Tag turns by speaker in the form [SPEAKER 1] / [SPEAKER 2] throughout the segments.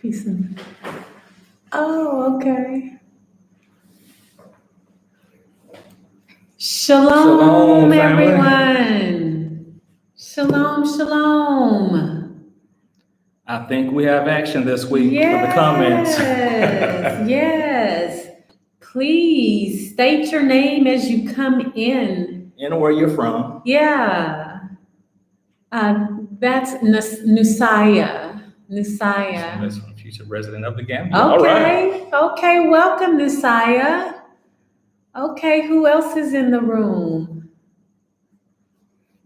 [SPEAKER 1] Peace and oh, okay. Shalom,
[SPEAKER 2] Shalom, family.
[SPEAKER 1] everyone. Shalom, shalom.
[SPEAKER 2] I think we have action this week with the comments.
[SPEAKER 1] Yes. Please state your name as you come in.
[SPEAKER 2] And where you're from.
[SPEAKER 1] Yeah. That's Nusaya. Nusaya.
[SPEAKER 2] That's from future resident of the Gambia.
[SPEAKER 1] Okay.
[SPEAKER 2] All right.
[SPEAKER 1] Okay. Welcome, Nusaya. Okay. Who else is in the room?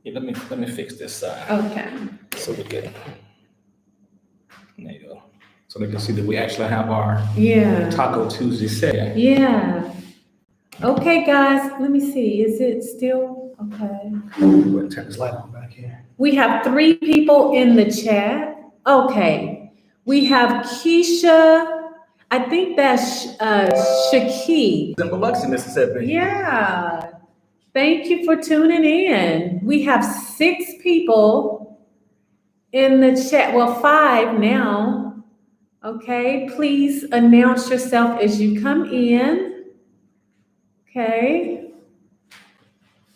[SPEAKER 2] Yeah, let me fix this side.
[SPEAKER 1] Okay.
[SPEAKER 2] So we get. There you go. So they can see that we actually have our Taco Tuesday set.
[SPEAKER 1] Yeah. Okay, guys. Let me see. Is it still okay?
[SPEAKER 2] We'll turn this light on back here.
[SPEAKER 1] We have 3 people in the chat. Okay. We have Keisha. I think that's Shaki.
[SPEAKER 2] In Biloxi, Mississippi.
[SPEAKER 1] Yeah. Thank you for tuning in. We have 6 people in the chat. Well, 5 now. Okay. Please announce yourself as you come in. Okay.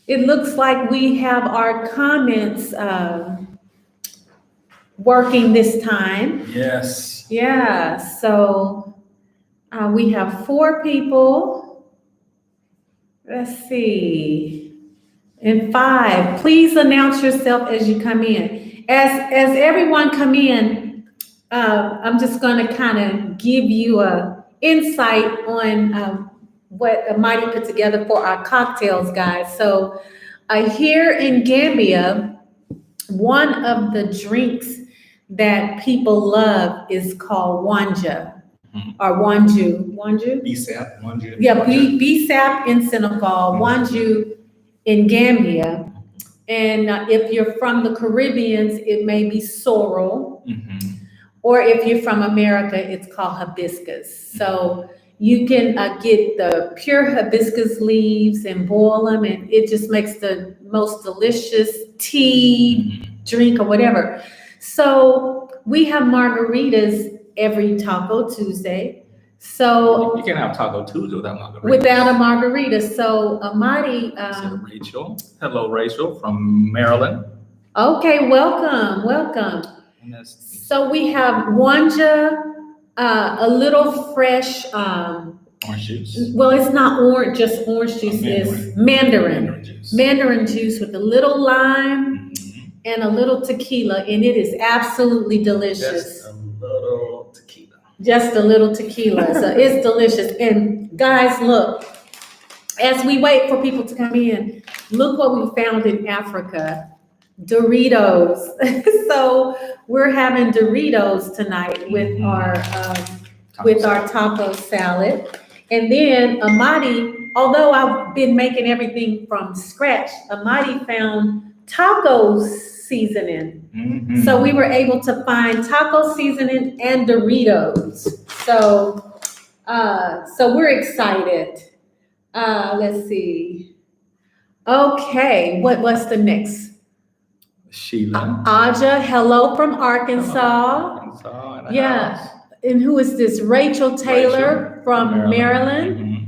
[SPEAKER 1] It looks like we have our comments working this time.
[SPEAKER 2] Yes.
[SPEAKER 1] Yeah, so we have 4 people. Let's see. And 5. Please announce yourself as you come in. As everyone come in, I'm just going to kind of give you a insight on what Amadi put together for our cocktails, guys. So here in Gambia, one of the drinks that people love is called wanja or wanju. Wanju?
[SPEAKER 2] BSAP, wanju.
[SPEAKER 1] Yeah, BSAP in Senegal, wanju in Gambia. And if you're from the Caribbeans, it may be sorrel. Or if you're from America, it's called hibiscus. So you can get the pure hibiscus leaves and boil them, and it just makes the most delicious tea, drink, or whatever. So we have margaritas every Taco Tuesday. So
[SPEAKER 2] you can't have Taco Tuesday without margarita.
[SPEAKER 1] Without a margarita. So Amadi.
[SPEAKER 2] Rachel. Hello, Rachel from Maryland.
[SPEAKER 1] Okay, welcome. So we have wanja. A little fresh
[SPEAKER 2] orange juice.
[SPEAKER 1] Well, it's not orange, just orange juice. It's mandarin juice. Mandarin juice with a little lime and a little tequila, and it is absolutely delicious. Just a little tequila. So it's delicious. And guys, look, as we wait for people to come in, look what we found in Africa. Doritos. So we're having Doritos tonight with our taco salad. And then Amadi, although I've been making everything from scratch, Amadi found taco seasoning. So we were able to find taco seasoning and Doritos. So we're excited. Let's see. Okay, what's the next?
[SPEAKER 2] Sheila.
[SPEAKER 1] Aja, hello from Arkansas. And who is this? Rachel Taylor from Maryland.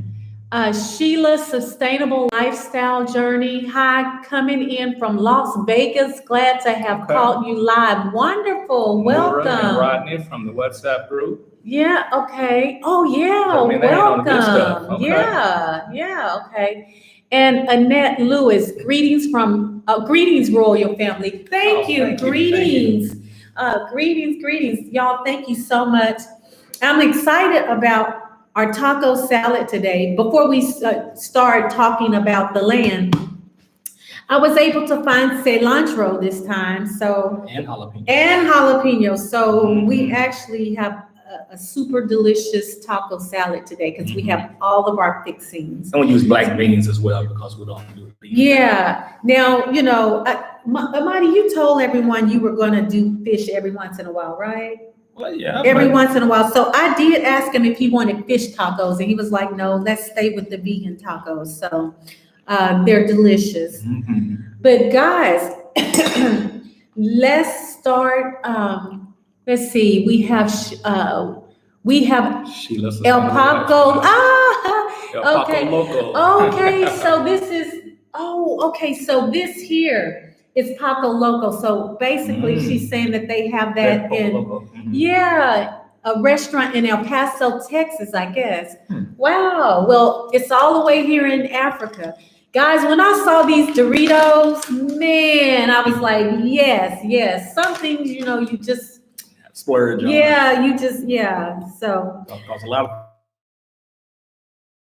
[SPEAKER 1] Sheila, Sustainable Lifestyle Journey. Hi, coming in from Las Vegas. Glad to have caught you live. Wonderful. Welcome.
[SPEAKER 2] And Rodney from the WhatsApp group.
[SPEAKER 1] Yeah, okay. Oh, yeah, welcome. Yeah, okay. And Annette Lewis, greetings Royal Family. Thank you. Greetings. Greetings. Y'all, thank you so much. I'm excited about our taco salad today. Before we start talking about the land, I was able to find cilantro this time.
[SPEAKER 2] And jalapeno.
[SPEAKER 1] So we actually have a super delicious taco salad today because we have all of our fixings.
[SPEAKER 2] And we use black beans as well because we don't do beans.
[SPEAKER 1] Yeah. Now, Amadi, you told everyone you were going to do fish every once in a while, right?
[SPEAKER 2] Well, yeah.
[SPEAKER 1] Every once in a while. So I did ask him if he wanted fish tacos, and he was like, no, let's stay with the vegan tacos. So they're delicious. But guys, let's start let's see, we have
[SPEAKER 2] Sheila
[SPEAKER 1] El Paco.
[SPEAKER 2] El
[SPEAKER 1] Okay.
[SPEAKER 2] Paco Loco.
[SPEAKER 1] Okay, so this is, so this here is Paco Loco. So basically she's saying that they have that yeah, a restaurant in El Paso, Texas, I guess. Wow. Well, it's all the way here in Africa. Guys, when I saw these Doritos, man, I was like, yes. Some things, you just
[SPEAKER 2] splurge on.
[SPEAKER 1] So.
[SPEAKER 2] Because a lot of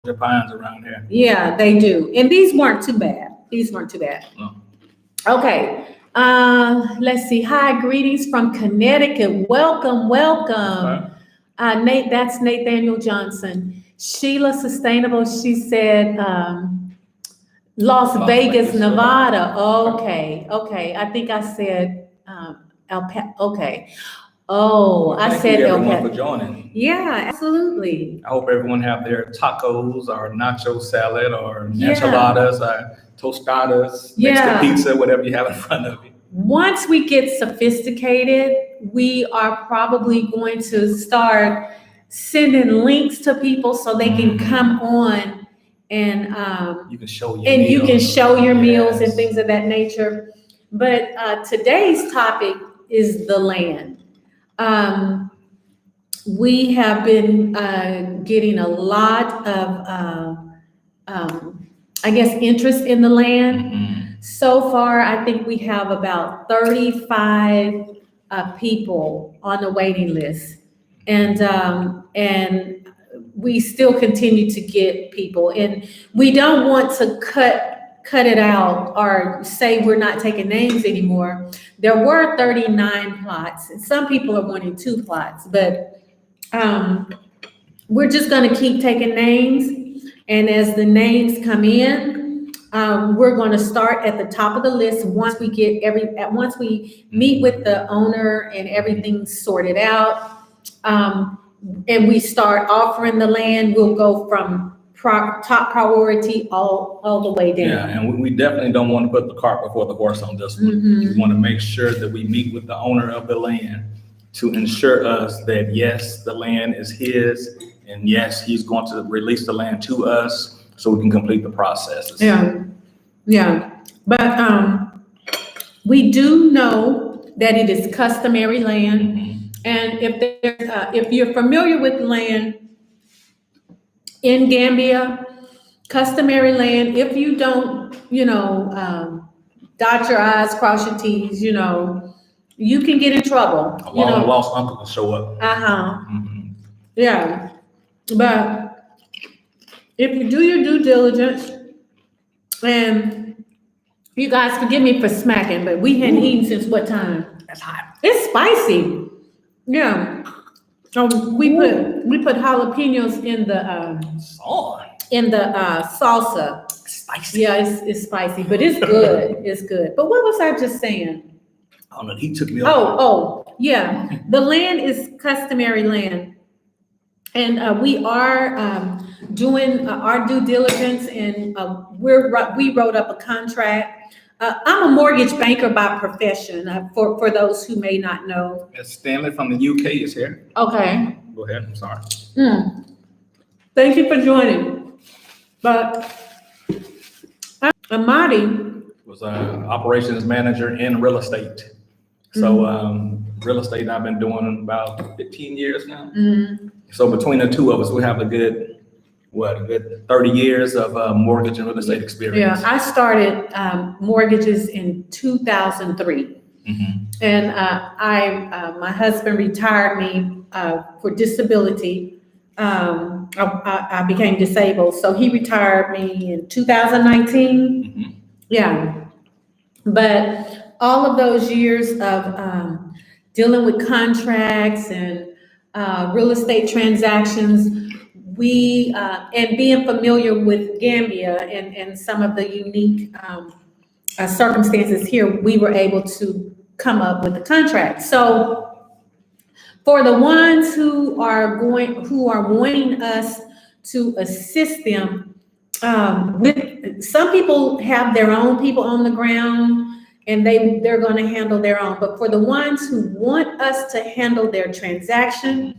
[SPEAKER 2] Japans around here.
[SPEAKER 1] Yeah, they do. And these weren't too bad. No. Okay. Let's see. Hi, greetings from Connecticut. Welcome. That's Nathaniel Johnson. Sheila Sustainable, she said, Las Vegas, Nevada. Okay. I think I said okay. Oh, I said
[SPEAKER 2] everyone for joining.
[SPEAKER 1] Yeah, absolutely.
[SPEAKER 2] I hope everyone have their tacos or nacho salad or enchiladas or tostadas, Mexican pizza, whatever you have in front of you.
[SPEAKER 1] Once we get sophisticated, we are probably going to start sending links to people so they can come on and
[SPEAKER 2] you can show your
[SPEAKER 1] meals.
[SPEAKER 2] You
[SPEAKER 1] can show your meals and things of that nature. But today's topic is the land. We have been getting a lot of, interest in the land. So far, I think we have about 35 people on the waiting list, and we still continue to get people. And we don't want to cut it out or say we're not taking names anymore. There were 39 plots, and some people are wanting 2 plots, but we're just going to keep taking names. And as the names come in, we're going to start at the top of the list once we meet with the owner and everything's sorted out, and we start offering the land. We'll go from top priority all the way down.
[SPEAKER 2] Yeah, and we definitely don't want to put the cart before the horse on this one. We want to make sure that we meet with the owner of the land to ensure us that yes, the land is his, and yes, he's going to release the land to us so we can complete the processes.
[SPEAKER 1] Yeah. But we do know that it is customary land, and if you're familiar with land in Gambia, customary land, if you don't, dot your I's, cross your T's, you can get in trouble.
[SPEAKER 2] A long lost uncle will show up.
[SPEAKER 1] Yeah. But if you do your due diligence, and you guys forgive me for smacking, but we hadn't eaten since what time?
[SPEAKER 2] That's hot.
[SPEAKER 1] It's spicy. Yeah. So we put jalapenos in the salsa.
[SPEAKER 2] Spicy.
[SPEAKER 1] Yeah, it's spicy, but it's good. It's good. But what was I just saying?
[SPEAKER 2] Oh no, he took me off.
[SPEAKER 1] Oh, yeah. The land is customary land, and we are doing our due diligence, and we wrote up a contract. I'm a mortgage banker by profession. For those who may not know.
[SPEAKER 2] Stanley from the UK is here.
[SPEAKER 1] Okay.
[SPEAKER 2] Go ahead. I'm sorry.
[SPEAKER 1] Thank you for joining. But Amadi
[SPEAKER 2] was an operations manager in real estate. So real estate I've been doing about 15 years now. So between the two of us, we have a good 30 years of mortgage and real estate experience.
[SPEAKER 1] Yeah, I started mortgages in 2003. And my husband retired me for disability. I became disabled, so he retired me in 2019. Yeah, but all of those years of dealing with contracts and real estate transactions, and being familiar with Gambia and some of the unique circumstances here, we were able to come up with the contract. So for the ones who are wanting us to assist them with, some people have their own people on the ground, and they're going to handle their own. But for the ones who want us to handle their transaction,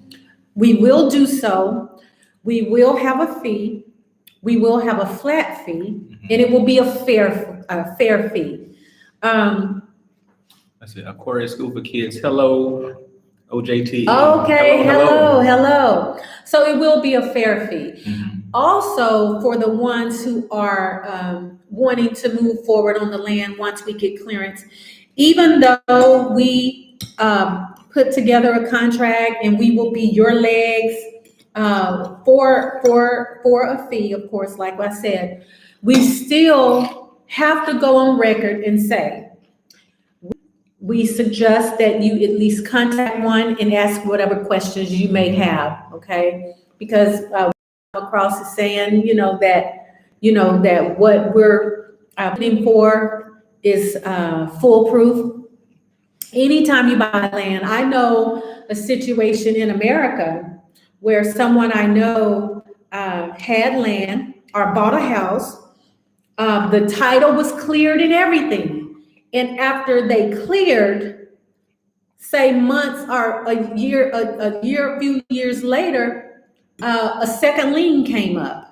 [SPEAKER 1] we will do so. We will have a fee. We will have a flat fee, and it will be a fair fee.
[SPEAKER 2] That's it. Aquarius School for Kids. Hello, OJT.
[SPEAKER 1] Okay, hello. So it will be a fair fee.
[SPEAKER 2] Mhm.
[SPEAKER 1] Also, for the ones who are wanting to move forward on the land once we get clearance, even though we put together a contract and we will be your legs for a fee, of course, like I said, we still have to go on record and say, we suggest that you at least contact one and ask whatever questions you may have, okay? Because across is saying, that what we're putting for is foolproof. Anytime you buy land, I know a situation in America where someone I know had land or bought a house. The title was cleared and everything. And after they cleared, say months or a few years later, a second lien came up.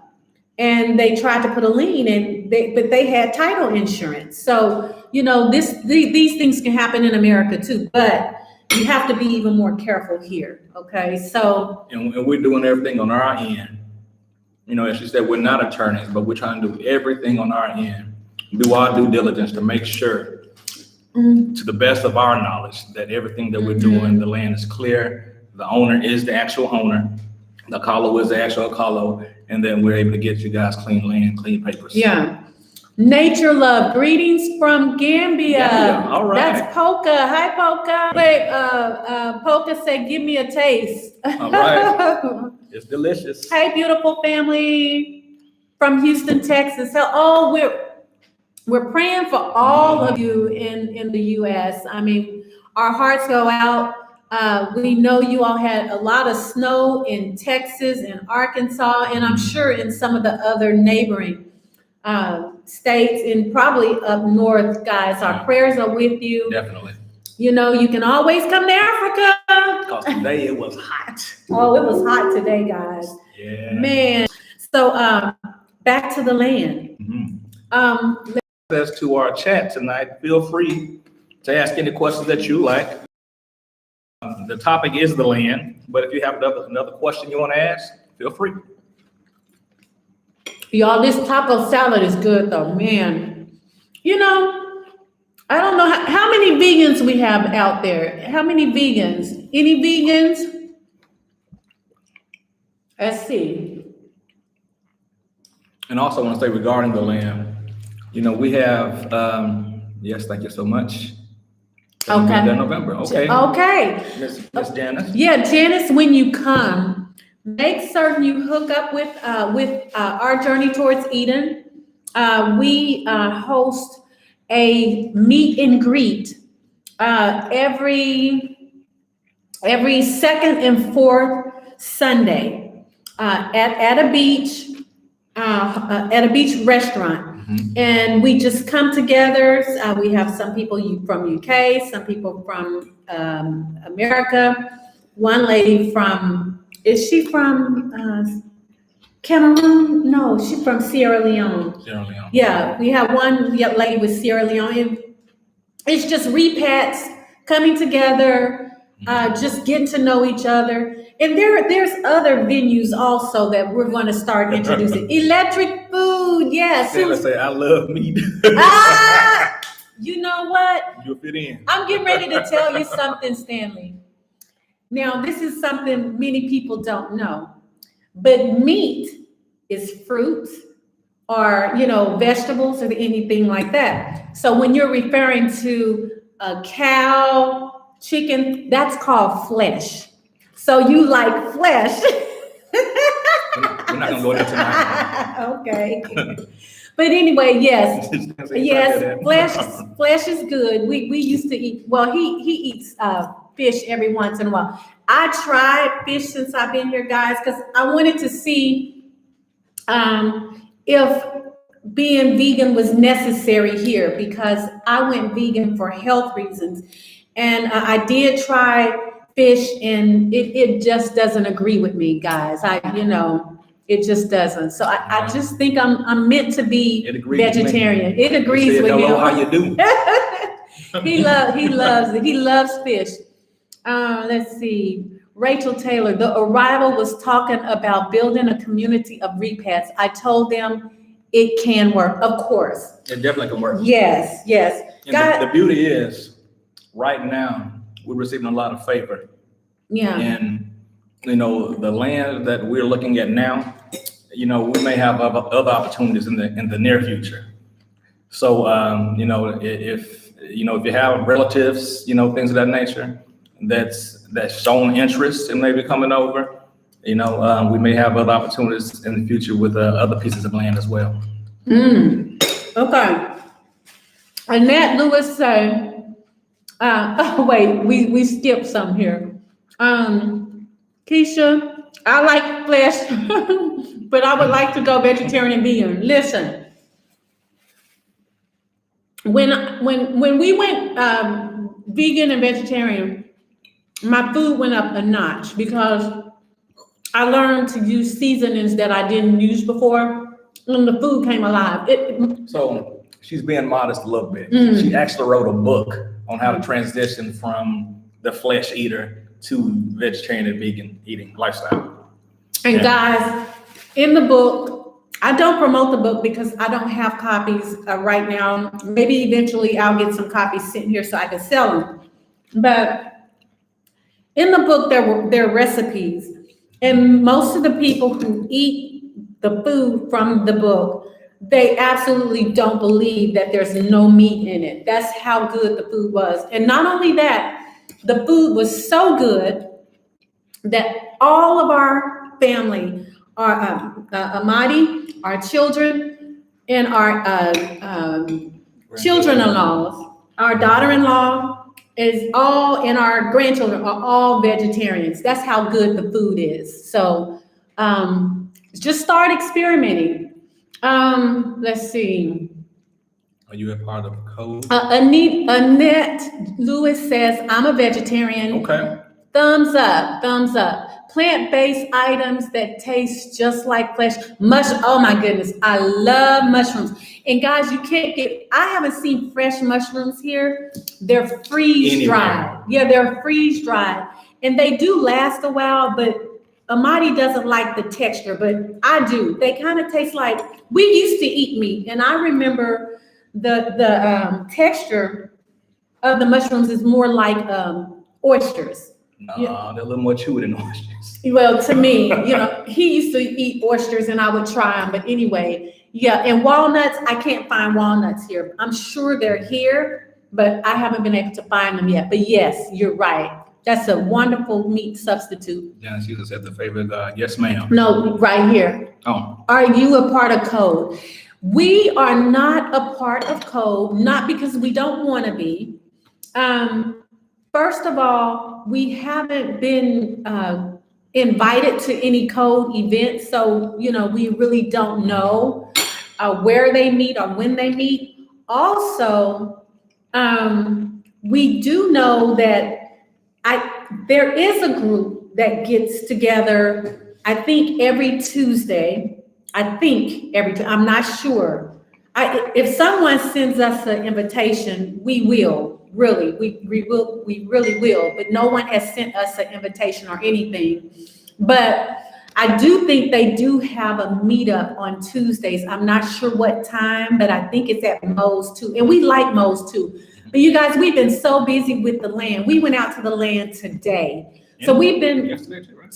[SPEAKER 1] And they tried to put a lien in, but they had title insurance. So, these things can happen in America too, but you have to be even more careful here, okay? So.
[SPEAKER 2] And we're doing everything on our end. As you said, we're not attorneys, but we're trying to do everything on our end. Do our due diligence to make sure, to the best of our knowledge, that everything that we're doing, the land is clear, the owner is the actual owner, the colo is the actual colo, and then we're able to get you guys clean land, clean papers.
[SPEAKER 1] Yeah. Nature love. Greetings from Gambia.
[SPEAKER 2] All right.
[SPEAKER 1] That's Poca. Hi, Poca. Wait, Poca said, give me a taste.
[SPEAKER 2] All right. It's delicious.
[SPEAKER 1] Hey, beautiful family from Houston, Texas. Oh, we're praying for all of you in the U.S. I mean, our hearts go out. We know you all had a lot of snow in Texas and Arkansas, and I'm sure in some of the other neighboring states and probably up north, guys. Our prayers are with you.
[SPEAKER 2] Definitely.
[SPEAKER 1] You can always come to Africa.
[SPEAKER 2] Because today it was hot.
[SPEAKER 1] Oh, it was hot today, guys.
[SPEAKER 2] Yeah.
[SPEAKER 1] Man. So back to the land.
[SPEAKER 2] Access to our chat tonight. Feel free to ask any questions that you like. The topic is the land, but if you have another question you want to ask, feel free.
[SPEAKER 1] Y'all, this taco salad is good though, man. I don't know how many vegans we have out there. How many vegans? Any vegans? Let's see.
[SPEAKER 2] And also I want to say regarding the land, we have, yes, thank you so much.
[SPEAKER 1] Okay.
[SPEAKER 2] November. Okay. Miss Janice.
[SPEAKER 1] Yeah, Janice, when you come, make certain you hook up with our Journey Towards Eden. We host a meet and greet every second and fourth Sunday at a beach restaurant. And we just come together. We have some people from UK, some people from America. One lady is she from Cameroon? No, she's from Sierra Leone. Yeah, we have one lady with Sierra Leone. It's just repats coming together, just getting to know each other. And there's other venues also that we're going to start introducing. Electric food, yes.
[SPEAKER 2] Let's say I love meat.
[SPEAKER 1] You know what?
[SPEAKER 2] You'll fit in.
[SPEAKER 1] I'm getting ready to tell you something, Stanley. Now, this is something many people don't know, but meat is fruit or, vegetables or anything like that. So when you're referring to a cow, chicken, that's called flesh. So you like flesh.
[SPEAKER 2] We're not gonna go there tonight.
[SPEAKER 1] Okay. But anyway, yes, flesh is good. We used to eat. Well, he eats fish every once in a while. I tried fish since I've been here, guys, because I wanted to see if being vegan was necessary here because I went vegan for health reasons. And I did try fish and it just doesn't agree with me, guys. It just doesn't. So I just think I'm meant to be vegetarian. It agrees with
[SPEAKER 2] hello,
[SPEAKER 1] him.
[SPEAKER 2] how you do?
[SPEAKER 1] He loves it. He loves fish. Let's see. Rachel Taylor, the arrival was talking about building a community of repats. I told them it can work, of course.
[SPEAKER 2] It definitely can work.
[SPEAKER 1] Yes.
[SPEAKER 2] And the beauty is, right now, we're receiving a lot of favor.
[SPEAKER 1] Yeah.
[SPEAKER 2] And, the land that we're looking at now, we may have other opportunities in the near future. So, if you have relatives, things of that nature, that's shown interest in maybe coming over, we may have other opportunities in the future with other pieces of land as well.
[SPEAKER 1] Okay. Annette Lewis said, we skipped some here. Keisha, I like flesh, but I would like to go vegetarian vegan. Listen, when we went vegan and vegetarian, my food went up a notch because I learned to use seasonings that I didn't use before, and the food came alive.
[SPEAKER 2] So she's being modest a little bit. She actually wrote a book on how to transition from the flesh eater to vegetarian and vegan eating lifestyle.
[SPEAKER 1] And guys, in the book, I don't promote the book because I don't have copies right now. Maybe eventually I'll get some copies sitting here so I can sell them. But in the book, there are recipes. And most of the people who eat the food from the book, they absolutely don't believe that there's no meat in it. That's how good the food was. And not only that, the food was so good that all of our family, our Amadi, our children, and our children-in-laws, our daughter-in-law is all, and our grandchildren are all vegetarians. That's how good the food is. So just start experimenting. Let's see.
[SPEAKER 2] Are you a part of code?
[SPEAKER 1] Annette Lewis says, I'm a vegetarian.
[SPEAKER 2] Okay.
[SPEAKER 1] Thumbs up. Plant-based items that taste just like flesh. Oh my goodness, I love mushrooms. And guys, I haven't seen fresh mushrooms here. They're freeze-dried. Yeah, they're freeze-dried. And they do last a while, but Amadi doesn't like the texture, but I do. They kind of taste like, we used to eat meat, and I remember the texture of the mushrooms is more like oysters.
[SPEAKER 2] No, they're a little more chewy than oysters.
[SPEAKER 1] Well, to me, he used to eat oysters and I would try them. But anyway, yeah, and walnuts, I can't find walnuts here. I'm sure they're here, but I haven't been able to find them yet. But yes, you're right. That's a wonderful meat substitute.
[SPEAKER 2] Janice usually said the favorite God. Yes, ma'am.
[SPEAKER 1] No, right here.
[SPEAKER 2] Oh.
[SPEAKER 1] Are you a part of code? We are not a part of code, not because we don't want to be. First of all, we haven't been invited to any code events, so we really don't know where they meet or when they meet. Also, we do know that there is a group that gets together, I think every Tuesday. I'm not sure. If someone sends us an invitation, we will, really, we really will, but no one has sent us an invitation or anything. But I do think they do have a meetup on Tuesdays. I'm not sure what time, but I think it's at Mo's too. And we like Mo's too. But you guys, we've been so busy with the land. We went out to the land today. So we've been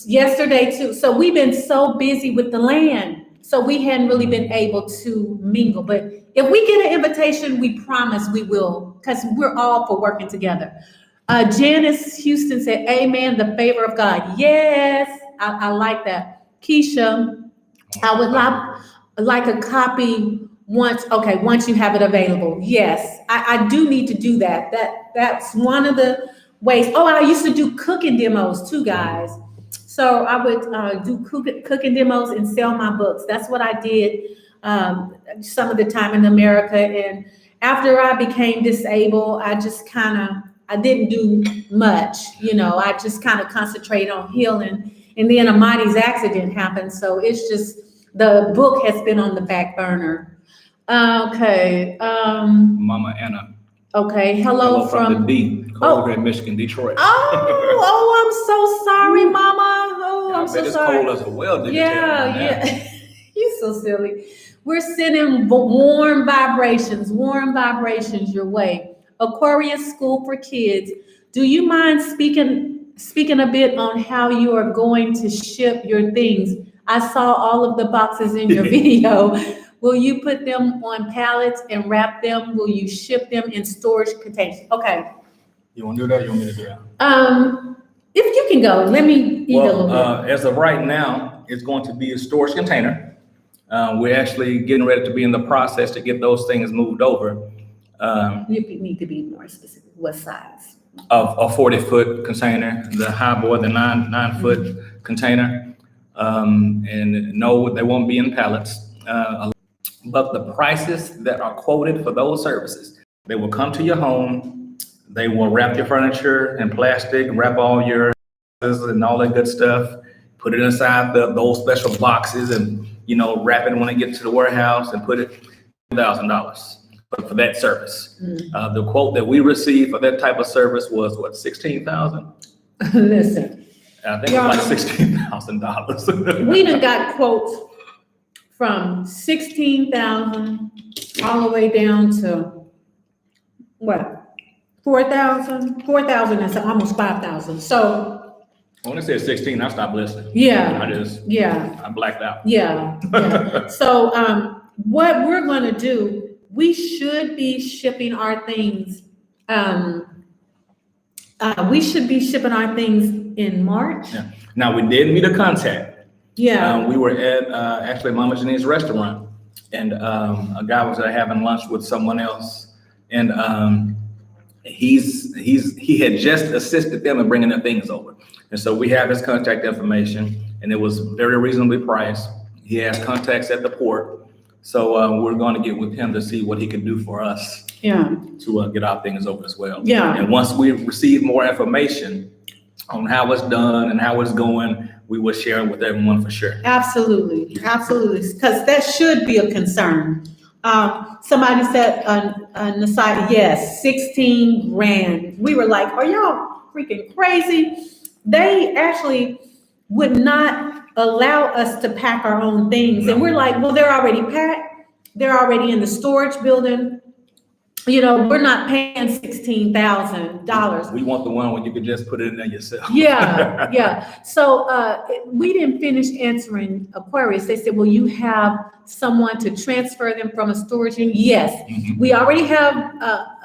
[SPEAKER 1] yesterday too. So we've been so busy with the land. So we hadn't really been able to mingle. But if we get an invitation, we promise we will, because we're all for working together. Janice Houston said, amen, the favor of God. Yes, I like that. Keisha, I would like a copy once you have it available. Yes, I do need to do that. That's one of the ways. Oh, I used to do cooking demos too, guys. So I would do cooking demos and sell my books. That's what I did some of the time in America. And after I became disabled, I didn't do much, I just kind of concentrated on healing. And then a Mighty's accident happened. So it's just, the book has been on the back burner. Okay.
[SPEAKER 2] Mama Anna.
[SPEAKER 1] Okay. Hello from
[SPEAKER 2] the D. Cold in Michigan, Detroit.
[SPEAKER 1] I'm so sorry, Mama. I'm so sorry.
[SPEAKER 2] It's cold as a well.
[SPEAKER 1] Yeah. You so silly. We're sending warm vibrations your way. Aquarius School for Kids. Do you mind speaking a bit on how you are going to ship your things? I saw all of the boxes in your video. Will you put them on pallets and wrap them? Will you ship them in storage containers? Okay.
[SPEAKER 2] You want to do that? You want me to do that?
[SPEAKER 1] If you can go, let me eat a little bit.
[SPEAKER 2] As of right now, it's going to be a storage container. We're actually getting ready to be in the process to get those things moved over.
[SPEAKER 1] You need to be more specific. What size?
[SPEAKER 2] Of a 40-foot container, the high boy, the 9-foot container. And no, they won't be in pallets. But the prices that are quoted for those services, they will come to your home. They will wrap your furniture in plastic, wrap all your and all that good stuff, put it inside those special boxes, and wrap it when it gets to the warehouse and put it $1,000 for that service. The quote that we received for that type of service was what, $16,000?
[SPEAKER 1] Listen,
[SPEAKER 2] I think it was like $16,000.
[SPEAKER 1] We done got quotes from $16,000 all the way down to what? 4,000 and some, almost 5,000. So
[SPEAKER 2] when I said 16, I stopped listening.
[SPEAKER 1] Yeah.
[SPEAKER 2] I blacked out.
[SPEAKER 1] Yeah. So what we're going to do, we should be shipping our things. We should be shipping our things in March.
[SPEAKER 2] Yeah. Now, we did meet a contact.
[SPEAKER 1] Yeah.
[SPEAKER 2] We were at actually Mama Janine's restaurant, and a guy was there having lunch with someone else, and he had just assisted them in bringing their things over, and so we have his contact information, and it was very reasonably priced. He has contacts at the port, so we're going to get with him to see what he can do for us.
[SPEAKER 1] Yeah.
[SPEAKER 2] To get our things over as well.
[SPEAKER 1] Yeah.
[SPEAKER 2] And once we receive more information on how it's done and how it's going, we will share it with everyone for sure.
[SPEAKER 1] Absolutely, because that should be a concern. Somebody said on the side, yes, 16 grand. We were like, are y'all freaking crazy? They actually would not allow us to pack our own things. And we're like, well, they're already packed. They're already in the storage building. We're not paying $16,000.
[SPEAKER 2] We want the one where you could just put it in there yourself.
[SPEAKER 1] Yeah. So we didn't finish answering Aquarius. They said, will you have someone to transfer them from a storage unit? Yes. Mm-hmm. We already have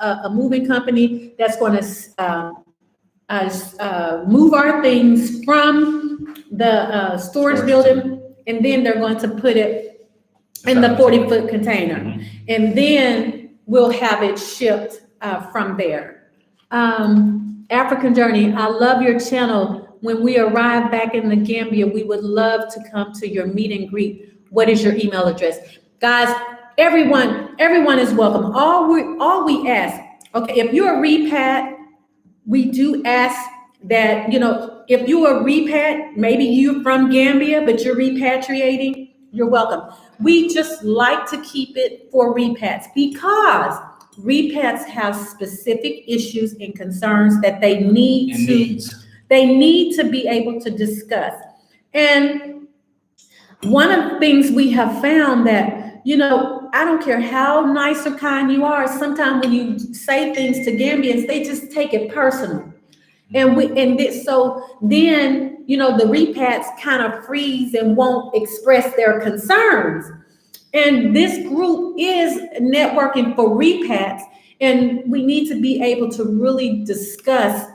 [SPEAKER 1] a moving company that's going to move our things from the storage building, and then they're going to put it in the 40-foot container. Mm-hmm. And then we'll have it shipped from there. African Journey, I love your channel. When we arrive back in the Gambia, we would love to come to your meet and greet. What is your email address? Guys, everyone is welcome. All we ask, okay, if you're a repat, we do ask that, if you're a repat, maybe you're from Gambia, but you're repatriating, you're welcome. We just like to keep it for repats because repats have specific issues and concerns that they need to be able to discuss. And one of the things we have found that, I don't care how nice or kind you are, sometimes when you say things to Gambians, they just take it personal. So then, the repats kind of freeze and won't express their concerns. And this group is networking for repats, and we need to be able to really discuss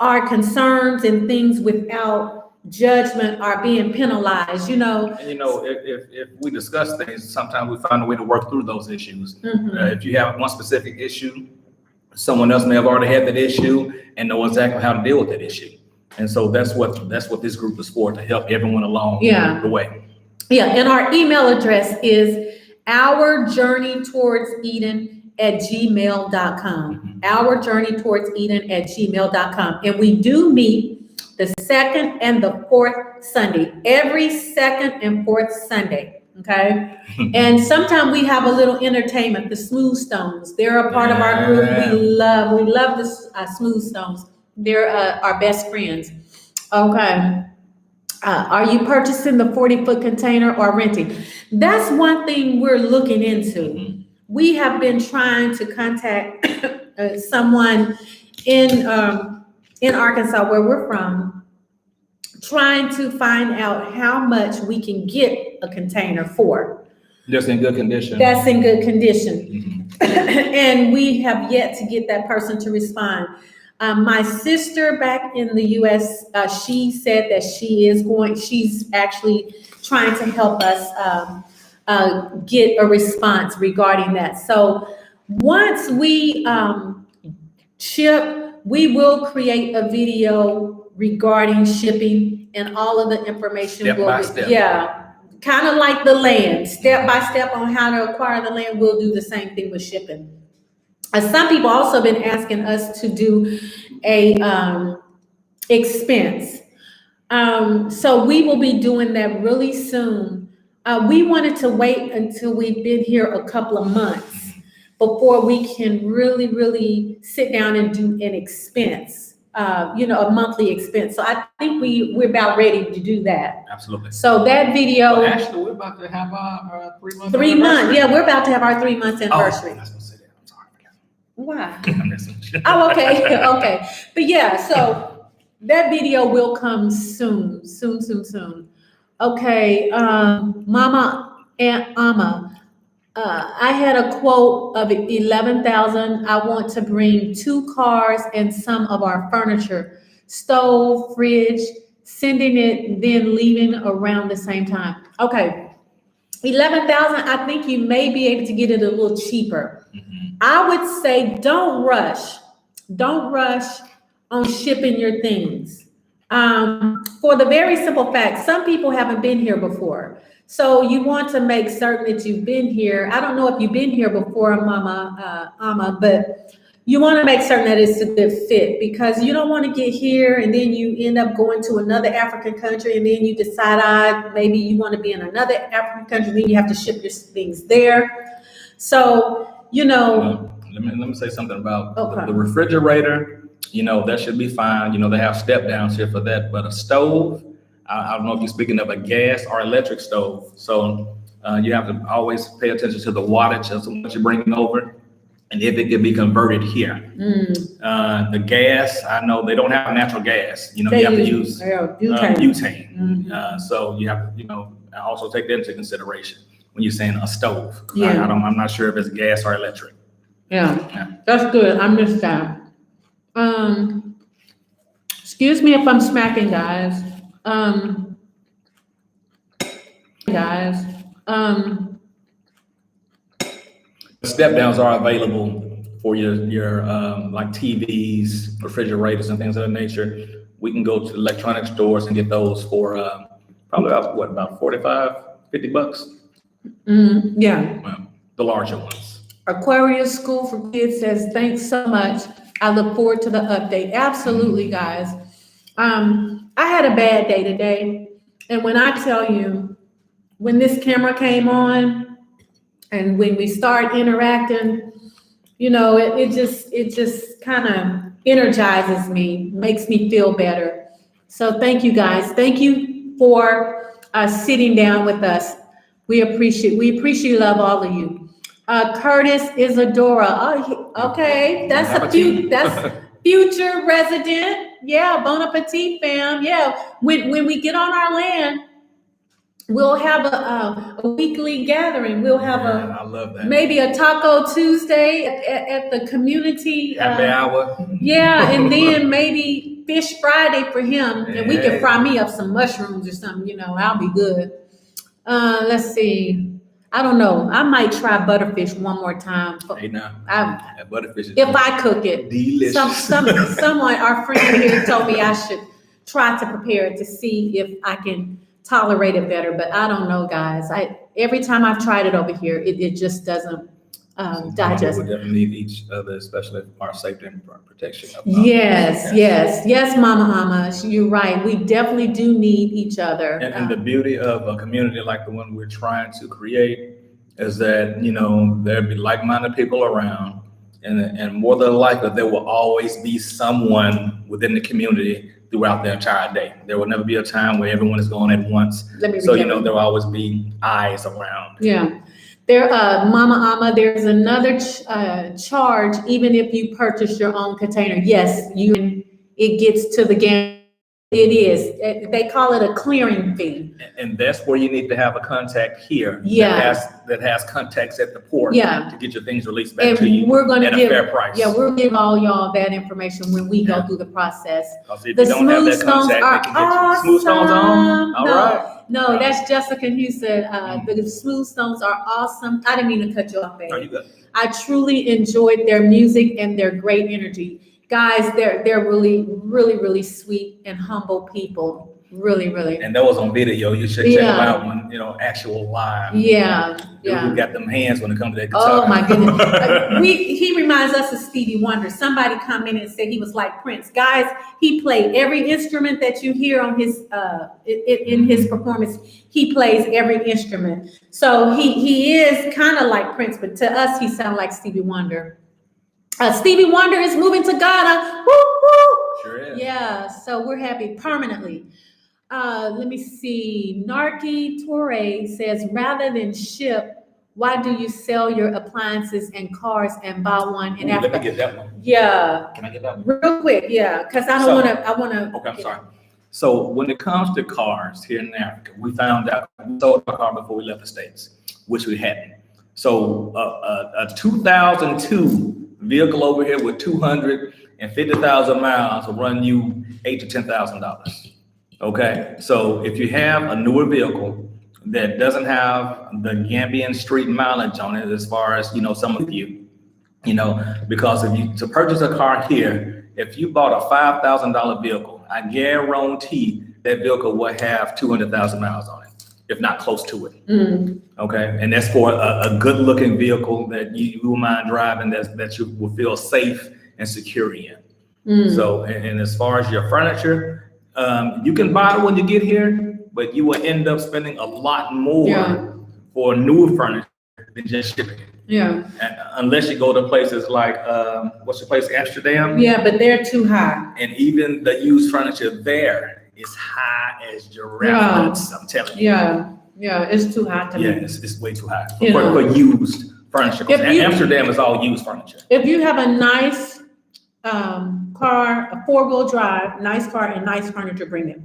[SPEAKER 1] our concerns and things without judgment or being penalized,
[SPEAKER 2] And if we discuss things, sometimes we find a way to work through those issues. Mm-hmm. If you have one specific issue, someone else may have already had that issue and know exactly how to deal with that issue. And so that's what this group is for, to help everyone along the way.
[SPEAKER 1] Yeah, and our email address is ourjourneytowardseden@gmail.com. ourjourneytowardseden@gmail.com. And we do meet the second and the fourth Sunday, every second and fourth Sunday. Okay. And sometimes we have a little entertainment, the Smooth Stones. They're a part of our group. We love the Smooth Stones. They're our best friends. Okay. Are you purchasing the 40-foot container or renting? That's one thing we're looking into. We have been trying to contact someone in Arkansas, where we're from, trying to find out how much we can get a container for.
[SPEAKER 2] Just in good condition.
[SPEAKER 1] That's in good condition. And we have yet to get that person to respond. My sister back in the U.S., she said that she's actually trying to help us get a response regarding that. So once we ship, we will create a video regarding shipping, and all of the information
[SPEAKER 2] Step
[SPEAKER 1] will
[SPEAKER 2] by
[SPEAKER 1] be,
[SPEAKER 2] step.
[SPEAKER 1] yeah, kind of like the land, step by step on how to acquire the land. We'll do the same thing with shipping. Some people also been asking us to do a expense. So we will be doing that really soon. We wanted to wait until we've been here a couple of months before we can really, really sit down and do an expense, a monthly expense. So I think we're about ready to do that.
[SPEAKER 2] Absolutely.
[SPEAKER 1] So that video.
[SPEAKER 2] Well, actually, we're about to have our 3 months.
[SPEAKER 1] 3 months. Yeah, we're about to have our 3 months anniversary.
[SPEAKER 2] Oh, I was gonna say that. I'm sorry.
[SPEAKER 1] Why?
[SPEAKER 2] I'm messing with you.
[SPEAKER 1] Oh, okay. Okay. But yeah, so that video will come soon. Okay. Mama and Amma, I had a quote of 11,000. I want to bring 2 cars and some of our furniture, stove, fridge, sending it, then leaving around the same time. Okay. 11,000. I think you may be able to get it a little cheaper. I would say don't rush on shipping your things. For the very simple fact, some people haven't been here before. So you want to make certain that you've been here. I don't know if you've been here before, Amma, but you want to make certain that it's a good fit, because you don't want to get here and then you end up going to another African country and then you decide maybe you want to be in another African country, then you have to ship your things there. So,
[SPEAKER 2] let me say something about the refrigerator. That should be fine. They have step downs here for that, but a stove, I don't know if you're speaking of a gas or electric stove. So you have to always pay attention to the wattage of what you're bringing over, and if it can be converted here. The gas, I know they don't have natural gas. You have to use butane. So you have to, also take that into consideration when you're saying a stove.
[SPEAKER 1] Yeah.
[SPEAKER 2] I'm not sure if it's gas or electric.
[SPEAKER 1] Yeah. That's good. I missed that. Excuse me if I'm smacking, guys.
[SPEAKER 2] Step downs are available for your like TVs, refrigerators, and things of that nature. We can go to electronic stores and get those for probably about $45-50.
[SPEAKER 1] Yeah.
[SPEAKER 2] Well, the larger ones.
[SPEAKER 1] Aquarius School for Kids says, thanks so much. I look forward to the update. Absolutely, guys. I had a bad day today. And when I tell you, when this camera came on and when we start interacting, it just kind of energizes me, makes me feel better. So thank you, guys. Thank you for sitting down with us. We appreciate love all of you. Curtis Isadora. Oh, okay. That's future resident. Yeah, Bon Appetit fam. Yeah. When we get on our land, we'll have a weekly gathering. We'll have
[SPEAKER 2] I love that.
[SPEAKER 1] Maybe a Taco Tuesday at the community.
[SPEAKER 2] Happy hour.
[SPEAKER 1] Yeah, and then maybe Fish Friday for him. And we can fry me up some mushrooms or something, I'll be good. Let's see. I don't know. I might try butterfish one more time.
[SPEAKER 2] Hey, now, butterfish.
[SPEAKER 1] If I cook it.
[SPEAKER 2] Delicious.
[SPEAKER 1] Someone, our friend here told me I should try to prepare it to see if I can tolerate it better. But I don't know, guys. Every time I've tried it over here, it just doesn't digest.
[SPEAKER 2] We definitely need each other, especially for our safety and protection.
[SPEAKER 1] Yes, Mama Ama, you're right. We definitely do need each other.
[SPEAKER 2] And the beauty of a community like the one we're trying to create is that, there'll be like-minded people around, and more than likely, there will always be someone within the community throughout the entire day. There will never be a time where everyone is going at once. So, there will always be eyes around.
[SPEAKER 1] Yeah. There, Mama Ama, there's another charge, even if you purchase your own container. Yes, it gets to the Gambia. It is. They call it a clearing fee.
[SPEAKER 2] And that's where you need to have a contact here.
[SPEAKER 1] Yeah.
[SPEAKER 2] That has contacts at the port.
[SPEAKER 1] Yeah.
[SPEAKER 2] To get your things released back to you at a fair price.
[SPEAKER 1] Yeah, we'll give all y'all that information when we go through the process.
[SPEAKER 2] If you don't have that contact, they can get you smooth stones on. All right.
[SPEAKER 1] No, that's Jessica who said the smooth stones are awesome. I didn't mean to cut you off, babe.
[SPEAKER 2] No, you good.
[SPEAKER 1] I truly enjoyed their music and their great energy. Guys, they're really, really, really sweet and humble people. Really, really.
[SPEAKER 2] And that was on video. You should check them out when, actual live.
[SPEAKER 1] Yeah.
[SPEAKER 2] We got them hands when it comes to that guitar.
[SPEAKER 1] Oh my goodness. He reminds us of Stevie Wonder. Somebody commented and said he was like Prince. Guys, he played every instrument that you hear on his in his performance. He plays every instrument. So he is kind of like Prince, but to us he sounds like Stevie Wonder. Stevie Wonder is moving to Ghana. Woo, woo.
[SPEAKER 2] Sure is.
[SPEAKER 1] Yeah, so we're happy permanently. Let me see. Narki Torre says, rather than ship, why do you sell your appliances and cars and buy one in Africa?
[SPEAKER 2] Let me get that one.
[SPEAKER 1] Yeah.
[SPEAKER 2] Can I get that one?
[SPEAKER 1] Real quick, yeah, because I want to.
[SPEAKER 2] Okay, I'm sorry. So when it comes to cars here in Africa, we found out we sold our car before we left the States, which we hadn't. So a 2002 vehicle over here with 250,000 miles will run you $8,000 to $10,000. Okay, so if you have a newer vehicle that doesn't have the Gambian street mileage on it, as far as some of you, because to purchase a car here, if you bought a $5,000 vehicle, I guarantee that vehicle will have 200,000 miles on it, if not close to it.
[SPEAKER 1] Mm.
[SPEAKER 2] Okay, and that's for a good-looking vehicle that you will mind driving, that you will feel safe and secure in.
[SPEAKER 1] Mm.
[SPEAKER 2] So, and as far as your furniture, you can buy it when you get here, but you will end up spending a lot more for newer furniture than just shipping it.
[SPEAKER 1] Yeah.
[SPEAKER 2] Unless you go to places like, what's the place, Amsterdam?
[SPEAKER 1] Yeah, but they're too high.
[SPEAKER 2] And even the used furniture there is high as giraffe nuts, I'm telling you.
[SPEAKER 1] Yeah, it's too high to me.
[SPEAKER 2] Yeah, it's way too high for used furniture. Amsterdam is all used furniture.
[SPEAKER 1] If you have a nice car, a four-wheel drive, nice car and nice furniture, bring it.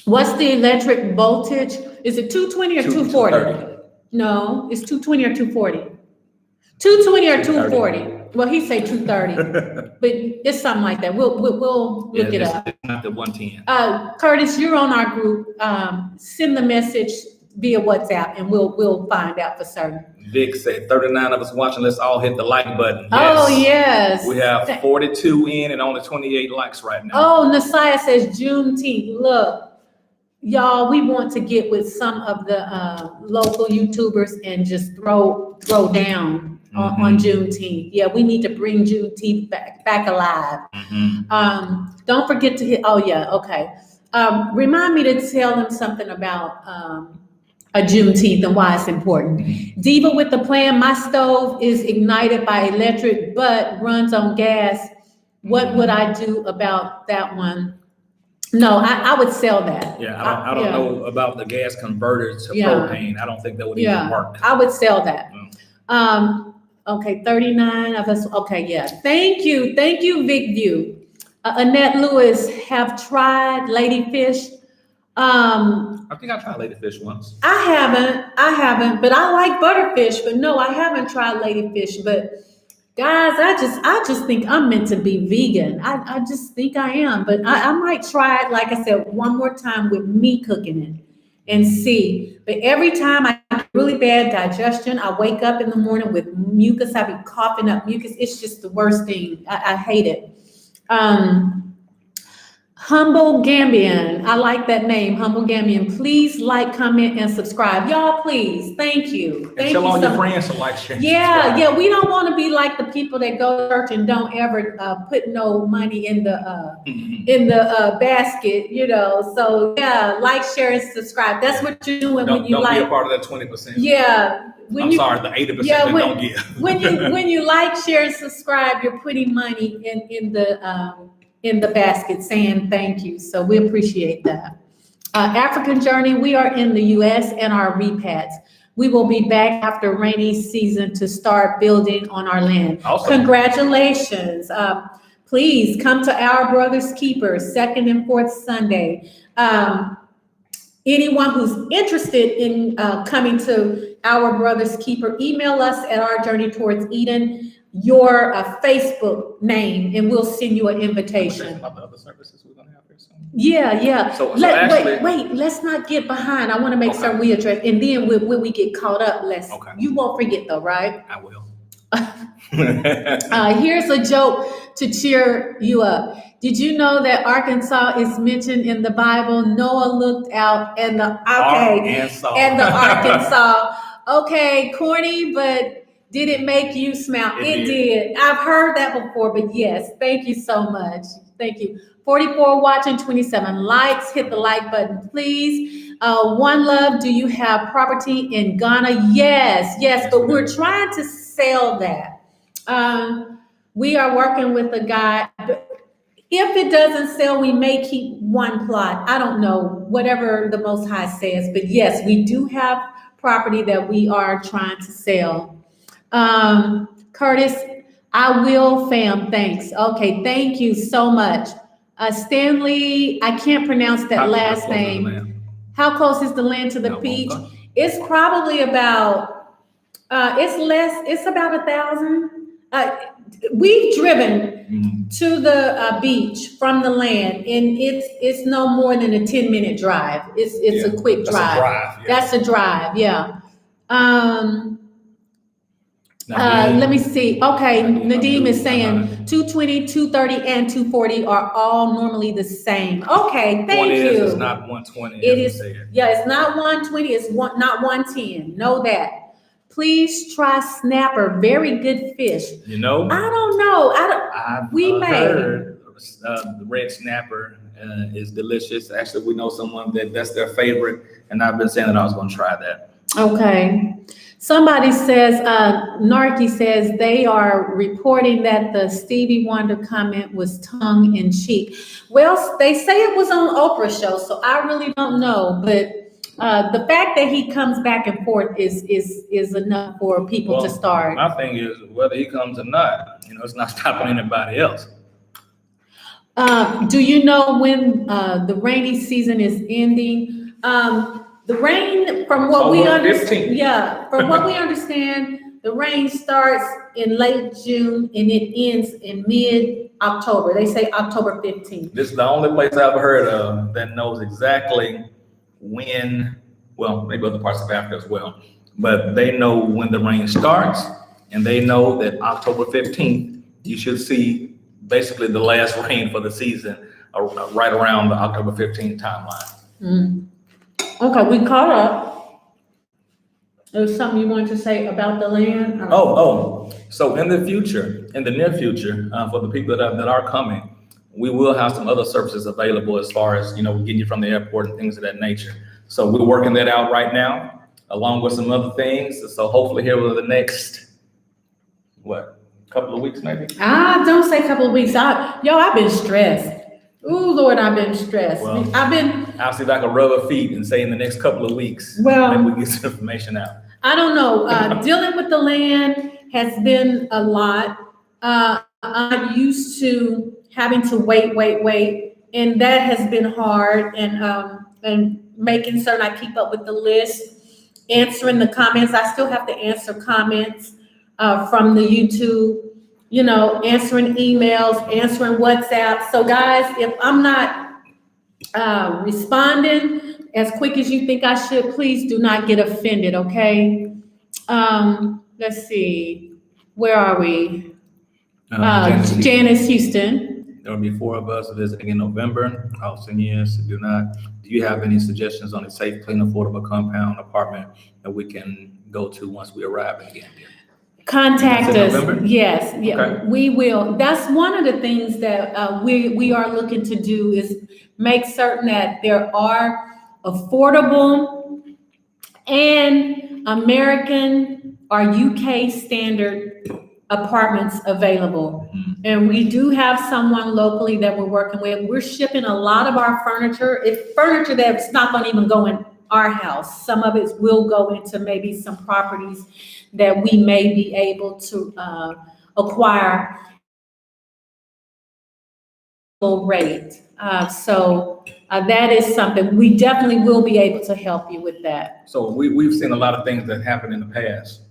[SPEAKER 1] What's the electric voltage? Is it 220 or 240?
[SPEAKER 2] 230.
[SPEAKER 1] No, it's 220 or 240. 220 or 240. Well, he say 230, but it's something like that. We'll look it up.
[SPEAKER 2] It's not the 110.
[SPEAKER 1] Curtis, you're on our group. Send the message via WhatsApp, and we'll find out for certain.
[SPEAKER 2] Vic said 39 of us watching. Let's all hit the like button. Yes.
[SPEAKER 1] Oh yes.
[SPEAKER 2] We have 42 in and only 28 likes right now.
[SPEAKER 1] Oh, Nasiah says Juneteenth. Look, y'all, we want to get with some of the local YouTubers and just throw down on Juneteenth. Yeah, we need to bring Juneteenth back alive.
[SPEAKER 2] Mm-hmm.
[SPEAKER 1] Don't forget to hit. Oh yeah, okay. Remind me to tell them something about a Juneteenth and why it's important. Diva with the plan. My stove is ignited by electric but runs on gas. What would I do about that one? No, I would sell that.
[SPEAKER 2] Yeah, I don't know about the gas converter to propane. I don't think that would even work.
[SPEAKER 1] I would sell that. Okay, 39 of us. Okay, yeah. Thank you, Vic View. Annette Lewis, have tried ladyfish.
[SPEAKER 2] I think I tried ladyfish once.
[SPEAKER 1] I haven't, but I like butterfish. But no, I haven't tried ladyfish. But guys, I just think I'm meant to be vegan. I just think I am. But I might try it, like I said, one more time with me cooking it and see. But every time I have really bad digestion, I wake up in the morning with mucus. I be coughing up mucus. It's just the worst thing. I hate it. Humble Gambian. I like that name, Humble Gambian. Please like, comment, and subscribe. Y'all, please. Thank you.
[SPEAKER 2] And
[SPEAKER 1] Thank
[SPEAKER 2] tell
[SPEAKER 1] you
[SPEAKER 2] all
[SPEAKER 1] so
[SPEAKER 2] your
[SPEAKER 1] much.
[SPEAKER 2] friends to like, share, and
[SPEAKER 1] Yeah,
[SPEAKER 2] subscribe.
[SPEAKER 1] yeah. We don't want to be like the people that go to church and don't ever put no money in the basket, you know. So yeah, like, share, and subscribe. That's what you're doing when you
[SPEAKER 2] Don't be a
[SPEAKER 1] like.
[SPEAKER 2] part of that 20%.
[SPEAKER 1] Yeah. When
[SPEAKER 2] I'm
[SPEAKER 1] you,
[SPEAKER 2] sorry, the 80%
[SPEAKER 1] yeah,
[SPEAKER 2] that don't give.
[SPEAKER 1] when you like, share, and subscribe, you're putting money in the basket, saying thank you. So we appreciate that. African Journey, we are in the U.S. and our repats. We will be back after rainy season to start building on our land.
[SPEAKER 2] Awesome.
[SPEAKER 1] Congratulations. Please come to Our Brothers Keepers, second and fourth Sunday. Anyone who's interested in coming to Our Brothers Keeper, email us at Our Journey Towards Eden, your Facebook name, and we'll send you an invitation.
[SPEAKER 2] About the other services we're gonna have here soon.
[SPEAKER 1] Yeah.
[SPEAKER 2] So actually,
[SPEAKER 1] wait, let's not get behind. I want to make sure we address, and then when we get caught up,
[SPEAKER 2] Okay.
[SPEAKER 1] You won't forget though, right?
[SPEAKER 2] I will.
[SPEAKER 1] Here's a joke to cheer you up. Did you know that Arkansas is mentioned in the Bible? Noah looked out and the Arkansas. Okay, corny, but did it make you smile? It did. I've heard that before, but yes, thank you so much. Thank you. 44 watching, 27 likes. Hit the like button, please. One Love, do you have property in Ghana? Yes, but we're trying to sell that. We are working with a guy. If it doesn't sell, we may keep one plot. I don't know, whatever the Most High says. But yes, we do have property that we are trying to sell. Curtis, I will, fam. Thanks. Okay, thank you so much. Stanley, I can't pronounce that last name. How close is the land to the beach? It's probably about, it's about 1,000. We've driven to the beach from the land, and it's no more than a 10-minute drive. It's a quick drive. That's a drive, yeah. Let me see. Okay, Nadeem is saying 220, 230, and 240 are all normally the same. Okay, thank you.
[SPEAKER 2] It's not 120.
[SPEAKER 1] It is. Yeah, it's not 120. It's not 110. Know that. Please try snapper. Very good fish.
[SPEAKER 2] You know?
[SPEAKER 1] I don't know. We may.
[SPEAKER 2] Heard the red snapper is delicious. Actually, we know someone that's their favorite, and I've been saying that I was going to try that. Okay.
[SPEAKER 1] Somebody says, Narky says they are reporting that the Stevie Wonder comment was tongue in cheek. Well, they say it was on Oprah's show, so I really don't know, but the fact that he comes back and forth is enough for people to start.
[SPEAKER 2] My thing is, whether he comes or not, it's not stopping anybody else.
[SPEAKER 1] Do you know when the rainy season is ending? The rain, from what we understand, from what we understand, the rain starts in late June and it ends in mid-October. They say October 15th.
[SPEAKER 2] This is the only place I've heard of that knows exactly when, well, maybe other parts of Africa as well, but they know when the rain starts, and they know that October 15th, you should see basically the last rain for the season right around the October 15th timeline.
[SPEAKER 1] Okay, we caught up. There's something you wanted to say about the land?
[SPEAKER 2] So in the near future, for the people that are coming, we will have some other services available as far as, getting you from the airport and things of that nature. So we're working that out right now, along with some other things. So hopefully here over the next, couple of weeks maybe?
[SPEAKER 1] Don't say couple of weeks. I've been stressed. Ooh, Lord, I've been stressed.
[SPEAKER 2] Well, I'll see if I can rub her feet and say in the next couple of weeks, maybe we get some information out.
[SPEAKER 1] I don't know. Dealing with the land has been a lot. I'm used to having to wait, and that has been hard. And making certain I keep up with the list, answering the comments. I still have to answer comments from the YouTube. Answering emails, answering WhatsApp. So guys, if I'm not responding as quick as you think I should, please do not get offended, okay? Let's see, where are we? Janice Houston.
[SPEAKER 2] There will be 4 of us visiting in November. Austin, yes, do not. Do you have any suggestions on a safe, clean, affordable compound apartment that we can go to once we arrive in Gambia?
[SPEAKER 1] Contact
[SPEAKER 2] That's in
[SPEAKER 1] us.
[SPEAKER 2] November?
[SPEAKER 1] Yes, yeah,
[SPEAKER 2] Okay.
[SPEAKER 1] we will. That's one of the things that we are looking to do is make certain that there are affordable and American or UK standard apartments available. And we do have someone locally that we're working with. We're shipping a lot of our furniture. It's furniture that's not going to even go in our house. Some of it will go into maybe some properties that we may be able to acquire low rate. So that is something we definitely will be able to help you with that.
[SPEAKER 2] So we've seen a lot of things that happened in the past.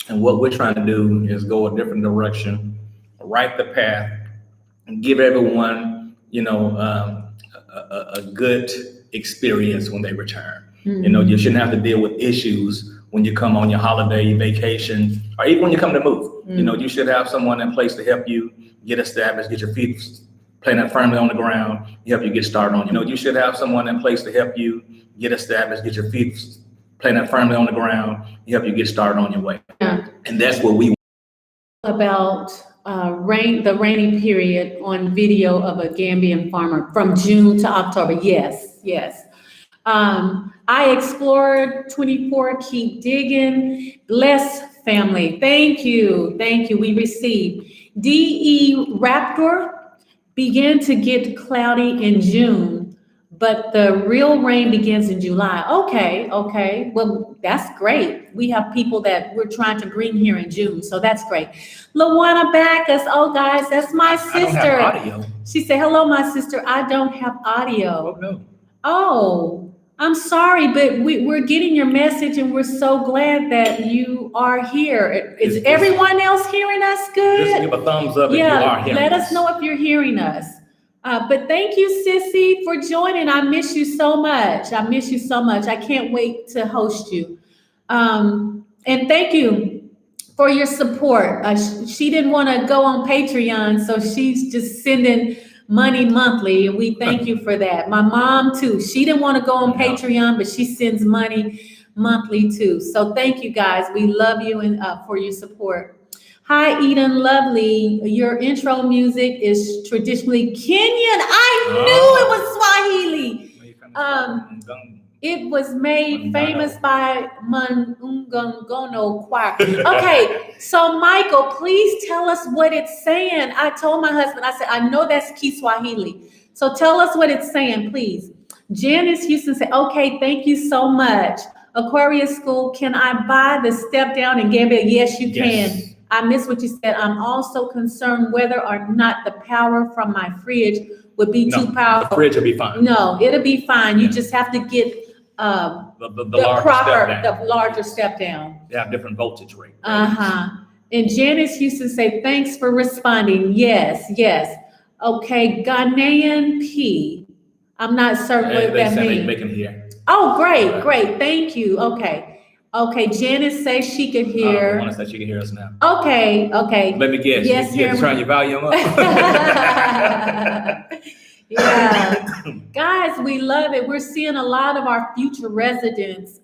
[SPEAKER 2] And what we're trying to do is go a different direction, right the path, and give everyone, a good experience when they return. You shouldn't have to deal with issues when you come on your holiday, vacation, or even when you come to move. You should have someone in place to help you get established, get your feet planted firmly on the ground, help you get started on. You should have someone in place to help you get established, get your feet planted firmly on the ground, help you get started on your way.
[SPEAKER 1] Yeah.
[SPEAKER 2] And that's what we
[SPEAKER 1] About the rainy period on video of a Gambian farmer from June to October. Yes, yes. I explored 24, keep digging. Bless family. Thank you. Thank you. We received. DE Raptor began to get cloudy in June, but the real rain begins in July. Okay. Well, that's great. We have people that we're trying to green here in June, so that's great. Lawana Backus, oh guys, that's my sister.
[SPEAKER 2] I don't have audio.
[SPEAKER 1] She said, hello, my sister. I don't have audio.
[SPEAKER 2] Oh, no.
[SPEAKER 1] Oh, I'm sorry, but we're getting your message and we're so glad that you are here. Is everyone else hearing us good?
[SPEAKER 2] Just give a thumbs up if you are hearing
[SPEAKER 1] let
[SPEAKER 2] us.
[SPEAKER 1] us know if you're hearing us. But thank you, Sissy, for joining. I miss you so much. I can't wait to host you. And thank you for your support. She didn't want to go on Patreon, so she's just sending money monthly, and we thank you for that. My mom too. She didn't want to go on Patreon, but she sends money monthly too. So thank you guys. We love you and for your support. Hi, Eden Lovely. Your intro music is traditionally Kenyan. I knew it was Swahili. It was made famous by Mungungono Choir. Okay, so Michael, please tell us what it's saying. I told my husband, I said, I know that's Kiswahili. So tell us what it's saying, please. Janice Houston said, okay, thank you so much. Aquarius School, can I buy the step down in Gambia? Yes, you can. I missed what you said. I'm also concerned whether or not the power from my fridge would be too powerful.
[SPEAKER 2] The fridge will be fine.
[SPEAKER 1] No, it'll be fine. You just have to get the larger step down.
[SPEAKER 2] They have different voltage rate.
[SPEAKER 1] And Janice Houston say, thanks for responding. Yes. Okay, Ghanaian P. I'm not certain what that means.
[SPEAKER 2] They can hear.
[SPEAKER 1] Oh, great. Thank you. Okay, Janice says she could hear.
[SPEAKER 2] I want to say she can hear us now.
[SPEAKER 1] Okay.
[SPEAKER 2] Let me guess.
[SPEAKER 1] Yes,
[SPEAKER 2] you have to turn your volume up.
[SPEAKER 1] Yeah, guys, we love it. We're seeing a lot of our future residents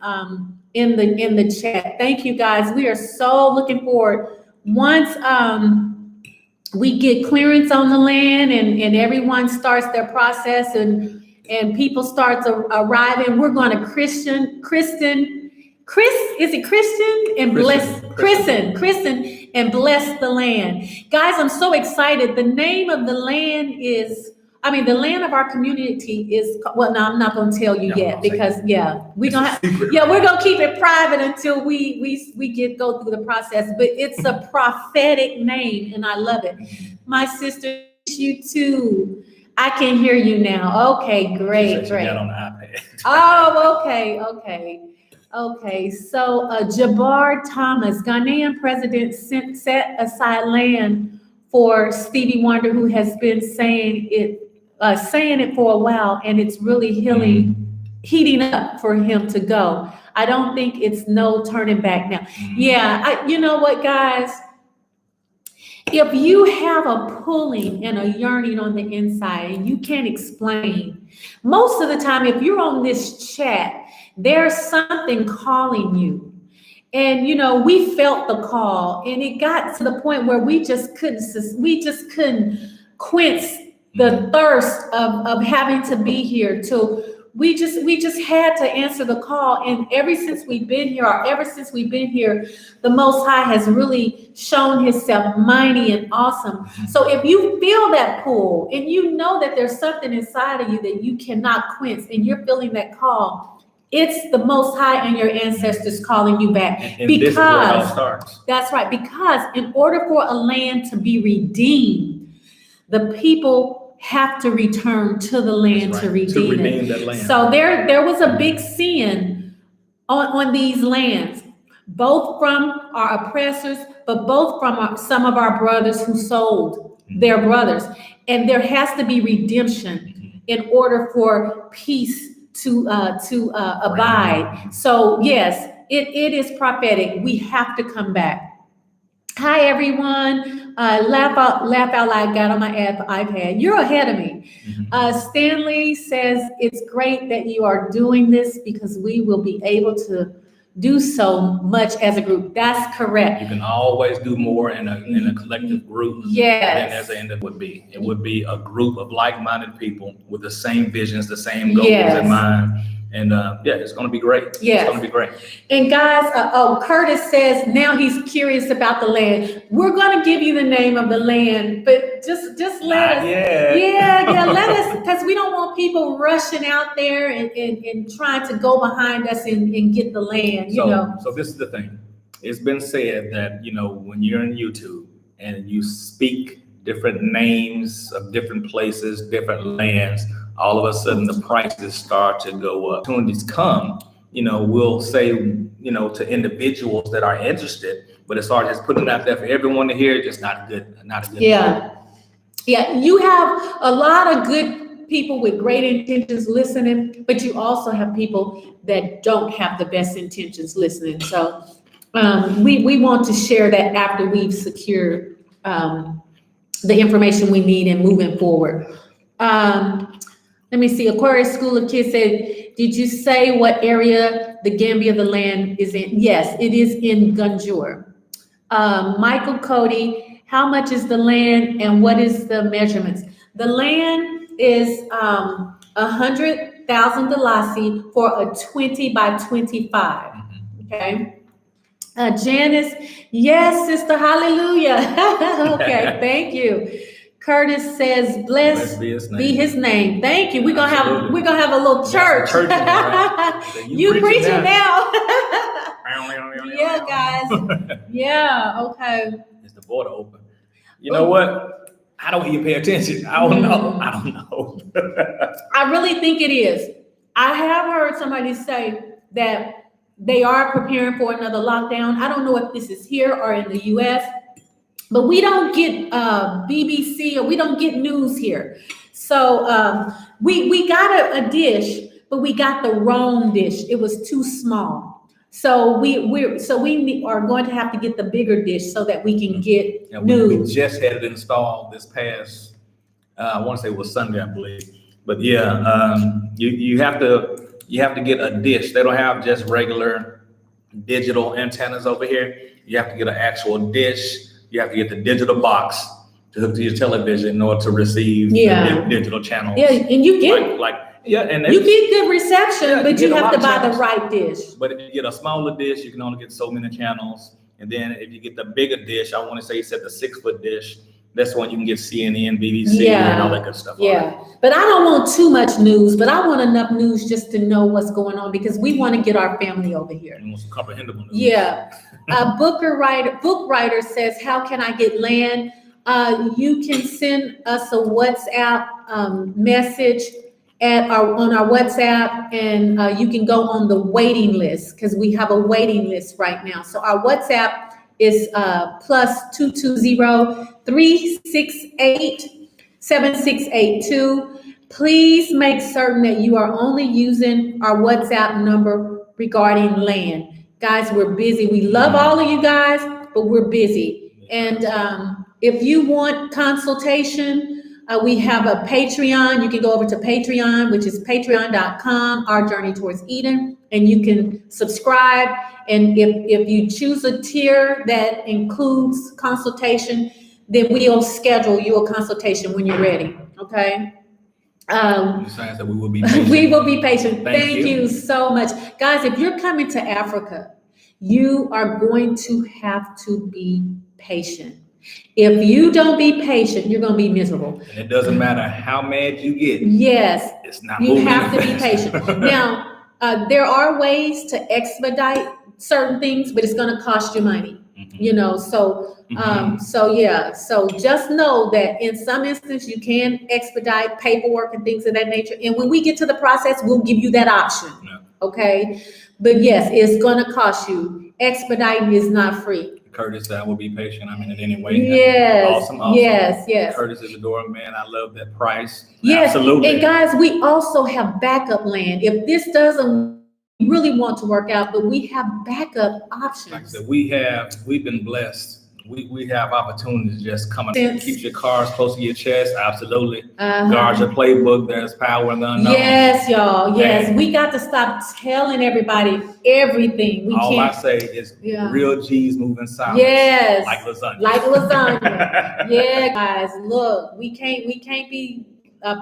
[SPEAKER 1] in the chat. Thank you, guys. We are so looking forward. Once we get clearance on the land and everyone starts their process and people start arriving, we're going to Kristen and bless the land. Guys, I'm so excited. The name of the land the land of our community is, well, no, I'm not going to tell you yet because we're going to keep it private until we go through the process, but it's a prophetic name and I love it. My sister, you too. I can hear you now. Okay, great.
[SPEAKER 2] She got on the iPad.
[SPEAKER 1] Oh, okay. So Jabbar Thomas, Ghanaian president set aside land for Stevie Wonder, who has been saying it for a while, and it's really heating up for him to go. I don't think it's no turning back now. Yeah, you know what, guys? if you have a pulling and a yearning on the inside and you can't explain, most of the time, if you're on this chat, there's something calling you. And we felt the call, and it got to the point where we just couldn't quench the thirst of having to be here. Till we just had to answer the call. And ever since we've been here, the Most High has really shown Himself mighty and awesome. So if you feel that pull and you know that there's something inside of you that you cannot quench, and you're feeling that call, it's the Most High and your ancestors calling you back.
[SPEAKER 2] And because this is where it all starts.
[SPEAKER 1] That's right. Because in order for a land to be redeemed, the people have to return to the land to redeem it.
[SPEAKER 2] That land.
[SPEAKER 1] So there was a big sin on these lands, both from our oppressors, but both from some of our brothers who sold their brothers. And there has to be redemption in order for peace to abide. So yes, it is prophetic. We have to come back. Hi everyone. Laugh out loud got on my iPad. You're ahead of me. Stanley says it's great that you are doing this because we will be able to do so much as a group. That's correct.
[SPEAKER 2] You can always do more in a collective group than as an individual would be. It would be a group of like-minded people with the same visions, the same goals in mind. And it's going to be great.
[SPEAKER 1] Yes.
[SPEAKER 2] It's going to be great.
[SPEAKER 1] And guys, Curtis says now he's curious about the land. We're going to give you the name of the land, but just let us. Let us, because we don't want people rushing out there and trying to go behind us and get the land.
[SPEAKER 2] So this is the thing. It's been said that when you're in YouTube and you speak different names of different places, different lands, all of a sudden the prices start to go up. Opportunities come, we'll say, to individuals that are interested, but as far as putting it out there for everyone to hear, it's not a good.
[SPEAKER 1] Yeah. You have a lot of good people with great intentions listening, but you also have people that don't have the best intentions listening. So we want to share that after we've secured the information we need and moving forward. Let me see. Aquarius School of Kids said, did you say what area the Gambia, the land is in? Yes, it is in Gunjur. Michael Cody, how much is the land and what is the measurements? The land is 100,000 dalasi for a 20 by 25. Okay. Janice, yes, sister, hallelujah. Okay, thank you. Curtis says, "Blessed be his name." Thank you. We're gonna have a little church. You preaching now? Yeah, guys. Yeah. Okay.
[SPEAKER 2] Is the border open? You know what? I don't even pay attention. I don't know.
[SPEAKER 1] I really think it is. I have heard somebody say that they are preparing for another lockdown. I don't know if this is here or in the U.S., but we don't get BBC or we don't get news here. So we got a dish, but we got the wrong dish. It was too small. So we are going to have to get the bigger dish so that we can get news.
[SPEAKER 2] We just had it installed this past, I want to say it was Sunday, I believe. But you have to get a dish. They don't have just regular digital antennas over here. You have to get an actual dish. You have to get the digital box to hook to your television in order to receive the digital channels.
[SPEAKER 1] Yeah, and you get
[SPEAKER 2] and
[SPEAKER 1] you get good reception, but you have to buy the right dish.
[SPEAKER 2] But if you get a smaller dish, you can only get so many channels. And then if you get the bigger dish, I want to say it's at the 6-foot dish. That's when you can get CNN, BBC, and all that good stuff.
[SPEAKER 1] Yeah, but I don't want too much news, but I want enough news just to know what's going on because we want to get our family over here.
[SPEAKER 2] You want some comprehensible news.
[SPEAKER 1] Yeah. Book writer says, how can I get land? You can send us a WhatsApp message on our WhatsApp, and you can go on the waiting list because we have a waiting list right now. So our WhatsApp is +220 368 7682. Please make certain that you are only using our WhatsApp number regarding land. Guys, we're busy. We love all of you guys, but we're busy. And If you want consultation, we have a Patreon. You can go over to Patreon, which is patreon.com, Our Journey Towards Eden, and you can subscribe. And if you choose a tier that includes consultation, then we'll schedule you a consultation when you're ready, okay?
[SPEAKER 2] Besides that, we will be patient.
[SPEAKER 1] We will be patient.
[SPEAKER 2] Thank
[SPEAKER 1] Thank you so much. Guys, if you're coming to Africa, you are going to have to be patient. If you don't be patient, you're going to be miserable.
[SPEAKER 2] And it doesn't matter how mad you get.
[SPEAKER 1] Yes.
[SPEAKER 2] It's not
[SPEAKER 1] You
[SPEAKER 2] moving
[SPEAKER 1] have to be
[SPEAKER 2] fast.
[SPEAKER 1] patient. Now, there are ways to expedite certain things, but it's going to cost you money. You know, so just know that in some instances you can expedite paperwork and things of that nature. And when we get to the process, we'll give you that option.
[SPEAKER 2] Yeah.
[SPEAKER 1] Okay. But yes, it's going to cost you. Expediting is not free.
[SPEAKER 2] Curtis, I will be patient. I mean, in any way.
[SPEAKER 1] Yes.
[SPEAKER 2] Awesome.
[SPEAKER 1] Yes.
[SPEAKER 2] Curtis is adoring, man. I love that price.
[SPEAKER 1] Yes.
[SPEAKER 2] Absolutely.
[SPEAKER 1] And guys, we also have backup land. If this doesn't really want to work out, but we have backup options.
[SPEAKER 2] Like I said, we've been blessed. We have opportunities just coming. Keep your cards close to your chest. Absolutely. Guard your playbook. There's power in the unknown.
[SPEAKER 1] Yes, y'all. Yes.
[SPEAKER 2] And
[SPEAKER 1] we got to stop telling everybody everything.
[SPEAKER 2] I say is real G's moving silent.
[SPEAKER 1] Yes.
[SPEAKER 2] Like lasagna.
[SPEAKER 1] Like lasagna. Yeah, guys. Look, we can't be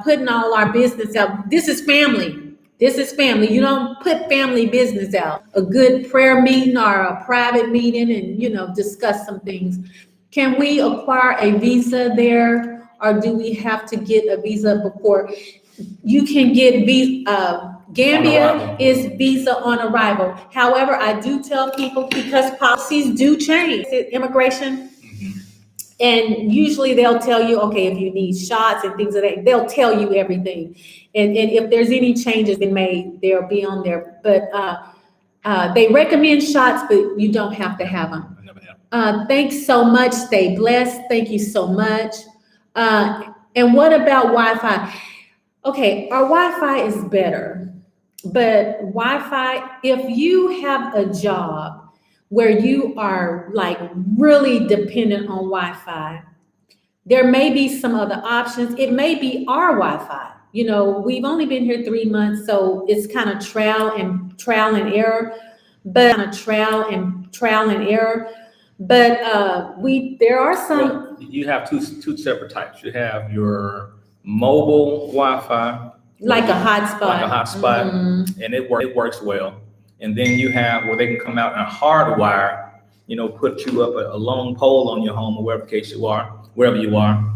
[SPEAKER 1] putting all our business out. This is family. This is family. You don't put family business out. A good prayer meeting or a private meeting and, discuss some things. Can we acquire a visa there, or do we have to get a visa before? You can get Gambia is visa on arrival. However, I do tell people, because policies do change, immigration, and usually they'll tell you, okay, if you need shots and things like that, they'll tell you everything. And if there's any changes been made, they'll be on there. But they recommend shots, but you don't have to have them. Thanks so much. Stay blessed. Thank you so much. And what about Wi-Fi? Okay, our Wi-Fi is better, but Wi-Fi, if you have a job where you are like really dependent on Wi-Fi, there may be some other options. It may be our Wi-Fi. We've only been here 3 months, so it's kind of trial and error. But there are some.
[SPEAKER 2] Well, you have two separate types. You have your mobile Wi-Fi,
[SPEAKER 1] like a hotspot,
[SPEAKER 2] and it works well. And then you have where they can come out and hardwire, put you up a long pole on your home or wherever you are,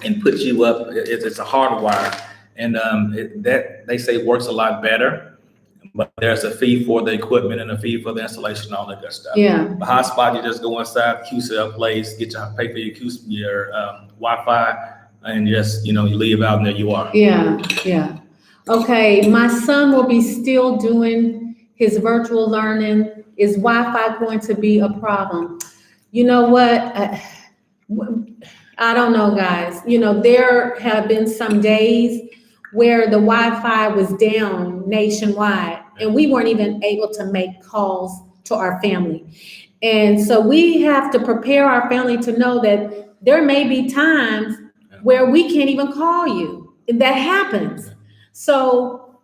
[SPEAKER 2] and put you up. It's a hardwire, and that they say works a lot better. But there's a fee for the equipment and a fee for the installation and all that good stuff.
[SPEAKER 1] Yeah.
[SPEAKER 2] The hotspot, you just go inside, QCell place, pay for your Wi-Fi, and just you leave out and there you are.
[SPEAKER 1] Yeah. Okay, my son will be still doing his virtual learning. Is Wi-Fi going to be a problem? You know what? I don't know, guys. There have been some days where the Wi-Fi was down nationwide, and we weren't even able to make calls to our family. And so we have to prepare our family to know that there may be times where we can't even call you. And that happens. So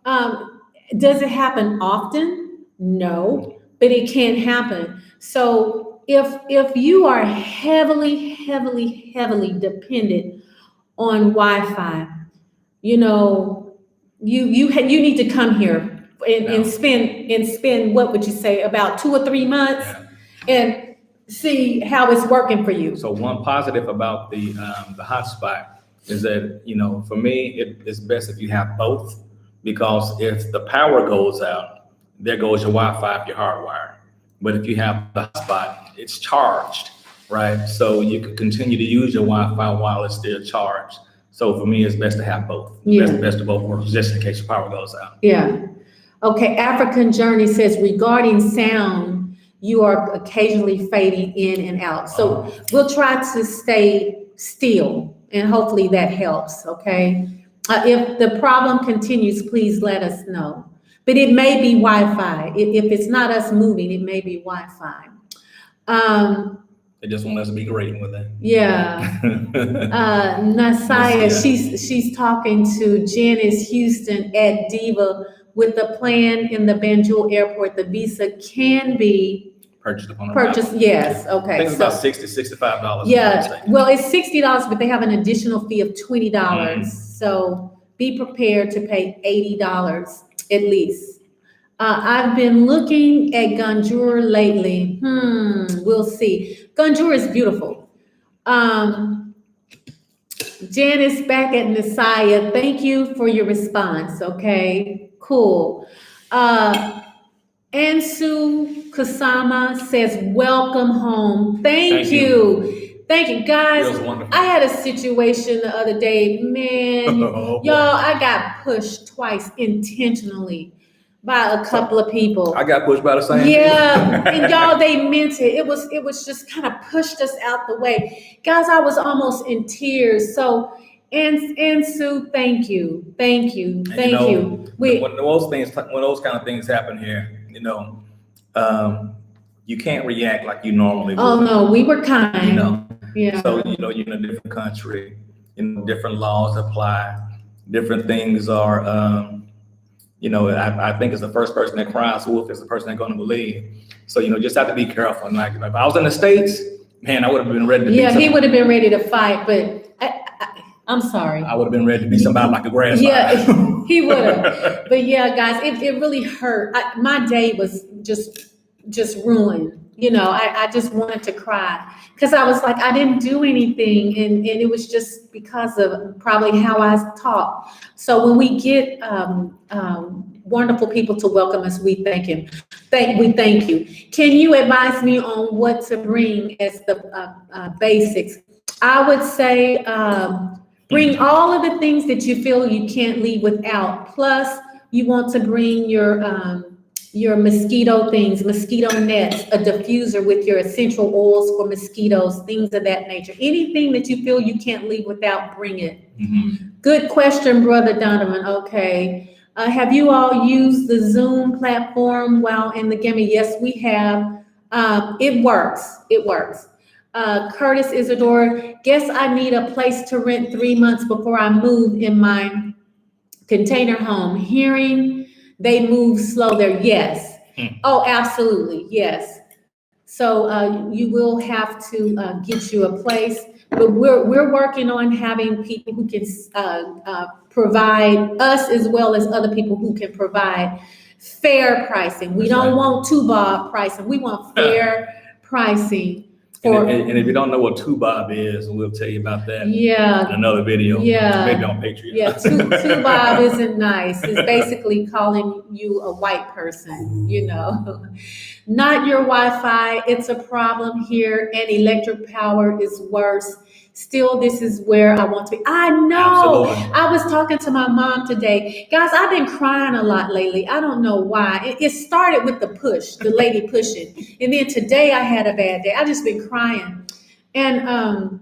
[SPEAKER 1] does it happen often? No, but it can happen. So if you are heavily dependent on Wi-Fi, you need to come here and spend what would you say, about 2 or 3 months, and see how it's working for you.
[SPEAKER 2] So one positive about the hotspot is that for me it's best if you have both, because if the power goes out, there goes your Wi-Fi if you're hardwired. But if you have the hotspot, it's charged, right? So you can continue to use your Wi-Fi while it's still charged. So for me, it's best to have both.
[SPEAKER 1] Yeah.
[SPEAKER 2] Best of both worlds, just in case your power goes out.
[SPEAKER 1] Yeah. Okay, African Journey says, regarding sound, you are occasionally fading in and out. So we'll try to stay still, and hopefully that helps, okay? If the problem continues, please let us know. But it may be Wi-Fi. If it's not us moving, it may be Wi-Fi.
[SPEAKER 2] They just want us to be great with it.
[SPEAKER 1] Yeah. Nasaya, she's talking to Janice Houston at Diva with the plan in the Banjul Airport. The visa can be
[SPEAKER 2] Purchased upon
[SPEAKER 1] purchased.
[SPEAKER 2] arrival.
[SPEAKER 1] Yes.
[SPEAKER 2] I
[SPEAKER 1] Okay.
[SPEAKER 2] think it's about $65.
[SPEAKER 1] Yeah. Well, it's $60, but they have an additional fee of $20. So be prepared to pay $80 at least. I've been looking at Gunjur lately. We'll see. Gunjur is beautiful. Janice back at Messiah, thank you for your response. Okay, cool. Ansu Kasama says, welcome home. Thank you. Thank you, guys.
[SPEAKER 2] It was wonderful.
[SPEAKER 1] I had a situation the other day, man.
[SPEAKER 2] Oh,
[SPEAKER 1] y'all, I got pushed twice intentionally by a couple of people.
[SPEAKER 2] I got pushed by the same
[SPEAKER 1] Yeah, and y'all, they meant it. It was just kind of pushed us out the way. Guys, I was almost in tears. So, and Sue, thank you.
[SPEAKER 2] And when those kind of things happen here, you can't react like you normally would.
[SPEAKER 1] Oh no, we were kind. Yeah.
[SPEAKER 2] So you're in a different country, different laws apply, different things are. I think it's the first person that cries wolf is the person that's going to believe. So just have to be careful. Like if I was in the States, man, I would have been ready to.
[SPEAKER 1] Yeah, he would have been ready to fight, but I'm sorry.
[SPEAKER 2] I would have been ready to be somebody like a grasshopper.
[SPEAKER 1] Yeah, he would have. But yeah, guys, it really hurt. My day was just ruined. I just wanted to cry because I was like, I didn't do anything. And it was just because of probably how I talk. So when we get wonderful people to welcome us, we thank him. We thank you. Can you advise me on what to bring as the basics? I would say bring all of the things that you feel you can't leave without. Plus, you want to bring your mosquito things, mosquito nets, a diffuser with your essential oils for mosquitoes, things of that nature. Anything that you feel you can't leave without, bring it. Mm-hmm. Good question, Brother Donovan. Okay. Have you all used the Zoom platform while in the Gambia? Yes, we have. It works. It works. Curtis Isidore, guess I need a place to rent 3 months before I move in my container home. Hearing they move slow there. Yes. Oh, absolutely. Yes. So you will have to get you a place, but we're working on having people who can provide us as well as other people who can provide fair pricing. We don't want two-bob pricing. We want fair pricing.
[SPEAKER 2] And if you don't know what two-bob is, we'll tell you about that in another video.
[SPEAKER 1] Yeah.
[SPEAKER 2] Maybe on Patreon.
[SPEAKER 1] Yeah, two-bob isn't nice. It's basically calling you a white person, Not your Wi-Fi. It's a problem here, and electric power is worse. Still, this is where I want to be. I know. Absolutely. I was talking to my mom today. Guys, I've been crying a lot lately. I don't know why. It started with the push, the lady pushing. And then today I had a bad day. I just been crying. And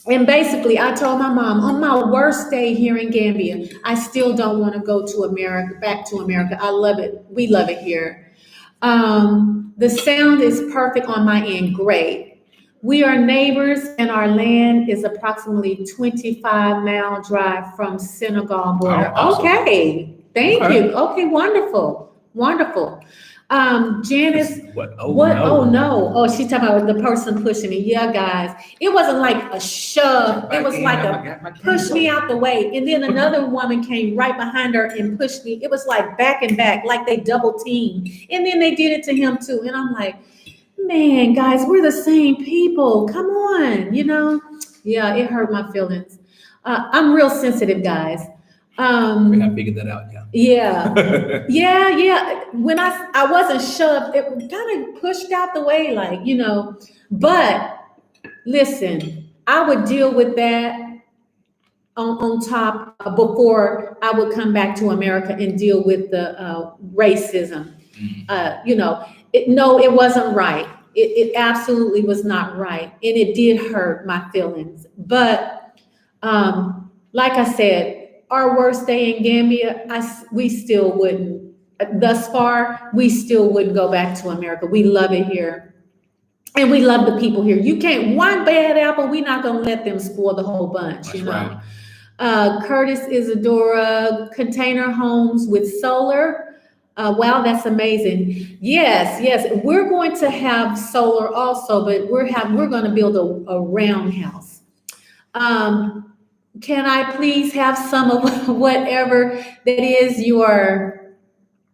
[SPEAKER 1] basically I told my mom, on my worst day here in Gambia, I still don't want to go to America, back to America. I love it. We love it here. The sound is perfect on my end. Great. We are neighbors, and our land is approximately 25-mile drive from Senegal border. Oh, awesome. Okay, thank you. Okay, wonderful. Janice, what? Oh no. Oh, she's talking about the person pushing me. Yeah, guys, it wasn't like a shove. It was like a push me out the way, and then another woman came right behind her and pushed me. It was like back and back, like they double teamed, and then they did it to him too. And I'm like, man, guys, we're the same people. Come on, Yeah, it hurt my feelings. I'm real sensitive, guys.
[SPEAKER 2] We have figured that out, yeah.
[SPEAKER 1] Yeah. When I wasn't shoved, it kind of pushed out the way, But listen, I would deal with that on top before I would come back to America and deal with the racism. No, it wasn't right. It absolutely was not right. And it did hurt my feelings. But like I said, our worst day in Gambia, we still wouldn't, thus far, we still wouldn't go back to America. We love it here. And we love the people here. You can't, one bad apple, we're not gonna let them spoil the whole bunch,
[SPEAKER 2] That's
[SPEAKER 1] you know.
[SPEAKER 2] right.
[SPEAKER 1] Curtis Isadora, container homes with solar. Wow, that's amazing. Yes, we're going to have solar also, but we're going to build a roundhouse. Can I please have some of whatever that is your?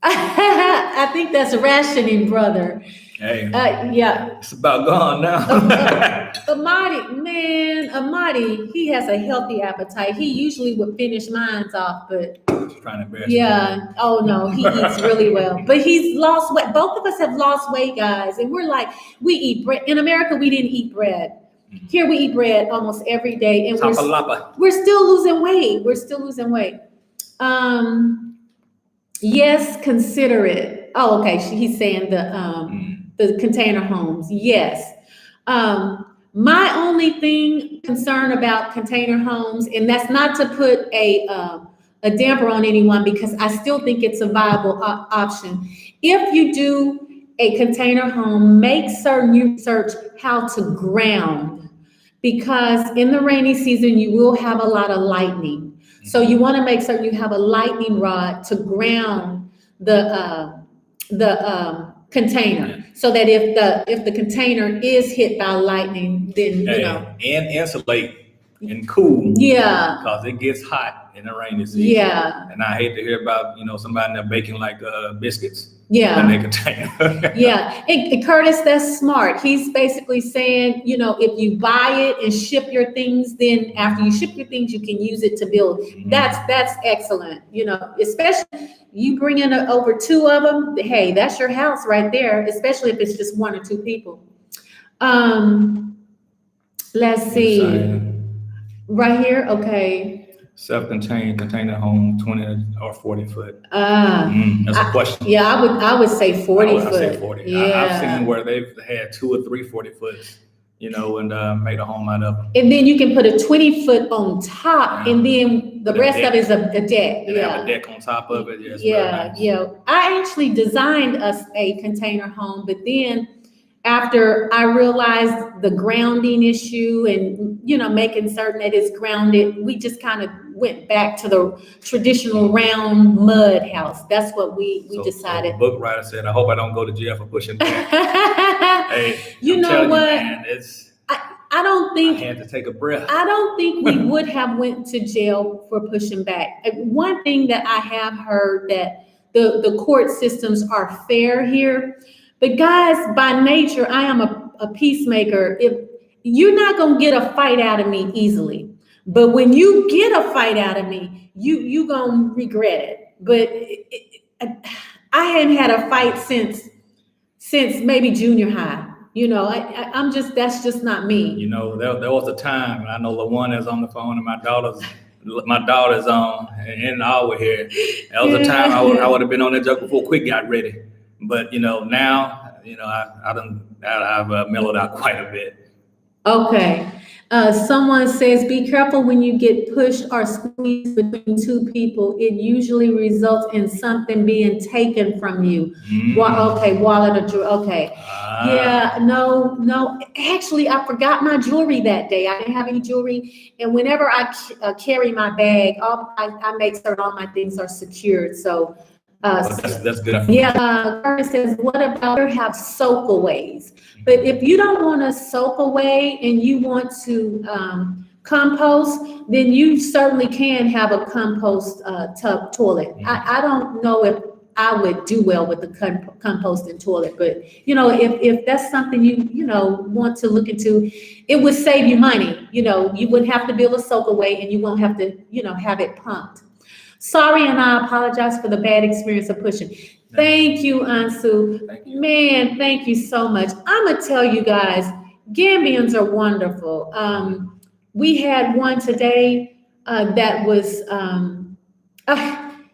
[SPEAKER 1] I think that's rationing, brother.
[SPEAKER 2] Hey,
[SPEAKER 1] Yeah.
[SPEAKER 2] it's about gone now.
[SPEAKER 1] Amadi, he has a healthy appetite. He usually would finish mine off, but
[SPEAKER 2] Trying to embarrass you.
[SPEAKER 1] yeah. Oh no, he eats really well. But he's lost weight. Both of us have lost weight, guys. And we're like, we eat bread. In America, we didn't eat bread. Here we eat bread almost every day. And we're still losing weight. We're still losing weight. Yes, consider it. Oh, okay. He's saying the container homes. Yes. My only concern about container homes, and that's not to put a damper on anyone, because I still think it's a viable option. If you do a container home, make certain you research how to ground, because in the rainy season you will have a lot of lightning. So you want to make certain you have a lightning rod to ground the container, so that if the container is hit by lightning, then you know.
[SPEAKER 2] And insulate and cool.
[SPEAKER 1] Yeah.
[SPEAKER 2] Because it gets hot in the rainy season.
[SPEAKER 1] Yeah.
[SPEAKER 2] And I hate to hear about somebody in there baking like biscuits.
[SPEAKER 1] Yeah.
[SPEAKER 2] In their container.
[SPEAKER 1] Yeah. And Curtis, that's smart. He's basically saying, if you buy it and ship your things, then after you ship your things, you can use it to build. Mm-hmm. That's excellent. Especially you bring in over 2 of them. Hey, that's your house right there, especially if it's just 1 or 2 people. Let's see. Right here. Okay.
[SPEAKER 2] Self-contained container home, 20 or 40 foot. That's a question.
[SPEAKER 1] Yeah, I would say 40 foot.
[SPEAKER 2] I say 40.
[SPEAKER 1] Yeah.
[SPEAKER 2] I've seen where they've had 2 or 3 40 foots, and made a home out of them.
[SPEAKER 1] And then you can put a 20 foot on top, and then the rest of it is a deck.
[SPEAKER 2] And have a deck on top of it.
[SPEAKER 1] Nice. Yeah. I actually designed us a container home, but then after I realized the grounding issue and, making certain that it's grounded, we just kind of went back to the traditional round mud house. That's what we decided.
[SPEAKER 2] So the book writer said, I hope I don't go to jail for pushing back. Hey,
[SPEAKER 1] you know what?
[SPEAKER 2] Man,
[SPEAKER 1] I don't think
[SPEAKER 2] I had to take a breath.
[SPEAKER 1] I don't think we would have went to jail for pushing back. One thing that I have heard, that the court systems are fair here. But guys, by nature, I am a peacemaker. If you're not gonna get a fight out of me easily, but when you get a fight out of me, you gonna regret it. But I hadn't had a fight since maybe junior high. I'm just, that's just not me.
[SPEAKER 2] There was a time, and I know LaWanda is on the phone, and my daughter's on, and all were here. There was a time I would have been on that joke before Quick got ready. But now, I've mellowed out quite a bit.
[SPEAKER 1] Okay. Someone says, be careful when you get pushed or squeezed between 2 people. It usually results in something being taken from you. Okay, wallet or jewelry. Okay. Yeah, no. Actually, I forgot my jewelry that day. I didn't have any jewelry. And whenever I carry my bag, I make certain all my things are secured. So
[SPEAKER 2] that's good.
[SPEAKER 1] Yeah, Curtis says, what about have soak aways? But if you don't want to soak away and you want to compost, then you certainly can have a compost tub toilet. I don't know if I would do well with the composting toilet, but if that's something you want to look into, it would save you money. You wouldn't have to build a soak away, and you won't have to have it pumped. Sorry, and I apologize for the bad experience of pushing. Thank you, Ansu. Man, thank you so much. I'm going to tell you guys, Gambians are wonderful. We had one today that was,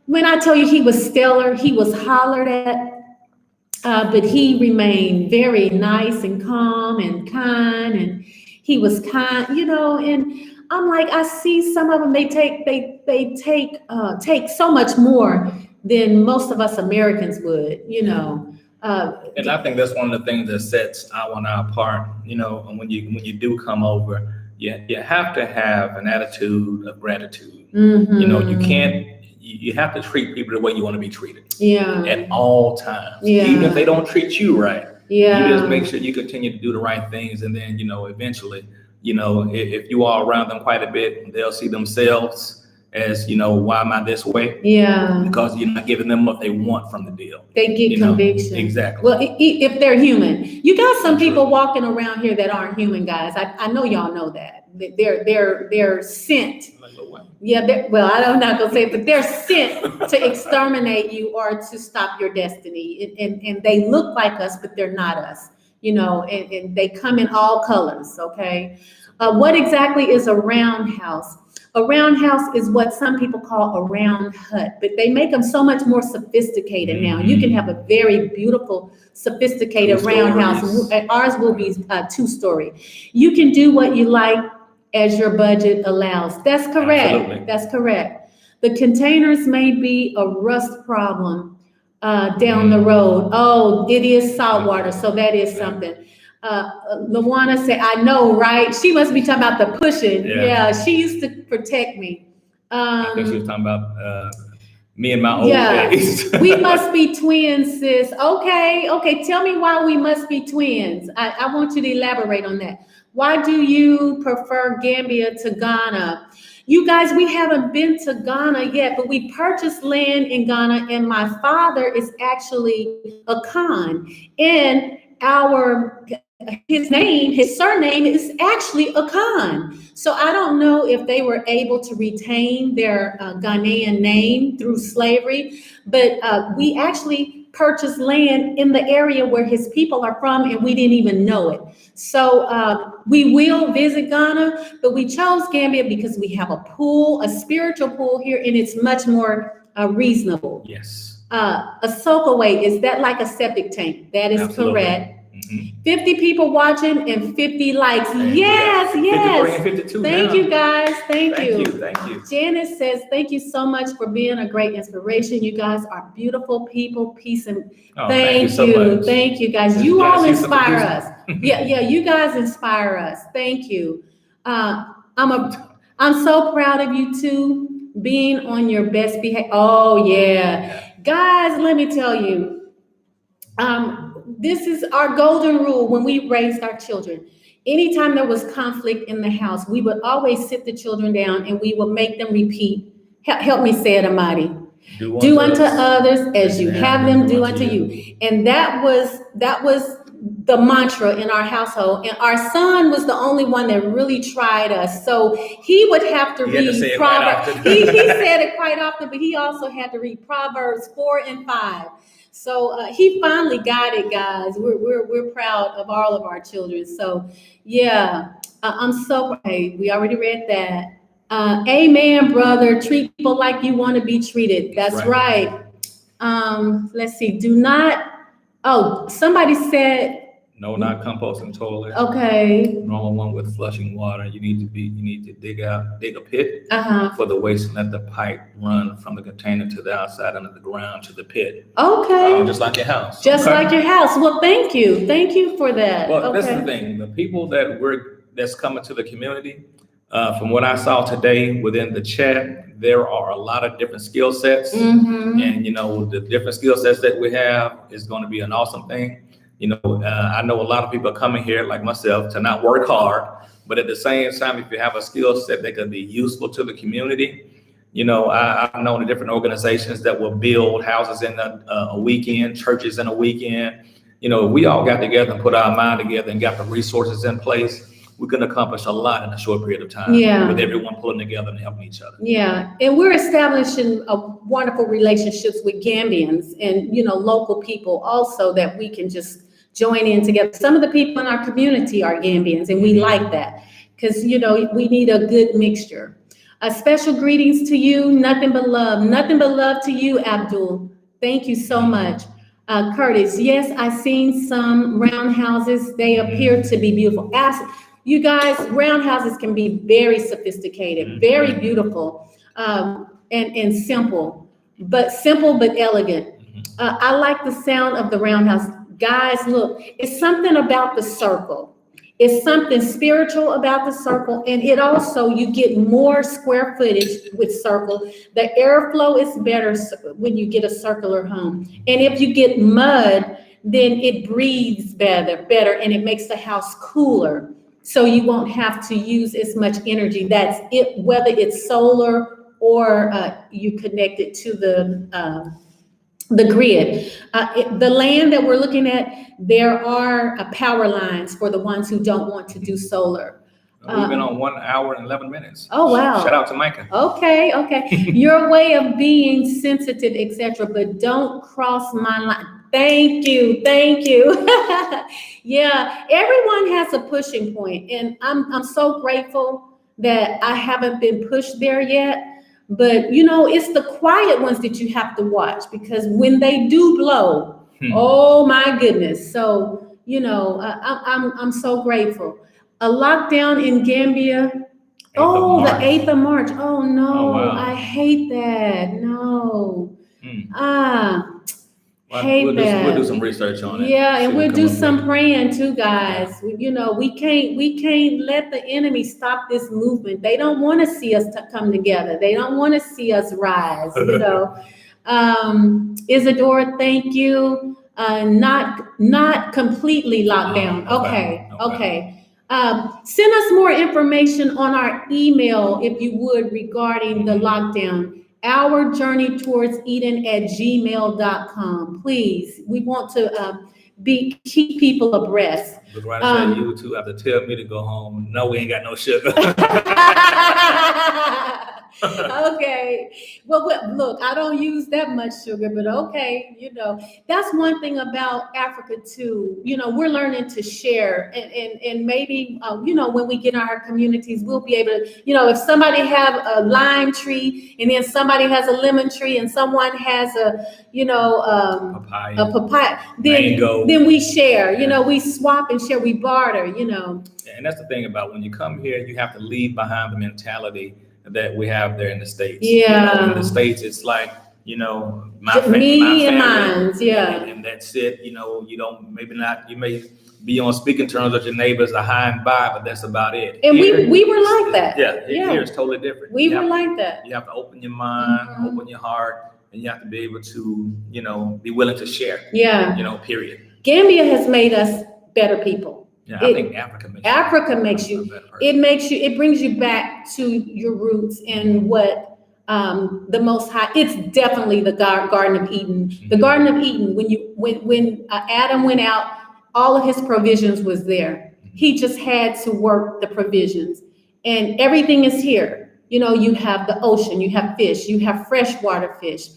[SPEAKER 1] when I tell you he was stellar, he was hollered at, but he remained very nice and calm and kind, and he was kind, and I'm like, I see some of them, they take so much more than most of us Americans would,
[SPEAKER 2] And I think that's one of the things that sets our one apart. And when you do come over, you have to have an attitude of gratitude. You can't. You have to treat people the way you want to be treated.
[SPEAKER 1] Yeah.
[SPEAKER 2] At all times.
[SPEAKER 1] Yeah.
[SPEAKER 2] Even if they don't treat you right.
[SPEAKER 1] Yeah.
[SPEAKER 2] You just make sure you continue to do the right things, and then eventually, if you are around them quite a bit, they'll see themselves as, why am I this way?
[SPEAKER 1] Yeah.
[SPEAKER 2] Because you're not giving them what they want from the deal.
[SPEAKER 1] They get conviction.
[SPEAKER 2] Exactly.
[SPEAKER 1] Well, if they're human, you got some
[SPEAKER 2] That's
[SPEAKER 1] people
[SPEAKER 2] true.
[SPEAKER 1] walking around here that aren't human, guys. I know y'all know that. They're sent. Yeah, well, I'm not gonna say it, but they're sent to exterminate you or to stop your destiny. And they look like us, but they're not us. And they come in all colors. Okay. What exactly is a roundhouse? A roundhouse is what some people call a round hut, but they make them so much more sophisticated now. You can have a very beautiful, sophisticated roundhouse. Ours will be 2-story. You can do what you like as your budget allows. That's correct.
[SPEAKER 2] Absolutely.
[SPEAKER 1] That's correct. The containers may be a rust problem down the road. Oh, it is salt water, so that is something. Lawana said, I know, right? She must be talking about the pushing. Yeah, she used to protect me.
[SPEAKER 2] I think she was talking about me and my old days.
[SPEAKER 1] We must be twins, sis. Okay. Tell me why we must be twins. I want you to elaborate on that. Why do you prefer Gambia to Ghana? You guys, we haven't been to Ghana yet, but we purchased land in Ghana, and my father is actually a Khan. And his surname is actually a Khan. So I don't know if they were able to retain their Ghanaian name through slavery, but we actually purchased land in the area where his people are from, and we didn't even know it. So we will visit Ghana, but we chose Gambia because we have a pool, a spiritual pool here, and it's much more reasonable.
[SPEAKER 2] Yes.
[SPEAKER 1] A soakaway, is that like a septic tank? That is
[SPEAKER 2] Absolutely.
[SPEAKER 1] correct. 50 people watching and 50 likes. Yes.
[SPEAKER 2] 53 and 52
[SPEAKER 1] Thank
[SPEAKER 2] now.
[SPEAKER 1] you, guys. Thank you.
[SPEAKER 2] Thank you.
[SPEAKER 1] Janice says, thank you so much for being a great inspiration. You guys are beautiful people. Peace and thank you.
[SPEAKER 2] So much.
[SPEAKER 1] Thank you, guys. You all inspire us. Yeah, you guys inspire us. Thank you. I'm so proud of you too, being on your best behavior. Oh yeah. Guys, let me tell you. This is our golden rule when we raised our children. Anytime there was conflict in the house, we would always sit the children down and we would make them repeat. Help me say it, Amadi. Do unto others as you have them do unto you. And that was the mantra in our household. And our son was the only one that really tried us. So he would have to read Proverbs. He said it quite often, but he also had to read Proverbs 4 and 5. So he finally got it, guys. We're proud of all of our children. So yeah, I'm so hey, we already read that. Amen, brother. Treat people like you want to be treated. That's right. Let's see. Do not. Oh, somebody said.
[SPEAKER 2] No, not composting toilet.
[SPEAKER 1] Okay.
[SPEAKER 2] Normal one with flushing water. You need to dig a pit for the waste and let the pipe run from the container to the outside under the ground to the pit.
[SPEAKER 1] Okay.
[SPEAKER 2] Just like your house.
[SPEAKER 1] Just like your house. Well, thank you. Thank you for that.
[SPEAKER 2] Well, that's the thing. The people that's coming to the community, from what I saw today within the chat, there are a lot of different skill sets. And, the different skill sets that we have is going to be an awesome thing. I know a lot of people are coming here, like myself, to not work hard, but at the same time, if you have a skill set that can be useful to the community, I've known the different organizations that will build houses in a weekend, churches in a weekend. We all got together and put our mind together and got the resources in place. We can accomplish a lot in a short period of time with everyone pulling together and helping each other. Yeah,
[SPEAKER 1] and we're establishing wonderful relationships with Gambians and, local people also that we can just join in together. Some of the people in our community are Gambians, and we like that because, we need a good mixture. Special greetings to you. Nothing but love. Nothing but love to you, Abdul. Thank you so much. Curtis, yes, I've seen some roundhouses. They appear to be beautiful. You guys, roundhouses can be very sophisticated, very beautiful, and simple but elegant. I like the sound of the roundhouse. Guys, look, it's something about the circle. It's something spiritual about the circle, and it also, you get more square footage with circle. The airflow is better when you get a circular home. And if you get mud, then it breathes better, and it makes the house cooler. So you won't have to use as much energy. That's it, whether it's solar or you connect it to the grid. The land that we're looking at, there are power lines for the ones who don't want to do solar.
[SPEAKER 2] We've been on 1 hour and 11 minutes.
[SPEAKER 1] Oh, wow.
[SPEAKER 2] Shout out to Micah.
[SPEAKER 1] Okay. Your way of being sensitive, etc., but don't cross my line. Thank you. Yeah, everyone has a pushing point, and I'm so grateful that I haven't been pushed there yet. But it's the quiet ones that you have to watch, because when they do blow, oh my goodness. So I'm so grateful. A lockdown in Gambia. The 8th of March. Oh no,
[SPEAKER 2] Oh, wow.
[SPEAKER 1] I hate that. No. Hate that.
[SPEAKER 2] We'll do some research on it.
[SPEAKER 1] Yeah, and we'll do some
[SPEAKER 2] with.
[SPEAKER 1] praying too, guys. We can't let the enemy stop this movement. They don't want to see us come together. They don't want to see us rise. Isadora, thank you. Not completely locked down. Okay. Send us more information on our email, if you would, regarding the lockdown. Our journey towards Eden@gmail.com. Please, we want to keep people abreast.
[SPEAKER 2] Look right at you two have to tell me to go home. No, we ain't got no sugar.
[SPEAKER 1] Okay. Well, look, I don't use that much sugar, but okay, that's one thing about Africa too. We're learning to share, and maybe when we get in our communities, we'll be able to, if somebody have a lime tree, and then somebody has a lemon tree, and someone has a papaya, then we share. We swap and share, we barter.
[SPEAKER 2] And that's the thing about when you come here, you have to leave behind the mentality that we have there in the States.
[SPEAKER 1] Yeah.
[SPEAKER 2] In the States, it's like, my
[SPEAKER 1] family, and mine.
[SPEAKER 2] Yeah. And that's it. You don't, maybe not, you may be on speaking terms with your neighbors, a high and by, but that's about it.
[SPEAKER 1] And we were like that.
[SPEAKER 2] Yeah. Here it's totally different.
[SPEAKER 1] We were like that.
[SPEAKER 2] You have to open your mind, open your heart, and you have to be able to, be willing to share.
[SPEAKER 1] Yeah.
[SPEAKER 2] Period.
[SPEAKER 1] Gambia has made us better people.
[SPEAKER 2] Yeah, I think Africa makes you.
[SPEAKER 1] It brings you back to your roots and what the Most High. It's definitely the Garden of Eden. Mm-hmm. The Garden of Eden. When Adam went out, all of his provisions was there. He just had to work the provisions, and everything is here. You have the ocean, you have fish, you have freshwater fish.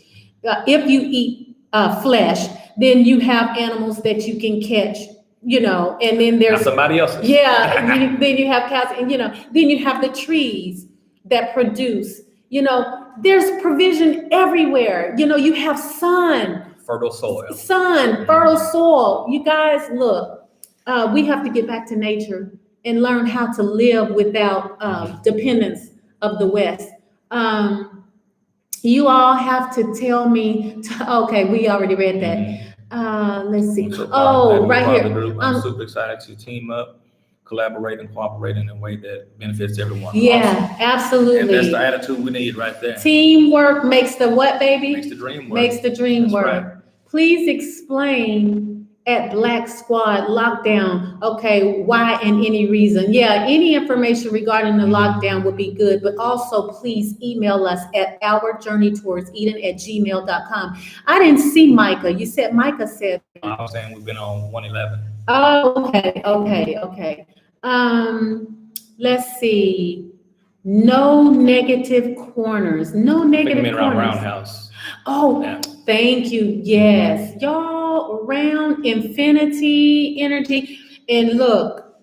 [SPEAKER 1] If you eat flesh, then you have animals that you can catch. And then there's
[SPEAKER 2] somebody else.
[SPEAKER 1] Yeah, and then you have cows, and then you have the trees that produce. There's provision everywhere. You have
[SPEAKER 2] fertile soil.
[SPEAKER 1] Fertile soil. You guys, look, we have to get back to nature and learn how to live without dependence of the West. You all have to tell me. Okay, we already read that.
[SPEAKER 2] Mm-hmm.
[SPEAKER 1] Let's see. Right here.
[SPEAKER 2] I'm super excited to team up, collaborate, and cooperate in a way that benefits everyone.
[SPEAKER 1] Yeah, awesome. Absolutely.
[SPEAKER 2] And that's the attitude we need right there.
[SPEAKER 1] Teamwork makes the what, baby?
[SPEAKER 2] Makes the dream work.
[SPEAKER 1] Makes the dream work.
[SPEAKER 2] Right.
[SPEAKER 1] Please explain at Black Squad lockdown. Okay, why and any reason? Yeah, any information regarding the lockdown would be good, but also please email us at ourjourneytowardseden@gmail.com. I didn't see Micah. You said Micah said.
[SPEAKER 2] I was saying we've been on 111.
[SPEAKER 1] Oh, okay. Let's see. No negative corners. No negative corners.
[SPEAKER 2] Around Roundhouse.
[SPEAKER 1] Oh, yeah. Thank you. Yes, y'all around infinity energy. And look,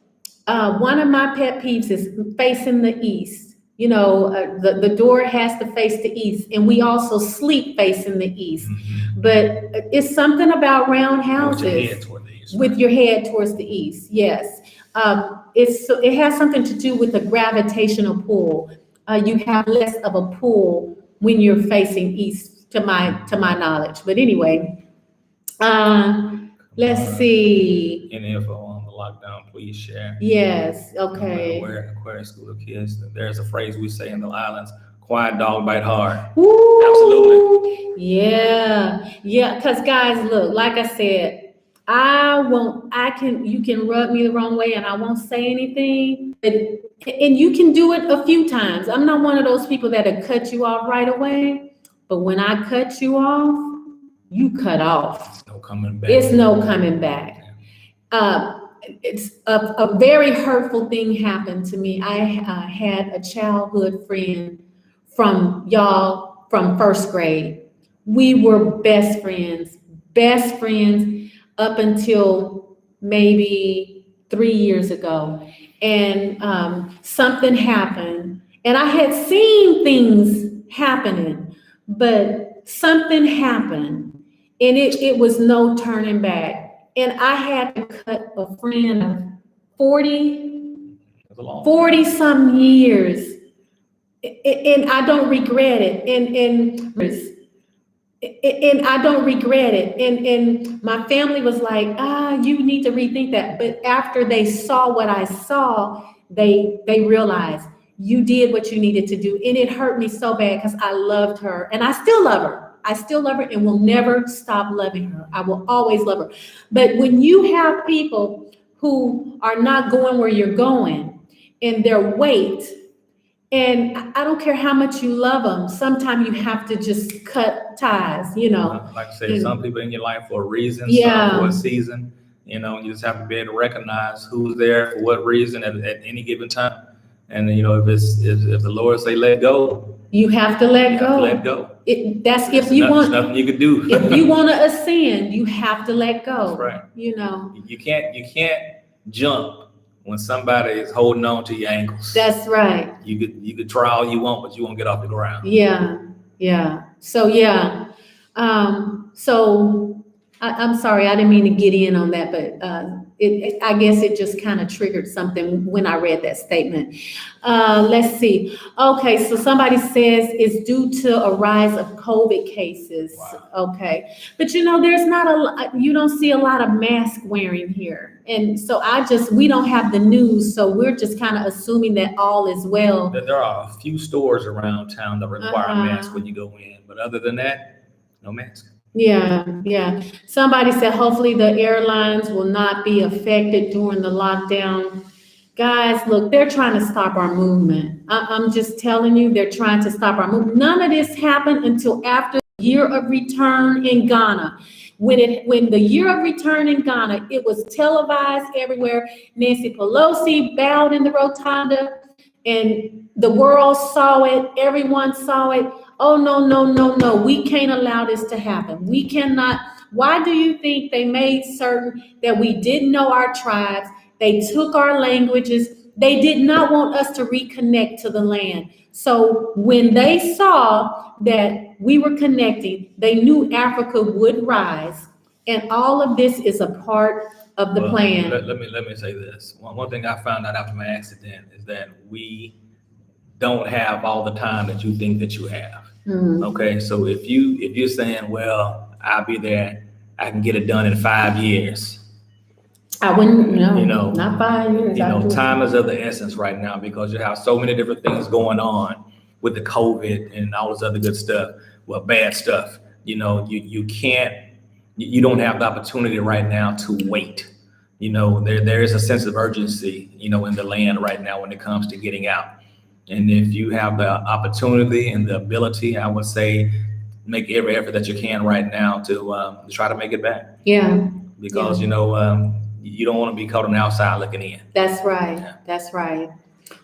[SPEAKER 1] one of my pet peeves is facing the east. The door has to face the east, and we also sleep facing the east. Mm-hmm. But it's something about round houses with your head towards the east. Yes, it has something to do with the gravitational pull. You have less of a pull when you're facing east, to my knowledge. But anyway, Let's see.
[SPEAKER 2] Any info on the lockdown, please share.
[SPEAKER 1] Yes,
[SPEAKER 2] No matter
[SPEAKER 1] okay.
[SPEAKER 2] where school kids, there's a phrase we say in the islands, quiet dog bite hard.
[SPEAKER 1] Woo!
[SPEAKER 2] Absolutely.
[SPEAKER 1] Yeah, because guys, look, like I said, you can rub me the wrong way and I won't say anything, and you can do it a few times. I'm not one of those people that'll cut you off right away, but when I cut you off, you cut off.
[SPEAKER 2] No coming back.
[SPEAKER 1] It's no coming back. It's a very hurtful thing happened to me. I had a childhood friend from first grade. We were best friends up until maybe 3 years ago. And something happened, and I had seen things happening, but something happened, and it was no turning back. And I had to cut a friend of 40 some years. And I don't regret it. And I don't regret it. And my family was like, you need to rethink that. But after they saw what I saw, they realized you did what you needed to do. And it hurt me so bad because I loved her and I still love her. I still love her and will never stop loving her. I will always love her. But when you have people who are not going where you're going and their weight, and I don't care how much you love them, sometimes you have to just cut ties,
[SPEAKER 2] Like I said, some people in your life for a reason,
[SPEAKER 1] Yeah.
[SPEAKER 2] some for a season. You just have to be able to recognize who's there for what reason at any given time. And if the Lord say let go,
[SPEAKER 1] you have to let go.
[SPEAKER 2] Let go.
[SPEAKER 1] That's
[SPEAKER 2] There's
[SPEAKER 1] if you want.
[SPEAKER 2] nothing you can do.
[SPEAKER 1] If you want to ascend, you have to let go.
[SPEAKER 2] That's right.
[SPEAKER 1] You
[SPEAKER 2] can't jump when somebody is holding on to your ankles.
[SPEAKER 1] That's right.
[SPEAKER 2] You could try all you want, but you won't get off the ground.
[SPEAKER 1] Yeah. So I'm sorry, I didn't mean to get in on that, but I guess it just kind of triggered something when I read that statement. Let's see. Okay, so somebody says it's due to a rise of COVID cases. Wow. Okay, but there's not you don't see a lot of mask wearing here, and so we don't have the news, so we're just kind of assuming that all is well.
[SPEAKER 2] There are a few stores around town that require masks when you go in, but other than that, no mask.
[SPEAKER 1] Yeah. Somebody said hopefully the airlines will not be affected during the lockdown. Guys, look, they're trying to stop our movement. I'm just telling you, they're trying to stop our movement. None of this happened until after the year of return in Ghana. When the year of return in Ghana, it was televised everywhere. Nancy Pelosi bowed in the rotunda and the world saw it. Everyone saw it. Oh, no. We can't allow this to happen. We cannot. Why do you think they made certain that we didn't know our tribes? They took our languages. They did not want us to reconnect to the land. So when they saw that we were connecting, they knew Africa would rise. And all of this is a part of the plan.
[SPEAKER 2] Let me say this. One thing I found out after my accident is that we don't have all the time that you think that you have. Mm-hmm. Okay, so if you're saying, well, I'll be there, I can get it done in 5 years.
[SPEAKER 1] I wouldn't, not 5 years.
[SPEAKER 2] Time is of the essence right now because you have so many different things going on with the COVID and all this other good stuff. Well, bad stuff. You don't have the opportunity right now to wait. There is a sense of urgency, in the land right now when it comes to getting out. And if you have the opportunity and the ability, I would say make every effort that you can right now to try to make it back.
[SPEAKER 1] Yeah.
[SPEAKER 2] Because, you don't want to be caught on the outside looking in.
[SPEAKER 1] That's right. Yeah. That's right.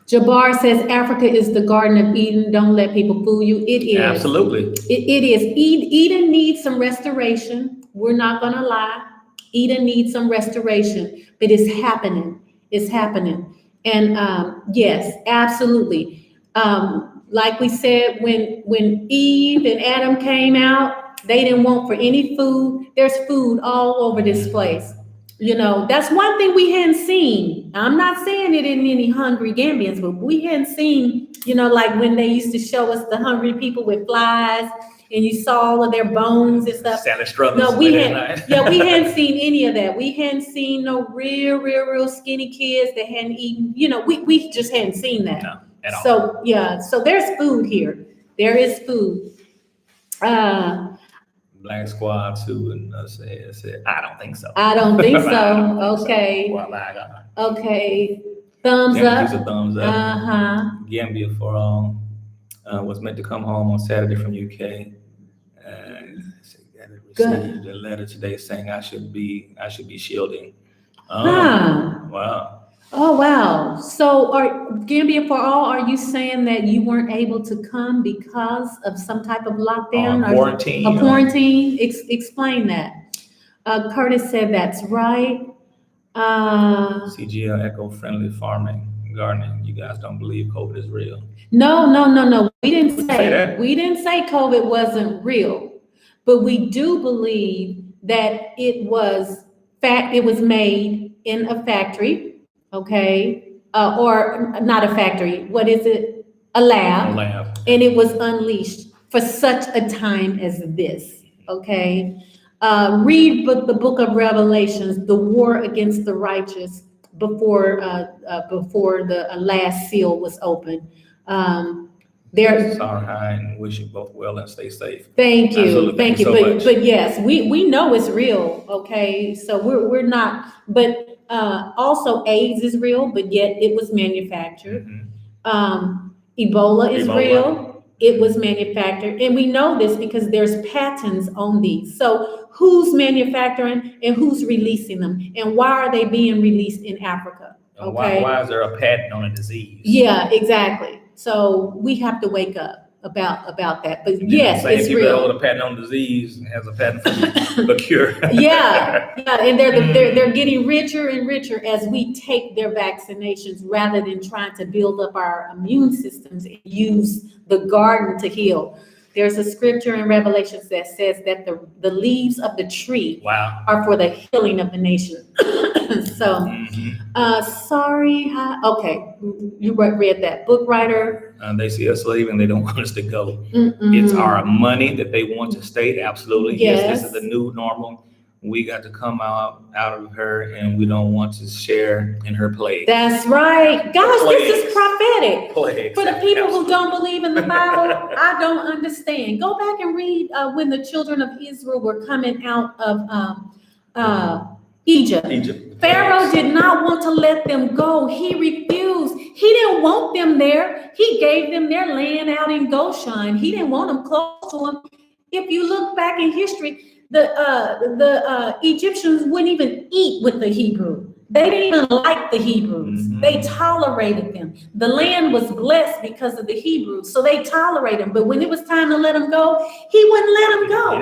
[SPEAKER 1] Jabbar says Africa is the Garden of Eden. Don't let people fool you. It is.
[SPEAKER 2] Absolutely.
[SPEAKER 1] It is. Eden needs some restoration. We're not going to lie. Eden needs some restoration, but it's happening. It's happening. And yes, absolutely. Like we said, when Eve and Adam came out, they didn't want for any food. There's food all over this place. That's one thing we hadn't seen. I'm not saying it in any hungry Gambians, but we hadn't seen, like when they used to show us the hungry people with flies and you saw all of their bones and stuff.
[SPEAKER 2] Sally Struthers.
[SPEAKER 1] No, we
[SPEAKER 2] we
[SPEAKER 1] hadn't seen any of that. We hadn't seen no real skinny kids that hadn't eaten. We just hadn't seen that.
[SPEAKER 2] No, at all.
[SPEAKER 1] So yeah, so there's food here. There is food.
[SPEAKER 2] Black Squad 2 and said, I don't think so.
[SPEAKER 1] I don't think so.
[SPEAKER 2] I don't think
[SPEAKER 1] Okay.
[SPEAKER 2] So. Well, I got
[SPEAKER 1] Okay. Thumbs
[SPEAKER 2] Gambia's
[SPEAKER 1] up.
[SPEAKER 2] a thumbs up. Gambia for all was meant to come home on Saturday from UK. Received a letter today saying I should be shielding. Wow.
[SPEAKER 1] Oh, wow. So Gambia for all, are you saying that you weren't able to come because of some type of lockdown?
[SPEAKER 2] Or quarantine.
[SPEAKER 1] A quarantine? Explain that. Curtis said that's right.
[SPEAKER 2] CGL eco-friendly farming, gardening. You guys don't believe COVID is real?
[SPEAKER 1] No. We didn't say
[SPEAKER 2] that.
[SPEAKER 1] We didn't say COVID wasn't real, but we do believe that it was made in a factory. Okay, or not a factory. What is it? A lab.
[SPEAKER 2] A lab.
[SPEAKER 1] And it was unleashed for such a time as this. Okay, read the book of Revelations, the war against the righteous before the last seal was opened.
[SPEAKER 2] Hi, and wish you both well and stay safe.
[SPEAKER 1] Thank you.
[SPEAKER 2] Absolutely.
[SPEAKER 1] Thank you.
[SPEAKER 2] So
[SPEAKER 1] But yes, we know it's real. Okay, so we're not. But also AIDS is real, but yet it was manufactured.
[SPEAKER 2] Mm-hmm.
[SPEAKER 1] Ebola is real. It was manufactured, and we know this because there's patents on these. So who's manufacturing and who's releasing them, and why are they being released in Africa? Okay.
[SPEAKER 2] Why is there a patent on a disease?
[SPEAKER 1] Yeah, exactly. So we have to wake up about that. But yes, it's
[SPEAKER 2] people
[SPEAKER 1] real.
[SPEAKER 2] that hold a patent on disease and has a patent for the cure.
[SPEAKER 1] Yeah, and they're getting richer and richer as we take their vaccinations rather than trying to build up our immune systems and use the garden to heal. There's a scripture in Revelations that says that the leaves of the tree are for the healing of the nation. So, sorry. Okay, you read that. Book writer.
[SPEAKER 2] They see us leaving, they don't want us to go. It's our money that they want to stay. Absolutely. Yes, this is the new normal. We got to come out of her, and we don't want to share in her plague.
[SPEAKER 1] That's right. Guys, this is prophetic.
[SPEAKER 2] Plagues.
[SPEAKER 1] For the people who don't believe in the Bible, I don't understand. Go back and read when the children of Israel were coming out of Egypt. Pharaoh did not want to let them go. He refused. He didn't want them there. He gave them their land out in Goshen. He didn't want them close to him. If you look back in history, the Egyptians wouldn't even eat with the Hebrew. They didn't even like the Hebrews. They tolerated them. The land was blessed because of the Hebrews, so they tolerated them. But when it was time to let them go, he wouldn't let them go.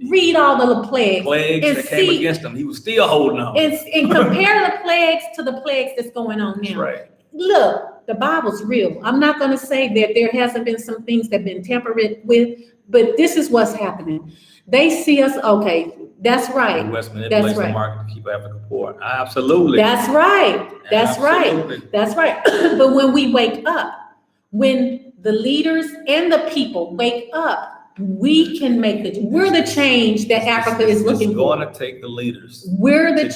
[SPEAKER 1] Read all the plagues
[SPEAKER 2] that came against him. He was still holding on.
[SPEAKER 1] And compare the plagues to the plagues that's going on now.
[SPEAKER 2] Right.
[SPEAKER 1] Look, the Bible's real. I'm not going to say that there hasn't been some things that have been tampered with, but this is what's happening. They see us, okay, that's right.
[SPEAKER 2] That's right. The market to keep Africa poor. Absolutely.
[SPEAKER 1] That's right. That's right. That's right. But when we wake up, when the leaders and the people wake up, we can we're the change that Africa is looking for.
[SPEAKER 2] It's going to take the leaders.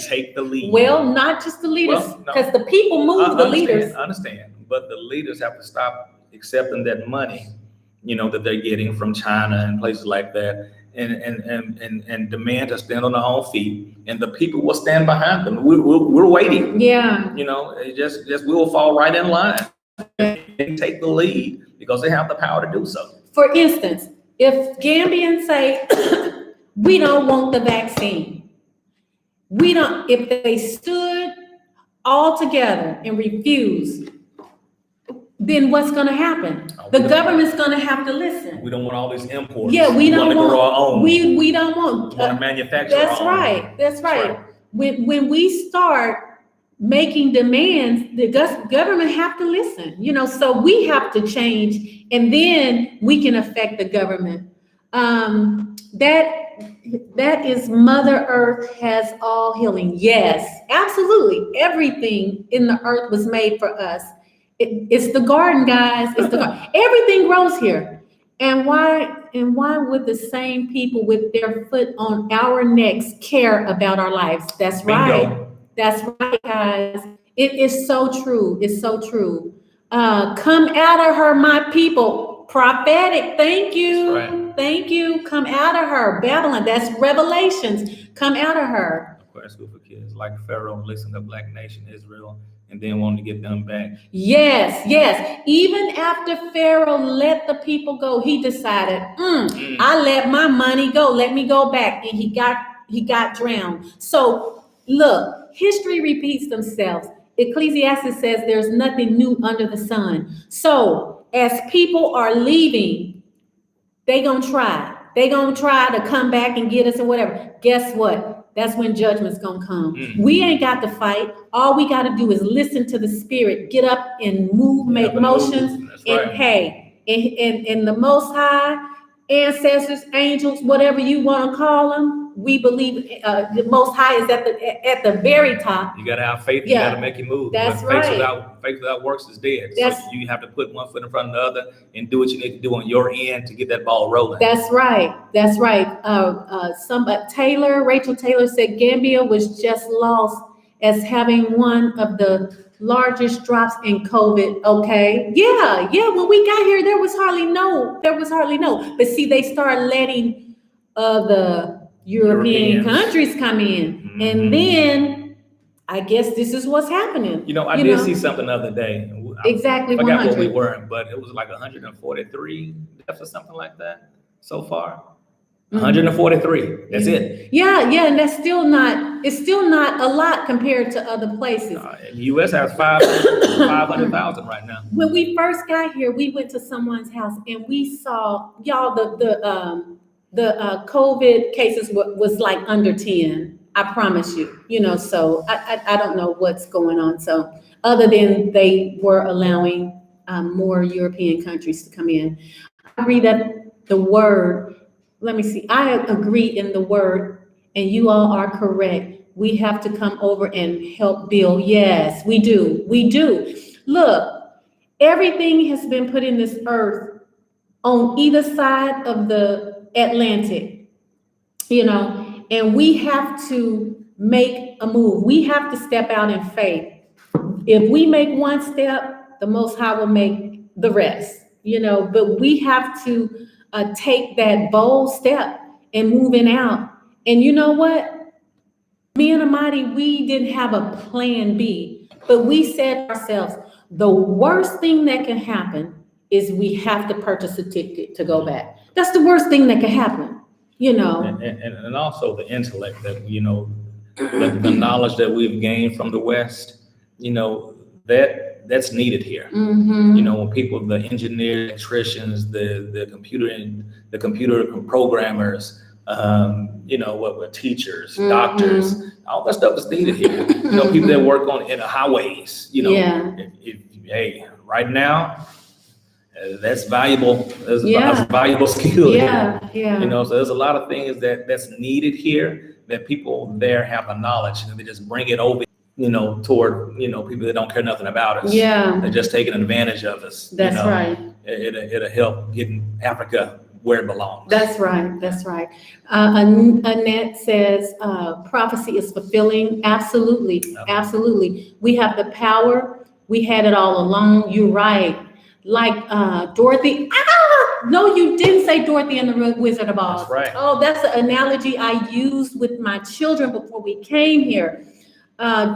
[SPEAKER 2] Take the lead.
[SPEAKER 1] Well, not just the leaders, because the people move the leaders.
[SPEAKER 2] I understand, but the leaders have to stop accepting that money, that they're getting from China and places like that, and demand to stand on their own feet, and the people will stand behind them. We're waiting.
[SPEAKER 1] Yeah.
[SPEAKER 2] Just we'll fall right in line and take the lead because they have the power to do so.
[SPEAKER 1] For instance, if Gambians say, we don't want the vaccine, if they stood all together and refused, then what's going to happen? The government's going to have to listen.
[SPEAKER 2] We don't want all these imports.
[SPEAKER 1] Yeah, we don't want.
[SPEAKER 2] Grow our own.
[SPEAKER 1] We don't want.
[SPEAKER 2] We want to manufacture.
[SPEAKER 1] That's right. That's right. When we start making demands, the government have to listen. So we have to change, and then we can affect the government. That is Mother Earth has all healing. Yes, absolutely. Everything in the earth was made for us. It's the garden, guys. It's the garden. Everything grows here. And why would the same people with their foot on our necks care about our lives? That's right.
[SPEAKER 2] Bingo.
[SPEAKER 1] That's right, guys. It is so true. It's so true. Come out of her, my people. Prophetic. Thank you.
[SPEAKER 2] That's right.
[SPEAKER 1] Thank you. Come out of her. Babylon. That's Revelations. Come out of her.
[SPEAKER 2] Aquarius school for kids, like Pharaoh releasing the black nation, Israel, and then wanting to get them back.
[SPEAKER 1] Yes, yes. Even after Pharaoh let the people go, he decided, I let my money go. Let me go back. And he got drowned. So look, history repeats themselves. Ecclesiastes says there's nothing new under the sun. So as people are leaving, they gonna try. They gonna try to come back and get us or whatever. Guess what? That's when judgment's gonna come. We ain't got to fight. All we got to do is listen to the Spirit, get up and move, make motions, and hey, and the Most High, ancestors, angels, whatever you want to call them, we believe the Most High is at the very top.
[SPEAKER 2] You gotta have faith. You gotta make it move.
[SPEAKER 1] That's
[SPEAKER 2] but faith without works is dead. So you have to put one foot in front of the other and do what you need to do on your end to get that ball rolling.
[SPEAKER 1] That's right. That's right. Rachel Taylor said Gambia was just lost as having one of the largest drops in COVID. Okay. Yeah. When we got here, there was hardly no. But see, they started letting the European countries come in. And then I guess this is what's happening.
[SPEAKER 2] I did see something the other day.
[SPEAKER 1] Exactly.
[SPEAKER 2] I forgot
[SPEAKER 1] 100.
[SPEAKER 2] what we were, but it was like 143 deaths or something like that so far. 143. That's it.
[SPEAKER 1] Yeah, and it's still not a lot compared to other places.
[SPEAKER 2] The U.S. has 500,000 right now.
[SPEAKER 1] When we first got here, we went to someone's house and we saw y'all the COVID cases was like under 10. I promise you. So I don't know what's going on. So other than they were allowing more European countries to come in, I agree that the word. Let me see. I agree in the word, and you all are correct. We have to come over and help build. Yes, we do. We do. Look, everything has been put in this earth on either side of the Atlantic, and we have to make a move. We have to step out in faith. If we make one step, the Most High will make the rest, but we have to take that bold step and moving out. And you know what? Me and Amadi, we didn't have a plan B, but we said to ourselves, the worst thing that can happen is we have to purchase a ticket to go back. That's the worst thing that can happen,
[SPEAKER 2] And also the intellect that, the knowledge that we've gained from the West, that's needed here. When people, the engineers, electricians, the computer programmers, teachers, doctors, all that stuff is needed here. People that work on in the highways. Hey, right now, that's valuable. That's a valuable skill.
[SPEAKER 1] Yeah.
[SPEAKER 2] So there's a lot of things that's needed here that people there have the knowledge and they just bring it over. Toward, people that don't care nothing about us.
[SPEAKER 1] Yeah.
[SPEAKER 2] They're just taking advantage of us.
[SPEAKER 1] That's right.
[SPEAKER 2] It'll help getting Africa where it belongs.
[SPEAKER 1] That's right. Annette says, prophecy is fulfilling. Absolutely. We have the power. We had it all along. You're right. Like Dorothy. No, you didn't say Dorothy and the Wizard of Oz.
[SPEAKER 2] That's right.
[SPEAKER 1] Oh, that's the analogy I used with my children before we came here.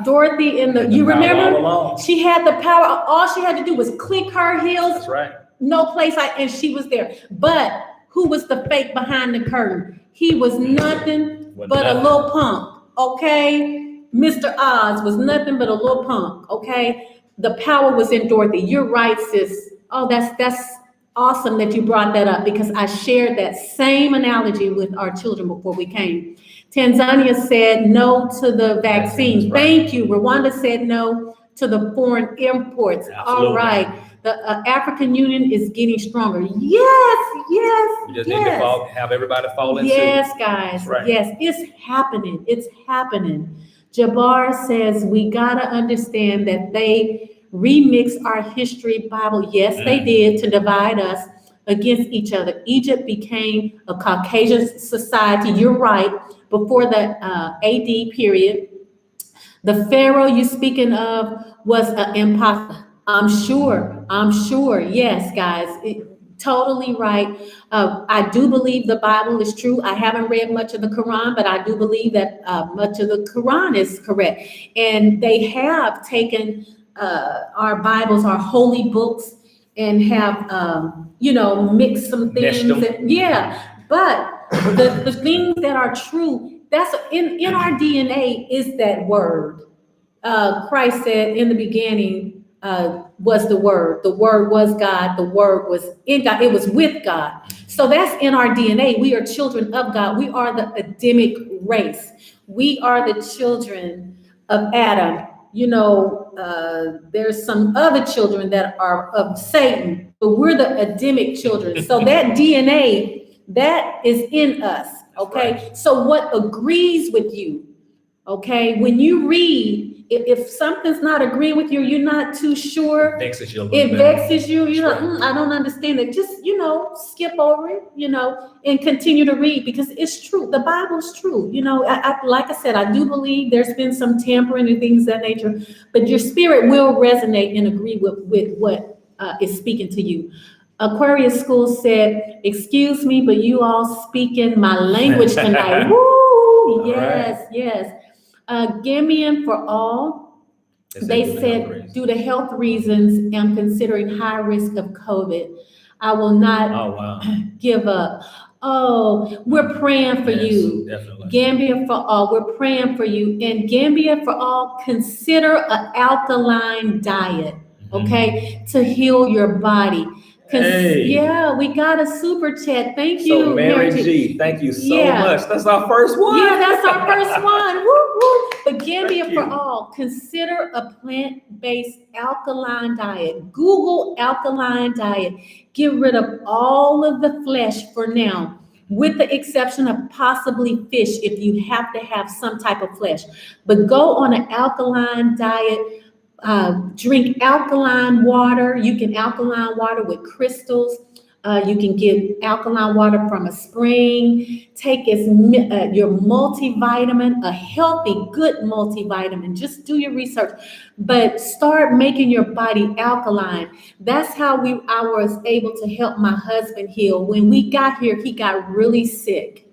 [SPEAKER 1] Dorothy you remember? She had the power. All she had to do was click her heels.
[SPEAKER 2] That's right.
[SPEAKER 1] No place, and she was there. But who was the fake behind the curtain? He was nothing but a little punk. Okay, Mr. Oz was nothing but a little punk. Okay, the power was in Dorothy. You're right, sis. Oh, that's awesome that you brought that up because I shared that same analogy with our children before we came. Tanzania said no to the vaccine. Right. Thank you. Rwanda said no to the foreign imports.
[SPEAKER 2] Absolutely.
[SPEAKER 1] All right. The African Union is getting stronger. Yes.
[SPEAKER 2] We just need to have everybody fall into.
[SPEAKER 1] Yes, guys. Right. Yes, it's happening. Jabbar says we gotta understand that they remix our history Bible. Yes, they did to divide us. against each other. Egypt became a Caucasian society. You're right. Before the AD period, the Pharaoh you're speaking of was an imposter. I'm sure. I'm sure. Yes, guys. Totally right. I do believe the Bible is true. I haven't read much of the Quran, but I do believe that much of the Quran is correct. And they have taken our Bibles, our holy books, and have mixed some things.
[SPEAKER 2] Meshed them.
[SPEAKER 1] Yeah, but the things that are true, that's in our DNA is that word. Christ said in the beginning was the Word. The Word was God. The Word was in God. It was with God. So that's in our DNA. We are children of God. We are the Adamic race. We are the children of Adam. There's some other children that are of Satan, but we're the Adamic children. So that DNA, that is in us. Okay.
[SPEAKER 2] Right.
[SPEAKER 1] So what agrees with you? Okay, when you read, if something's not agreeing with you, you're not too sure.
[SPEAKER 2] It vexes you a little
[SPEAKER 1] It
[SPEAKER 2] bit.
[SPEAKER 1] vexes you. You're like,
[SPEAKER 2] Right.
[SPEAKER 1] I don't understand it. Just skip over it. And continue to read because it's true. The Bible's true. Like I said, I do believe there's been some tampering and things of that nature, but your spirit will resonate and agree with what is speaking to you. Aquarius School said, "Excuse me, but you all speaking my language tonight." Woo! Yes,
[SPEAKER 2] right.
[SPEAKER 1] yes. Gambian for all. They said, due to health reasons, I'm considering high risk of COVID. I will not give up. Oh, we're praying for you.
[SPEAKER 2] Definitely.
[SPEAKER 1] Gambia for all, we're praying for you. And Gambia for all, consider an alkaline diet, okay, to heal your body.
[SPEAKER 2] Hey.
[SPEAKER 1] Yeah, we got a super chat. Thank you,
[SPEAKER 2] So Mary G. Thank you so
[SPEAKER 1] Yeah.
[SPEAKER 2] much. That's our first one.
[SPEAKER 1] Yeah, that's our first one. Woo, woo. But Gambia
[SPEAKER 2] Thank
[SPEAKER 1] for
[SPEAKER 2] you.
[SPEAKER 1] all, consider a plant-based alkaline diet. Google alkaline diet. Get rid of all of the flesh for now, with the exception of possibly fish if you have to have some type of flesh. But go on an alkaline diet. Drink alkaline water. You can alkaline water with crystals. You can get alkaline water from a spring. Take your multivitamin, a healthy, good multivitamin. Just do your research, but start making your body alkaline. That's how I was able to help my husband heal. When we got here, he got really sick.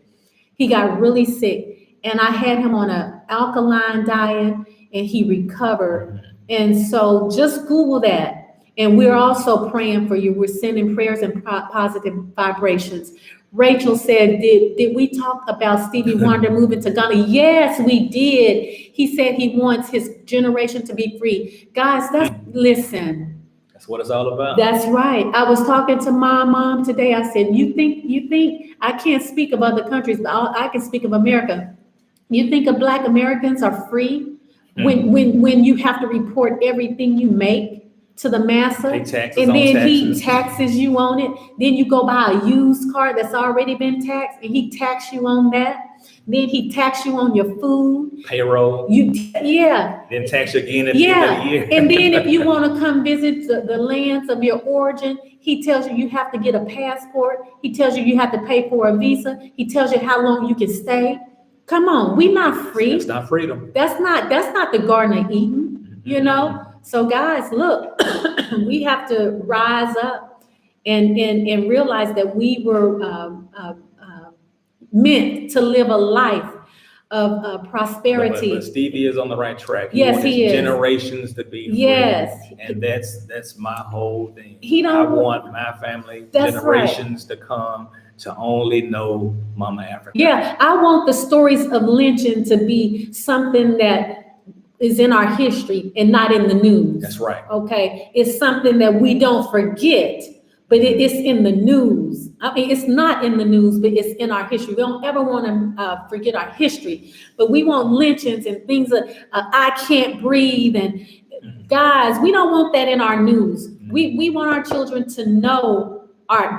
[SPEAKER 1] And I had him on an alkaline diet, and he recovered. And so just Google that. And we're also praying for you. We're sending prayers and positive vibrations. Rachel said, did we talk about Stevie Wonder moving to Ghana? Yes, we did. He said he wants his generation to be free. Guys, listen.
[SPEAKER 2] That's what it's all about.
[SPEAKER 1] That's right. I was talking to my mom today. I said, you think I can't speak of other countries, but I can speak of America. You think of Black Americans are free when you have to report everything you make to the massa, and then he taxes you on it. Then you go buy a used car that's already been taxed, and he tax you on that. Then he tax you on your food,
[SPEAKER 2] payroll.
[SPEAKER 1] Then
[SPEAKER 2] tax you again at the end of the year.
[SPEAKER 1] And then if you want to come visit the lands of your origin, he tells you have to get a passport. He tells you have to pay for a visa. He tells you how long you can stay. Come on, we're not free.
[SPEAKER 2] That's not freedom.
[SPEAKER 1] That's not the Garden of Eden, So guys, look, we have to rise up and realize that we were meant to live a life of prosperity.
[SPEAKER 2] But Stevie is on the right track.
[SPEAKER 1] Yes, he is.
[SPEAKER 2] Generations to be free.
[SPEAKER 1] Yes.
[SPEAKER 2] And that's my whole thing.
[SPEAKER 1] I
[SPEAKER 2] want my family, generations to come to only know Mama Africa.
[SPEAKER 1] Yeah, I want the stories of lynching to be something that is in our history and not in the news.
[SPEAKER 2] That's right.
[SPEAKER 1] Okay, it's something that we don't forget, but it's in the news. I mean, it's not in the news, but it's in our history. We don't ever want to forget our history, but we want lynchings and things that I can't breathe. And guys, we don't want that in our news. We want our children to know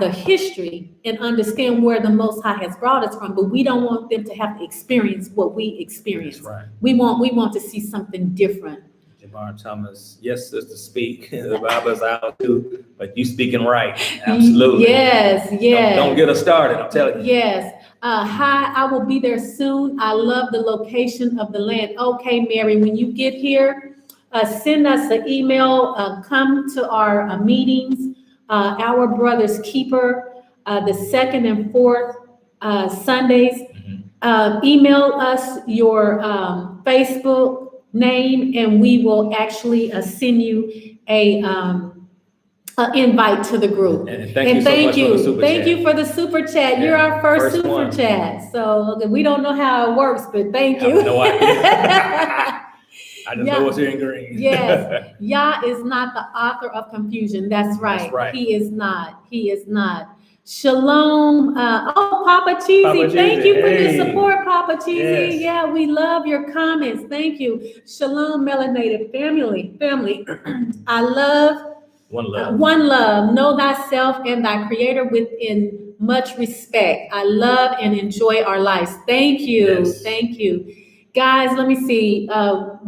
[SPEAKER 1] the history and understand where the Most High has brought us from, but we don't want them to have to experience what we experienced.
[SPEAKER 2] Right.
[SPEAKER 1] We want to see something different.
[SPEAKER 2] Barn Thomas. Yes, sister, speak. The Bible's out too, but you speaking right. Absolutely.
[SPEAKER 1] Yes, yes.
[SPEAKER 2] Don't get us started, I'm telling you.
[SPEAKER 1] Yes. Hi, I will be there soon. I love the location of the land. Okay, Mary, when you get here, send us an email. Come to our meetings. Our Brother's Keeper, the second and fourth Sundays. Email us your Facebook name, and we will actually send you a invite to the group.
[SPEAKER 2] And thank you so much for the super
[SPEAKER 1] Thank
[SPEAKER 2] chat.
[SPEAKER 1] you for the super chat.
[SPEAKER 2] Yeah,
[SPEAKER 1] You're our first super
[SPEAKER 2] one.
[SPEAKER 1] chat. So we don't know how it works, but thank you.
[SPEAKER 2] I have no idea. I just know what's in green.
[SPEAKER 1] Yes. Yah is not the author of confusion. That's right.
[SPEAKER 2] That's right.
[SPEAKER 1] He is not. He is not. Shalom. Papa Cheesy.
[SPEAKER 2] Papa
[SPEAKER 1] Thank
[SPEAKER 2] Cheesy,
[SPEAKER 1] you for
[SPEAKER 2] hey.
[SPEAKER 1] your support, Papa Cheesy.
[SPEAKER 2] Yes.
[SPEAKER 1] Yeah, we love your comments. Thank you. Shalom, melanated family. I love
[SPEAKER 2] One love.
[SPEAKER 1] one love. Know thyself and thy creator within much respect. I love and enjoy our lives. Thank you.
[SPEAKER 2] Yes.
[SPEAKER 1] Thank you. Guys, let me see.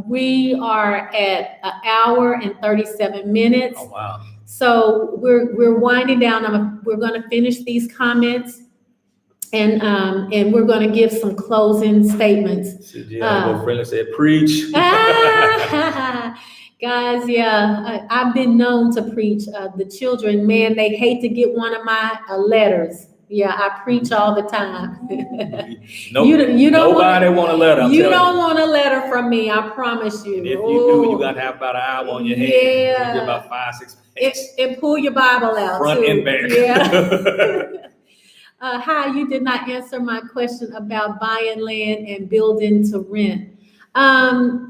[SPEAKER 1] We are at an hour and 37 minutes.
[SPEAKER 2] Oh, wow.
[SPEAKER 1] So we're winding down. We're going to finish these comments, and we're going to give some closing statements.
[SPEAKER 2] CGI friendly said, preach.
[SPEAKER 1] Guys, yeah, I've been known to preach. The children, man, they hate to get one of my letters. Yeah, I preach all the time. You don't
[SPEAKER 2] nobody want a letter.
[SPEAKER 1] You don't want a letter from me, I promise you.
[SPEAKER 2] And if you do, you got to have about an hour on your hands.
[SPEAKER 1] Yeah.
[SPEAKER 2] Maybe about 5-6 pages.
[SPEAKER 1] And pull your Bible out
[SPEAKER 2] Front
[SPEAKER 1] too.
[SPEAKER 2] and back.
[SPEAKER 1] Yeah. Hi, you did not answer my question about buying land and building to rent. I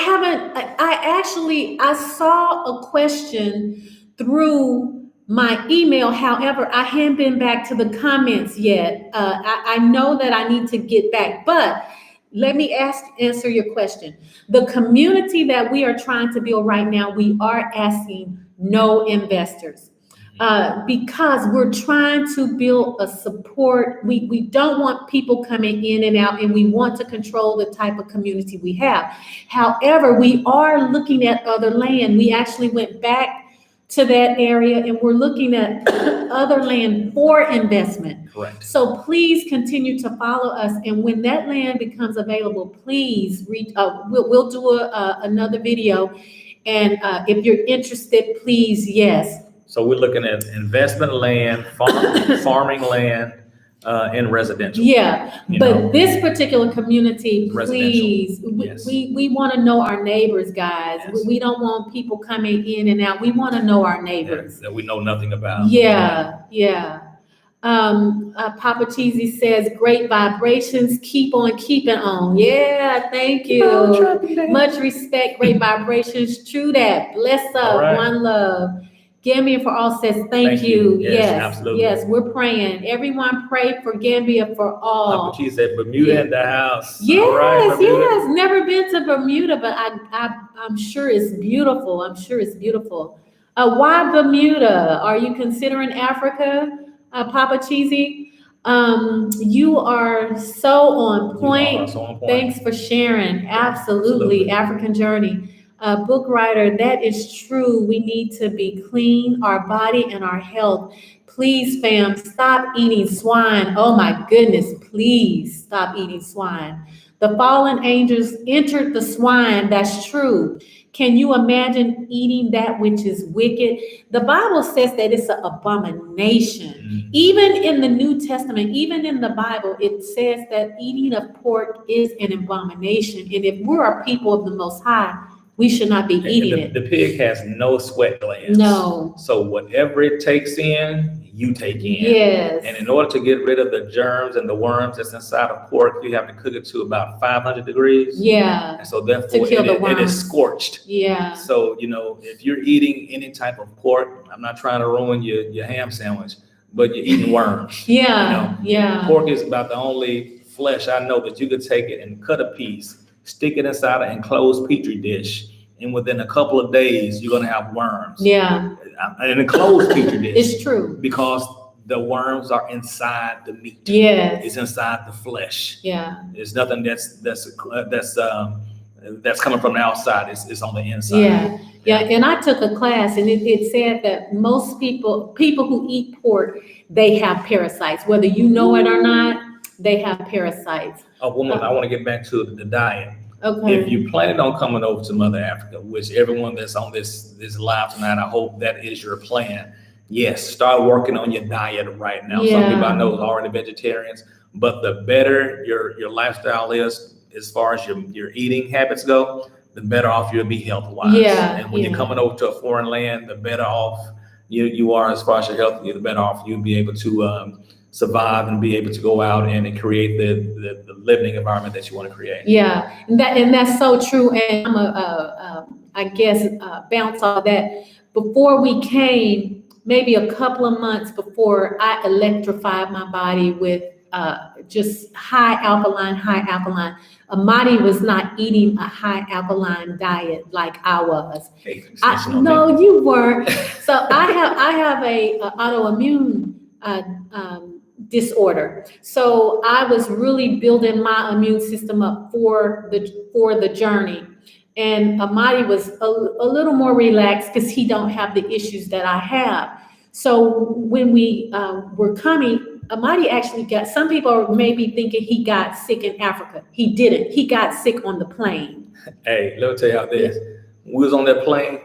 [SPEAKER 1] haven't. I saw a question through my email. However, I haven't been back to the comments yet. I know that I need to get back, but let me answer your question. The community that we are trying to build right now, we are asking no investors. Because we're trying to build a support. We don't want people coming in and out, and we want to control the type of community we have. However, we are looking at other land. We actually went back to that area, and we're looking at other land for investment.
[SPEAKER 2] Correct.
[SPEAKER 1] So please continue to follow us, and when that land becomes available, please reach. We'll do another video, and if you're interested, please, yes.
[SPEAKER 2] So we're looking at investment land, farming land, and residential.
[SPEAKER 1] Yeah, but this particular community, please,
[SPEAKER 2] yes.
[SPEAKER 1] we want to know our neighbors, guys.
[SPEAKER 2] Yes.
[SPEAKER 1] We don't want people coming in and out. We want to know our neighbors.
[SPEAKER 2] That we know nothing about.
[SPEAKER 1] Yeah. Papa Cheesy says, great vibrations, keep on keeping on. Yeah, thank you. Much respect, great vibrations. True that. Bless up,
[SPEAKER 2] right.
[SPEAKER 1] One love. Gambia for all says thank you.
[SPEAKER 2] Yes, absolutely.
[SPEAKER 1] Yes, we're praying. Everyone pray for Gambia for all.
[SPEAKER 2] Papa Cheese said Bermuda in the house.
[SPEAKER 1] Yes,
[SPEAKER 2] right,
[SPEAKER 1] yes. Never been to Bermuda, but I'm sure it's beautiful. Why Bermuda? Are you considering Africa, Papa Cheesy? You are so on point. Thanks for sharing. Absolutely. African journey. Book writer, that is true. We need to be clean, our body and our health. Please, fam, stop eating swine. Oh my goodness, please stop eating swine. The fallen angels entered the swine. That's true. Can you imagine eating that which is wicked? The Bible says that it's an abomination. Mm-hmm. Even in the New Testament, even in the Bible, it says that eating of pork is an abomination. And if we're a people of the Most High, we should not be eating it.
[SPEAKER 2] The pig has no sweat glands.
[SPEAKER 1] No.
[SPEAKER 2] So whatever it takes in, you take in.
[SPEAKER 1] Yes.
[SPEAKER 2] And in order to get rid of the germs and the worms that's inside of pork, you have to cook it to about 500 degrees.
[SPEAKER 1] Yeah.
[SPEAKER 2] And so therefore,
[SPEAKER 1] to kill the worms.
[SPEAKER 2] It is scorched.
[SPEAKER 1] Yeah.
[SPEAKER 2] So, if you're eating any type of pork, I'm not trying to ruin your ham sandwich, but you're eating worms.
[SPEAKER 1] Yeah. Yeah.
[SPEAKER 2] Pork is about the only flesh I know that you could take it and cut a piece, stick it inside an enclosed petri dish, and within a couple of days, you're gonna have worms.
[SPEAKER 1] Yeah.
[SPEAKER 2] An enclosed petri dish.
[SPEAKER 1] It's true.
[SPEAKER 2] Because the worms are inside the meat.
[SPEAKER 1] Yes.
[SPEAKER 2] It's inside the flesh.
[SPEAKER 1] Yeah.
[SPEAKER 2] There's nothing that's that's coming from the outside. It's on the inside.
[SPEAKER 1] Yeah. And I took a class, and it said that most people who eat pork, they have parasites. Whether you know it or not, they have parasites.
[SPEAKER 2] Oh, woman, I want to get back to the diet.
[SPEAKER 1] Okay.
[SPEAKER 2] If you planning on coming over to Mother Africa, which everyone that's on this live tonight, I hope that is your plan. Yes, start working on your diet right now. Some people I know is already vegetarians, but the better your lifestyle is, as far as your eating habits go, the better off you'll be health-wise. And when you're coming over to a foreign land, the better off you are as far as your health, the better off you'll be able to survive and be able to go out and create the living environment that you want to create.
[SPEAKER 1] Yeah, and that's so true. And I guess bounce off that. Before we came, maybe a couple of months before, I electrified my body with just high alkaline. Amadi was not eating a high alkaline diet like I was. No, you weren't. So I have a autoimmune disorder. So I was really building my immune system up for the journey. And Amadi was a little more relaxed because he don't have the issues that I have. So when we were coming, Amadi actually got, some people may be thinking he got sick in Africa. He didn't. He got sick on the plane.
[SPEAKER 2] Hey, let me tell you how this. When we was on that plane,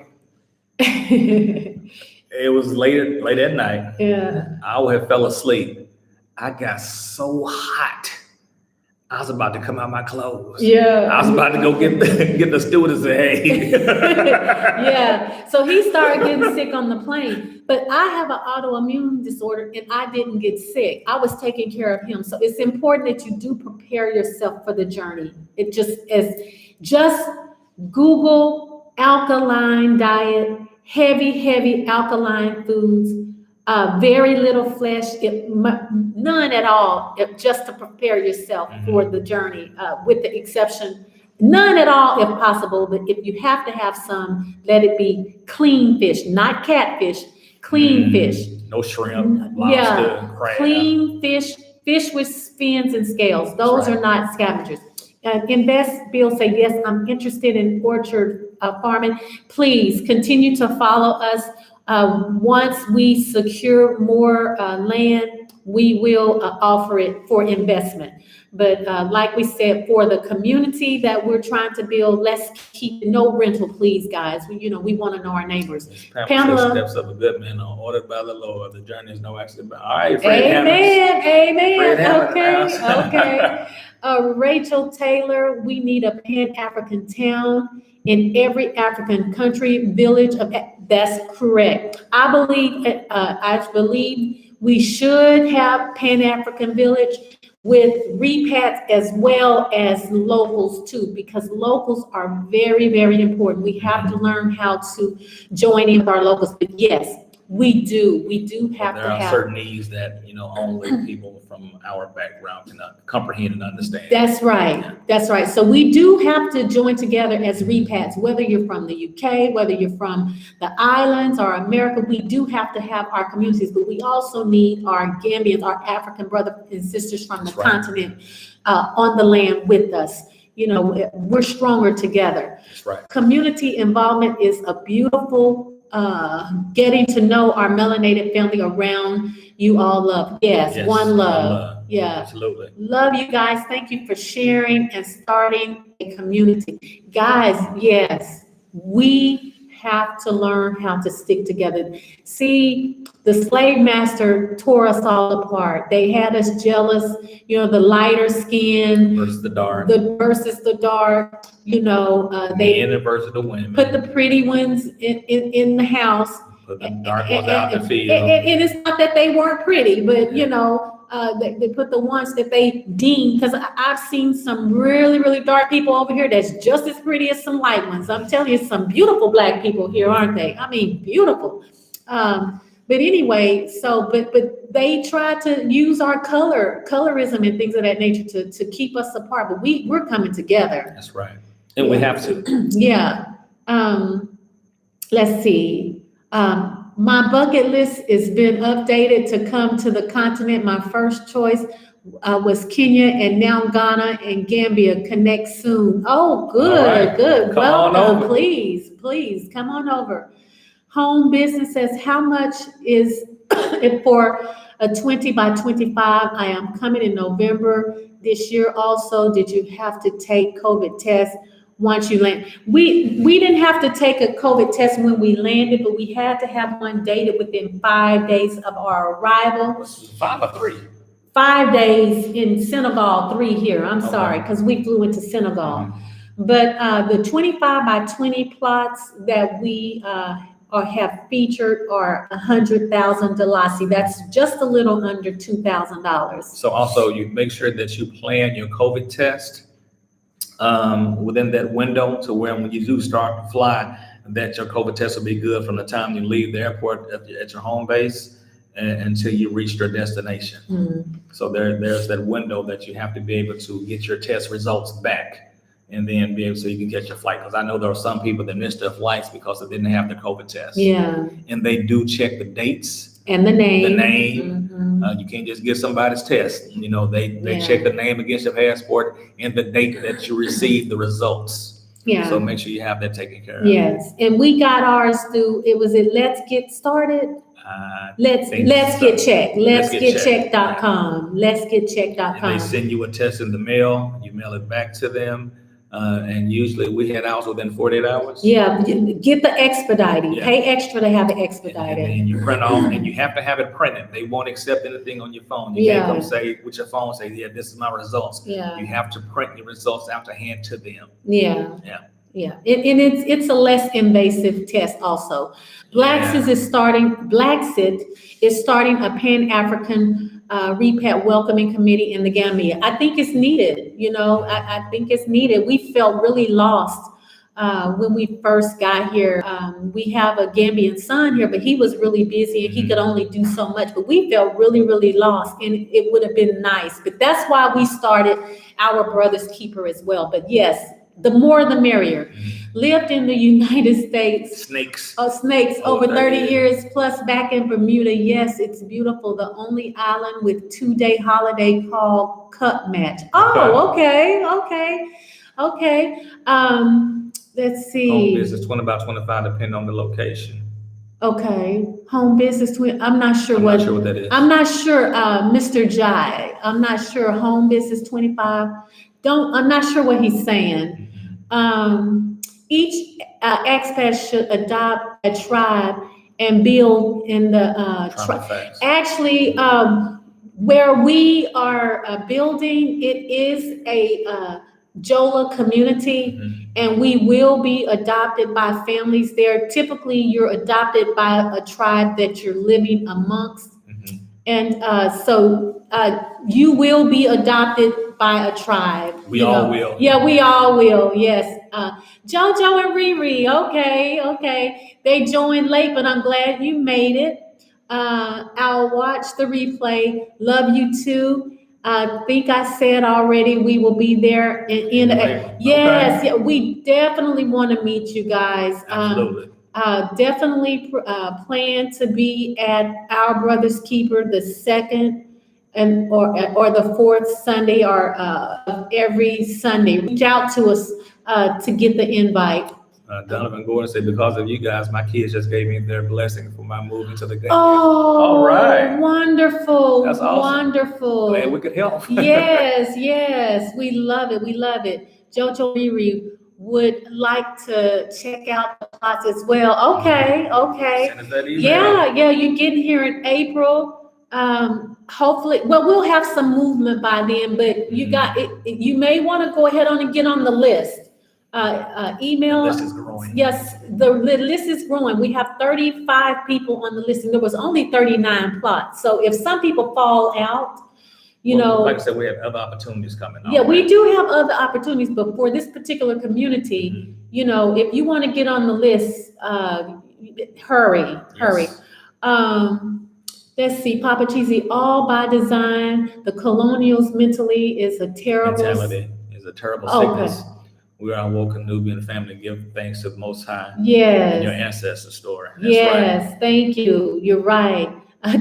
[SPEAKER 2] it was late at night.
[SPEAKER 1] Yeah.
[SPEAKER 2] I would have fell asleep. I got so hot. I was about to come out my clothes.
[SPEAKER 1] Yeah.
[SPEAKER 2] I was about to go get the stewardess and say, hey.
[SPEAKER 1] Yeah. So he started getting sick on the plane. But I have an autoimmune disorder, and I didn't get sick. I was taking care of him. So it's important that you do prepare yourself for the journey. It just Google alkaline diet, heavy alkaline foods, very little flesh, none at all, just to prepare yourself for the journey, with the exception, none at all if possible, but if you have to have some, let it be clean fish, not catfish, clean fish.
[SPEAKER 2] No shrimp, lobster, crab.
[SPEAKER 1] Clean fish with fins and scales. Those are not scavengers. Invest, Bill say, yes, I'm interested in orchard farming. Please continue to follow us. Once we secure more land, we will offer it for investment. But like we said, for the community that we're trying to build, let's keep no rental, please, guys. We want to know our neighbors. Pamela,
[SPEAKER 2] steps of a good man are ordered by the Lord. The journey is no accident. All right,
[SPEAKER 1] Amen. Okay. Rachel Taylor, we need a Pan-African town in every African country, village of. That's correct. I believe we should have Pan-African village with repats as well as locals too, because locals are very, very important. We have to learn how to join in with our locals. But yes, we do have to have.
[SPEAKER 2] There are certain needs that, only people from our background can comprehend and understand.
[SPEAKER 1] That's right. So we do have to join together as repats, whether you're from the UK, whether you're from the islands or America, we do have to have our communities, but we also need our Gambians, our African brothers and sisters from the continent on the land with us. We're stronger together.
[SPEAKER 2] That's right.
[SPEAKER 1] Community involvement is a beautiful getting to know our melanated family around you all love. Yes, one love. Yeah.
[SPEAKER 2] Absolutely.
[SPEAKER 1] Love you guys. Thank you for sharing and starting a community. Guys, yes, we have to learn how to stick together. See, the slave master tore us all apart. They had us jealous, the lighter skin
[SPEAKER 2] versus the dark.
[SPEAKER 1] They
[SPEAKER 2] versus the women.
[SPEAKER 1] Put the pretty ones in the house.
[SPEAKER 2] Put the dark ones out in the field.
[SPEAKER 1] And it's not that they weren't pretty, but they put the ones that they deem, because I've seen some really, really dark people over here that's just as pretty as some light ones. I'm telling you, some beautiful Black people here, aren't they? I mean, beautiful. But anyway, but they try to use our colorism and things of that nature to keep us apart. But we're coming together.
[SPEAKER 2] That's right. And we have to.
[SPEAKER 1] Yeah. Let's see. My bucket list has been updated to come to the continent. My first choice was Kenya, and now Ghana and Gambia connect soon. Oh, good,
[SPEAKER 2] right.
[SPEAKER 1] good.
[SPEAKER 2] Come on
[SPEAKER 1] Welcome.
[SPEAKER 2] over.
[SPEAKER 1] Please come on over. Home business says, how much is it for a 20 by 25? I am coming in November this year. Also, did you have to take COVID test once you land? We didn't have to take a COVID test when we landed, but we had to have one dated within 5 days of our arrival.
[SPEAKER 2] 5 or 3?
[SPEAKER 1] 5 days in Senegal, 3 here. I'm
[SPEAKER 2] Okay.
[SPEAKER 1] sorry, because we flew into Senegal.
[SPEAKER 2] Mhm.
[SPEAKER 1] But the 25 by 20 plots that we or have featured are 100,000 Dalasi. That's just a little under $2,000.
[SPEAKER 2] So also you make sure that you plan your COVID test within that window to where when you do start to fly, that your COVID test will be good from the time you leave the airport at your home base until you reach your destination. So there's that window that you have to be able to get your test results back and then be able so you can get your flight. Because I know there are some people that missed their flights because they didn't have their COVID test.
[SPEAKER 1] Yeah.
[SPEAKER 2] And they do check the dates.
[SPEAKER 1] And the name.
[SPEAKER 2] The name. You can't just get somebody's test. You know, they check the name against your passport and the date that you received the results.
[SPEAKER 1] Yeah.
[SPEAKER 2] So make sure you have that taken care of.
[SPEAKER 1] Yes. And we got ours through, Let's Get Started. Let's Get Checked. Let's Get Checked.com. Let's Get Checked.com.
[SPEAKER 2] And they send you a test in the mail. You mail it back to them. And usually we had ours within 48 hours.
[SPEAKER 1] Yeah, get the expedited.
[SPEAKER 2] Yeah.
[SPEAKER 1] Pay extra to have it expedited.
[SPEAKER 2] And you print off, and you have to have it printed. They won't accept anything on your phone. You can't come say with your phone, say, yeah, this is my results.
[SPEAKER 1] Yeah.
[SPEAKER 2] You have to print your results out to hand to them.
[SPEAKER 1] Yeah.
[SPEAKER 2] Yeah.
[SPEAKER 1] Yeah. And it's a less invasive test also. Blacksit is starting a Pan-African repat welcoming committee in the Gambia. I think it's needed, I think it's needed. We felt really lost when we first got here. We have a Gambian son here, but he was really busy and he could only do so much, but we felt really, really lost, and it would have been nice. But that's why we started our Brother's Keeper as well. But yes, the more the merrier. Lived in the United States.
[SPEAKER 2] Snakes.
[SPEAKER 1] Snakes over 30 years plus back in Bermuda. Yes, it's beautiful. The only island with 2-day holiday called Cup Match. Oh, okay. Let's see.
[SPEAKER 2] Home business 20 by 25, depending on the location.
[SPEAKER 1] Okay. Home business. I'm not sure
[SPEAKER 2] I'm
[SPEAKER 1] what.
[SPEAKER 2] not sure what that is.
[SPEAKER 1] I'm not sure, Mr. Jai. I'm not sure. Home business 25. I'm not sure what he's saying. Each expat should adopt a tribe and build in the tribe. Actually, where we are building, it is a Jola community, and we will be adopted by families there. Typically, you're adopted by a tribe that you're living amongst. And so you will be adopted by a tribe.
[SPEAKER 2] We all will.
[SPEAKER 1] Yeah, we all will. Yes. Jojo and Riri. Okay. They joined late, but I'm glad you made it. I'll watch the replay. Love you too. I think I said already we will be there in April. Yes, yeah, we definitely want to meet you guys.
[SPEAKER 2] Absolutely.
[SPEAKER 1] Definitely plan to be at our Brother's Keeper the second or the fourth Sunday or every Sunday. Reach out to us to get the invite.
[SPEAKER 2] Donovan Gordon said, because of you guys, my kids just gave me their blessing for my moving to the Gambia.
[SPEAKER 1] Oh,
[SPEAKER 2] all right.
[SPEAKER 1] Wonderful.
[SPEAKER 2] That's awesome.
[SPEAKER 1] Wonderful.
[SPEAKER 2] Glad we could help.
[SPEAKER 1] Yes. We love it. Jojo Riri would like to check out the plots as well. Okay.
[SPEAKER 2] Send us that email.
[SPEAKER 1] Yeah, you're getting here in April. Hopefully, we'll have some movement by then, but you may want to go ahead and get on the list. Email.
[SPEAKER 2] The list is growing.
[SPEAKER 1] Yes, the list is growing. We have 35 people on the list, and there was only 39 plots. So if some people fall out,
[SPEAKER 2] like I said, we have other opportunities coming.
[SPEAKER 1] Yeah, we do have other opportunities, but for this particular community, if you want to get on the list, hurry. Let's see, Papa Cheesy, all by design. The colonials mentally is a terrible
[SPEAKER 2] mentality is a terrible sickness. We are awoken Nubian family. Give thanks to the Most High in your
[SPEAKER 1] Yes,
[SPEAKER 2] ancestor story. That's
[SPEAKER 1] yes, thank you. You're right.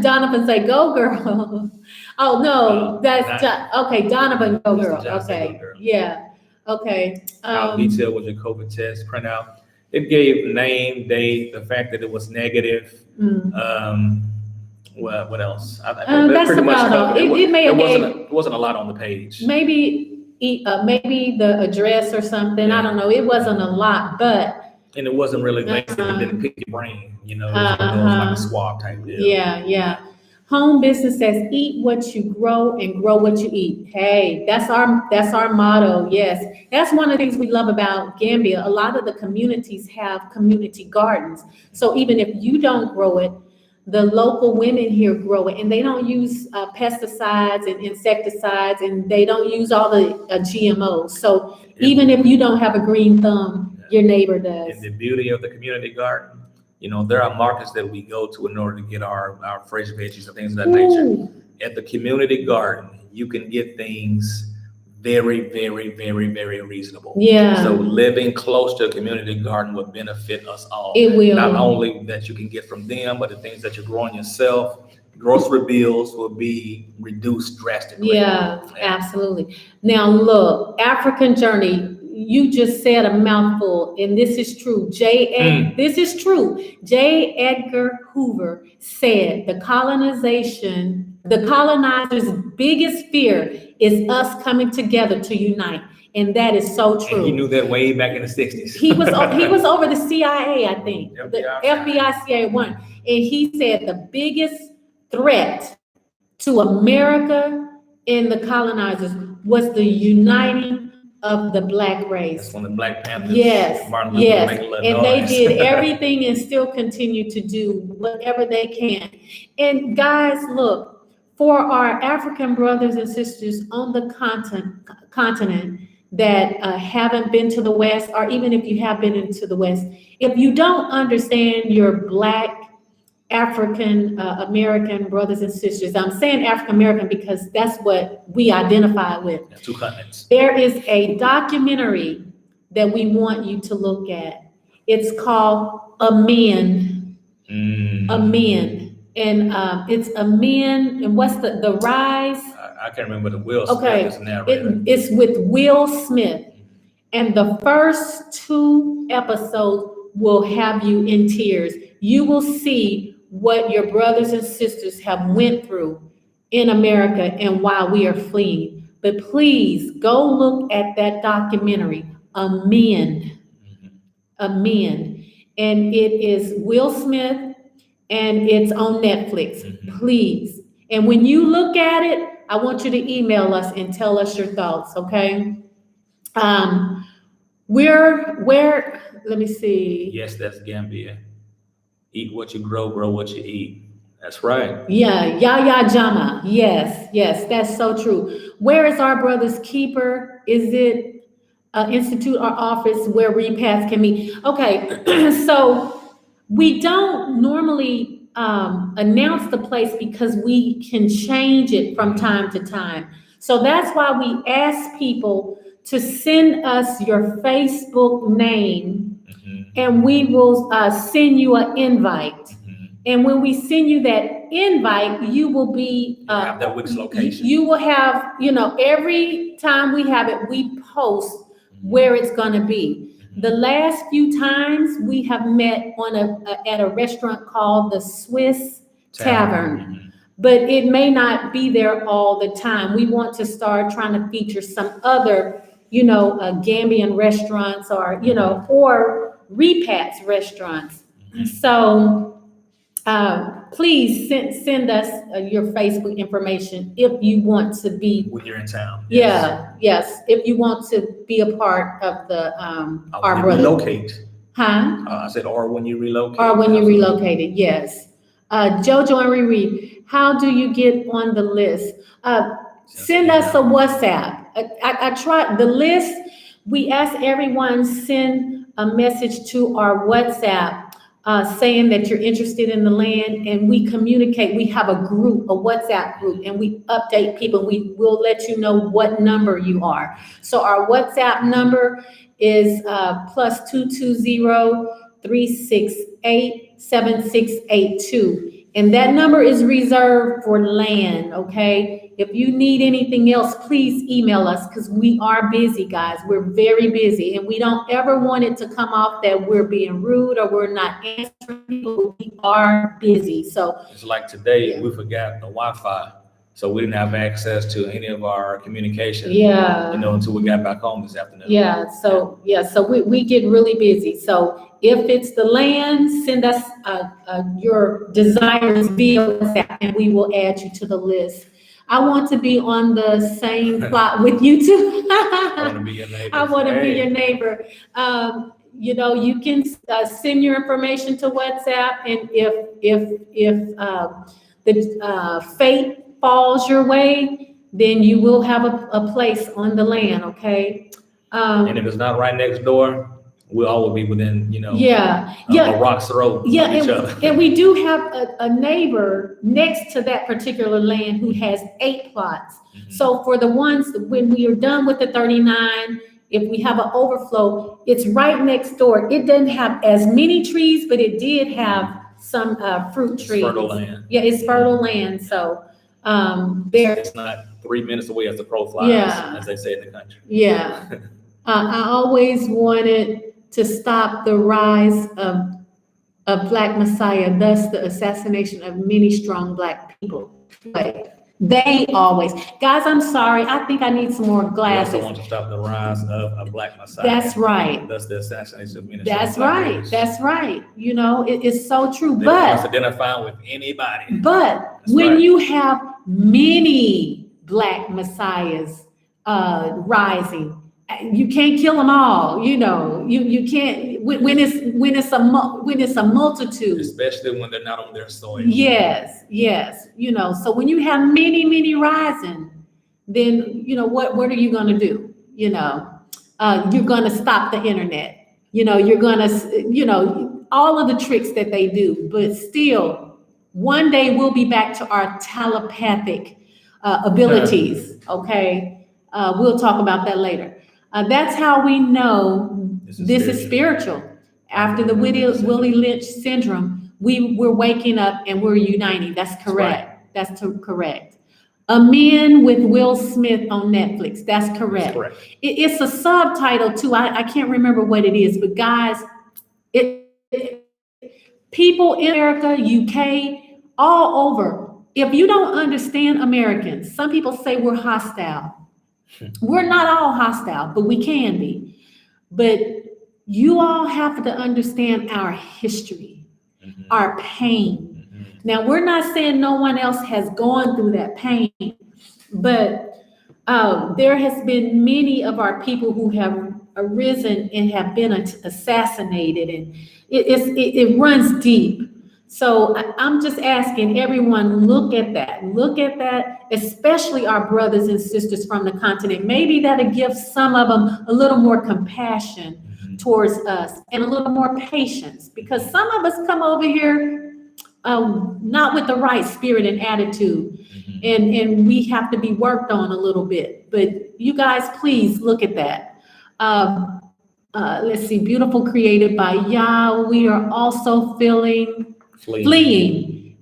[SPEAKER 1] Donovan say, go girl. Oh, no, that's, okay, Donovan, go
[SPEAKER 2] Mr.
[SPEAKER 1] girl.
[SPEAKER 2] John say, "Go
[SPEAKER 1] Okay,
[SPEAKER 2] girl."
[SPEAKER 1] yeah, okay.
[SPEAKER 2] How detailed was your COVID test printout? It gave name, date, the fact that it was negative.
[SPEAKER 1] Mm.
[SPEAKER 2] What else? I think that
[SPEAKER 1] That's
[SPEAKER 2] pretty much
[SPEAKER 1] about all.
[SPEAKER 2] covered it.
[SPEAKER 1] It may have gave,
[SPEAKER 2] It wasn't a lot on the page.
[SPEAKER 1] maybe, maybe the address or something, I don't know, it wasn't a lot, but,
[SPEAKER 2] And it wasn't really basic. It didn't pick your brain. It was like
[SPEAKER 1] uh-huh,
[SPEAKER 2] a swab type deal.
[SPEAKER 1] yeah. Home business says, eat what you grow and grow what you eat. Hey, that's our motto, yes. That's one of the things we love about Gambia. A lot of the communities have community gardens. So even if you don't grow it, the local women here grow it, and they don't use pesticides and insecticides, and they don't use all the GMOs. So even if you don't have a green thumb, your neighbor does.
[SPEAKER 2] And the beauty of the community garden, there are markets that we go to in order to get our fresh veggies and things of that nature.
[SPEAKER 1] Ooh,
[SPEAKER 2] At the community garden, you can get things very, very, very, very reasonable.
[SPEAKER 1] yeah,
[SPEAKER 2] So living close to a community garden would benefit us all.
[SPEAKER 1] it will.
[SPEAKER 2] Not only that you can get from them, but the things that you're growing yourself. Grocery bills will be reduced drastically.
[SPEAKER 1] Yeah, absolutely. Now, look, African journey, you just said a mouthful, and this is true. This is true. J. Edgar Hoover said the colonizers' biggest fear is us coming together to unite. And that is so true.
[SPEAKER 2] And he knew that way back in the 60s.
[SPEAKER 1] He was over the CIA, I think.
[SPEAKER 2] FBI.
[SPEAKER 1] The FBI, CIA one. And he said the biggest threat to America and the colonizers was the uniting of the Black race.
[SPEAKER 2] That's when the Black Panthers.
[SPEAKER 1] Yes,
[SPEAKER 2] Martin Luther
[SPEAKER 1] yes,
[SPEAKER 2] made a little
[SPEAKER 1] and they
[SPEAKER 2] noise.
[SPEAKER 1] did everything and still continue to do whatever they can. And guys, look, for our African brothers and sisters on the continent that haven't been to the West, or even if you have been into the West, if you don't understand your Black African American brothers and sisters, I'm saying African American because that's what we identify with.
[SPEAKER 2] Yeah, 2 continents.
[SPEAKER 1] There is a documentary that we want you to look at. It's called Amen. Amen. And it's Amen. And what's the rise?
[SPEAKER 2] I can't remember the Will Smith.
[SPEAKER 1] Okay,
[SPEAKER 2] Is narrator.
[SPEAKER 1] it's with Will Smith. And the first 2 episodes will have you in tears. You will see what your brothers and sisters have went through in America and why we are fleeing. But please go look at that documentary, Amen. Amen. And it is Will Smith, and it's on Netflix. Please. And when you look at it, I want you to email us and tell us your thoughts, okay? Let me see.
[SPEAKER 2] Yes, that's Gambia. Eat what you grow what you eat. That's right.
[SPEAKER 1] Yeah, Yaya Jama. Yes, that's so true. Where is our brother's keeper? Is it institute or office where repats can meet? Okay, so we don't normally announce the place because we can change it from time to time. So that's why we ask people to send us your Facebook name, and we will send you an invite. And when we send you that invite, you will be
[SPEAKER 2] have that week's location.
[SPEAKER 1] You will have, every time we have it, we post where it's going to be. The last few times we have met at a restaurant called the Swiss Tavern. But it may not be there all the time. We want to start trying to feature some other, Gambian restaurants or, or repats restaurants. So please send us your Facebook information if you want to be.
[SPEAKER 2] When you're in town.
[SPEAKER 1] Yes. If you want to be a part of the our brother.
[SPEAKER 2] Relocate.
[SPEAKER 1] Huh?
[SPEAKER 2] I said, or when you relocate.
[SPEAKER 1] Or when you relocated, yes. Jojo and Riri, how do you get on the list? Send us a WhatsApp. I tried the list. We asked everyone send a message to our WhatsApp. saying that you're interested in the land, and we communicate. We have a group, a WhatsApp group, and we update people. We will let you know what number you are. So our WhatsApp number is plus 220-368-7682. And that number is reserved for land, okay? If you need anything else, please email us, because we are busy, guys. We're very busy, and we don't ever want it to come off that we're being rude or we're not answering people. We are busy, so.
[SPEAKER 2] It's like today, we forgot the Wi-Fi, so we didn't have access to any of our communication.
[SPEAKER 1] Yeah.
[SPEAKER 2] Until we got back home this afternoon.
[SPEAKER 1] So we get really busy. So if it's the land, send us your desires via WhatsApp, and we will add you to the list. I want to be on the same plot with you too.
[SPEAKER 2] I want to be your neighbor.
[SPEAKER 1] I want to be your neighbor. You can send your information to WhatsApp, and if the fate falls your way, then you will have a place on the land, okay?
[SPEAKER 2] And if it's not right next door, we'll always be within, a rock's throw of each other.
[SPEAKER 1] And we do have a neighbor next to that particular land who has 8 plots.
[SPEAKER 2] Mm-hmm.
[SPEAKER 1] So for the ones, when we are done with the 39, if we have an overflow, it's right next door. It doesn't have as many trees, but it did have some fruit trees.
[SPEAKER 2] It's fertile land.
[SPEAKER 1] Yeah, it's fertile land, so
[SPEAKER 2] it's not 3 minutes away as the crow flies, as they say in the country.
[SPEAKER 1] Yeah. I always wanted to stop the rise of Black Messiah, thus the assassination of many strong Black people. But they always, guys, I'm sorry, I think I need some more glasses.
[SPEAKER 2] We also want to stop the rise of a Black Messiah.
[SPEAKER 1] That's right.
[SPEAKER 2] Thus the assassination of many
[SPEAKER 1] That's
[SPEAKER 2] strong Black
[SPEAKER 1] right.
[SPEAKER 2] leaders.
[SPEAKER 1] That's right. It's so true.
[SPEAKER 2] They
[SPEAKER 1] But
[SPEAKER 2] don't identify with anybody.
[SPEAKER 1] But
[SPEAKER 2] That's
[SPEAKER 1] when
[SPEAKER 2] right.
[SPEAKER 1] you have many Black Messiahs rising, you can't kill them all. You can't when it's a multitude.
[SPEAKER 2] Especially when they're not on their soil.
[SPEAKER 1] Yes. So when you have many rising, then what are you going to do? You're going to stop the internet. You're going to all of the tricks that they do, but still one day we'll be back to our telepathic abilities. Okay. We'll talk about that later. That's how we know this is spiritual. After the Willie Lynch syndrome, we're waking up and we're uniting. That's correct. That's correct. A Man with Will Smith on Netflix. That's correct. It's a subtitle too. I can't remember what it is, but guys, people in America, UK, all over. If you don't understand Americans, some people say we're hostile. We're not all hostile, but we can be. But you all have to understand our history, our pain. Now, we're not saying no one else has gone through that pain, but there has been many of our people who have arisen and have been assassinated, and it runs deep. So I'm just asking everyone, look at that, especially our brothers and sisters from the continent. Maybe that'll give some of them a little more compassion towards us and a little more patience, because some of us come over here not with the right spirit and attitude, and we have to be worked on a little bit. But you guys, please look at that. Let's see, beautiful, created by Yah. We are also fleeing,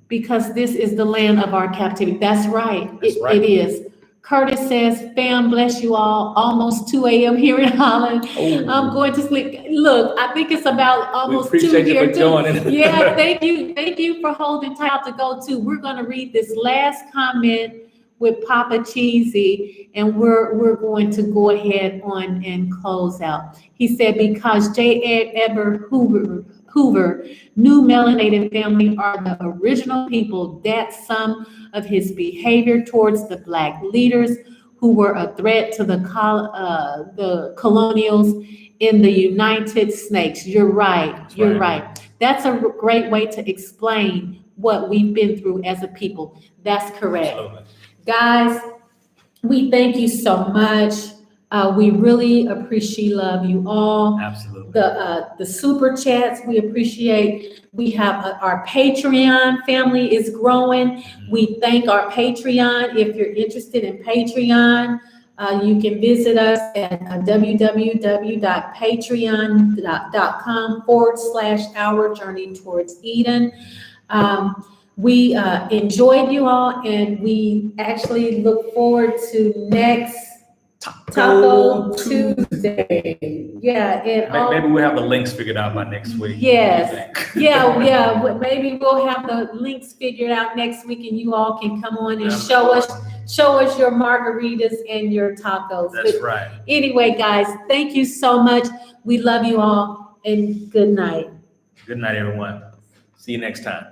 [SPEAKER 1] because this is the land of our captivity. That's right. It is. Curtis says, fam, bless you all. Almost 2 a.m. here in Holland. Oh. I'm going to sleep. Look, I think it's about almost 2 here too. Yeah, thank you. Thank you for holding tight to go too. We're going to read this last comment with Papa Cheesy, and we're going to go ahead on and close out. He said, because J. Edward Hoover knew melanated family are the original people, that some of his behavior towards the Black leaders who were a threat to the colonials in the United Snakes. You're right. You're right. That's a great way to explain what we've been through as a people. That's correct. Guys, we thank you so much. We really love you all.
[SPEAKER 2] Absolutely.
[SPEAKER 1] The super chats, we appreciate. We have our Patreon family is growing. We thank our Patreon. If you're interested in Patreon, you can visit us at www.patreon.com/Our Journey Towards Eden. We enjoyed you all, and we actually look forward to next Taco Tuesday. Yeah, and
[SPEAKER 2] Maybe we'll have the links figured out by next week.
[SPEAKER 1] yes, yeah. But maybe we'll have the links figured out next week, and you all can come on and show us your margaritas and your tacos.
[SPEAKER 2] That's right.
[SPEAKER 1] Anyway, guys, thank you so much. We love you all, and good night.
[SPEAKER 2] Good night, everyone. See you next time.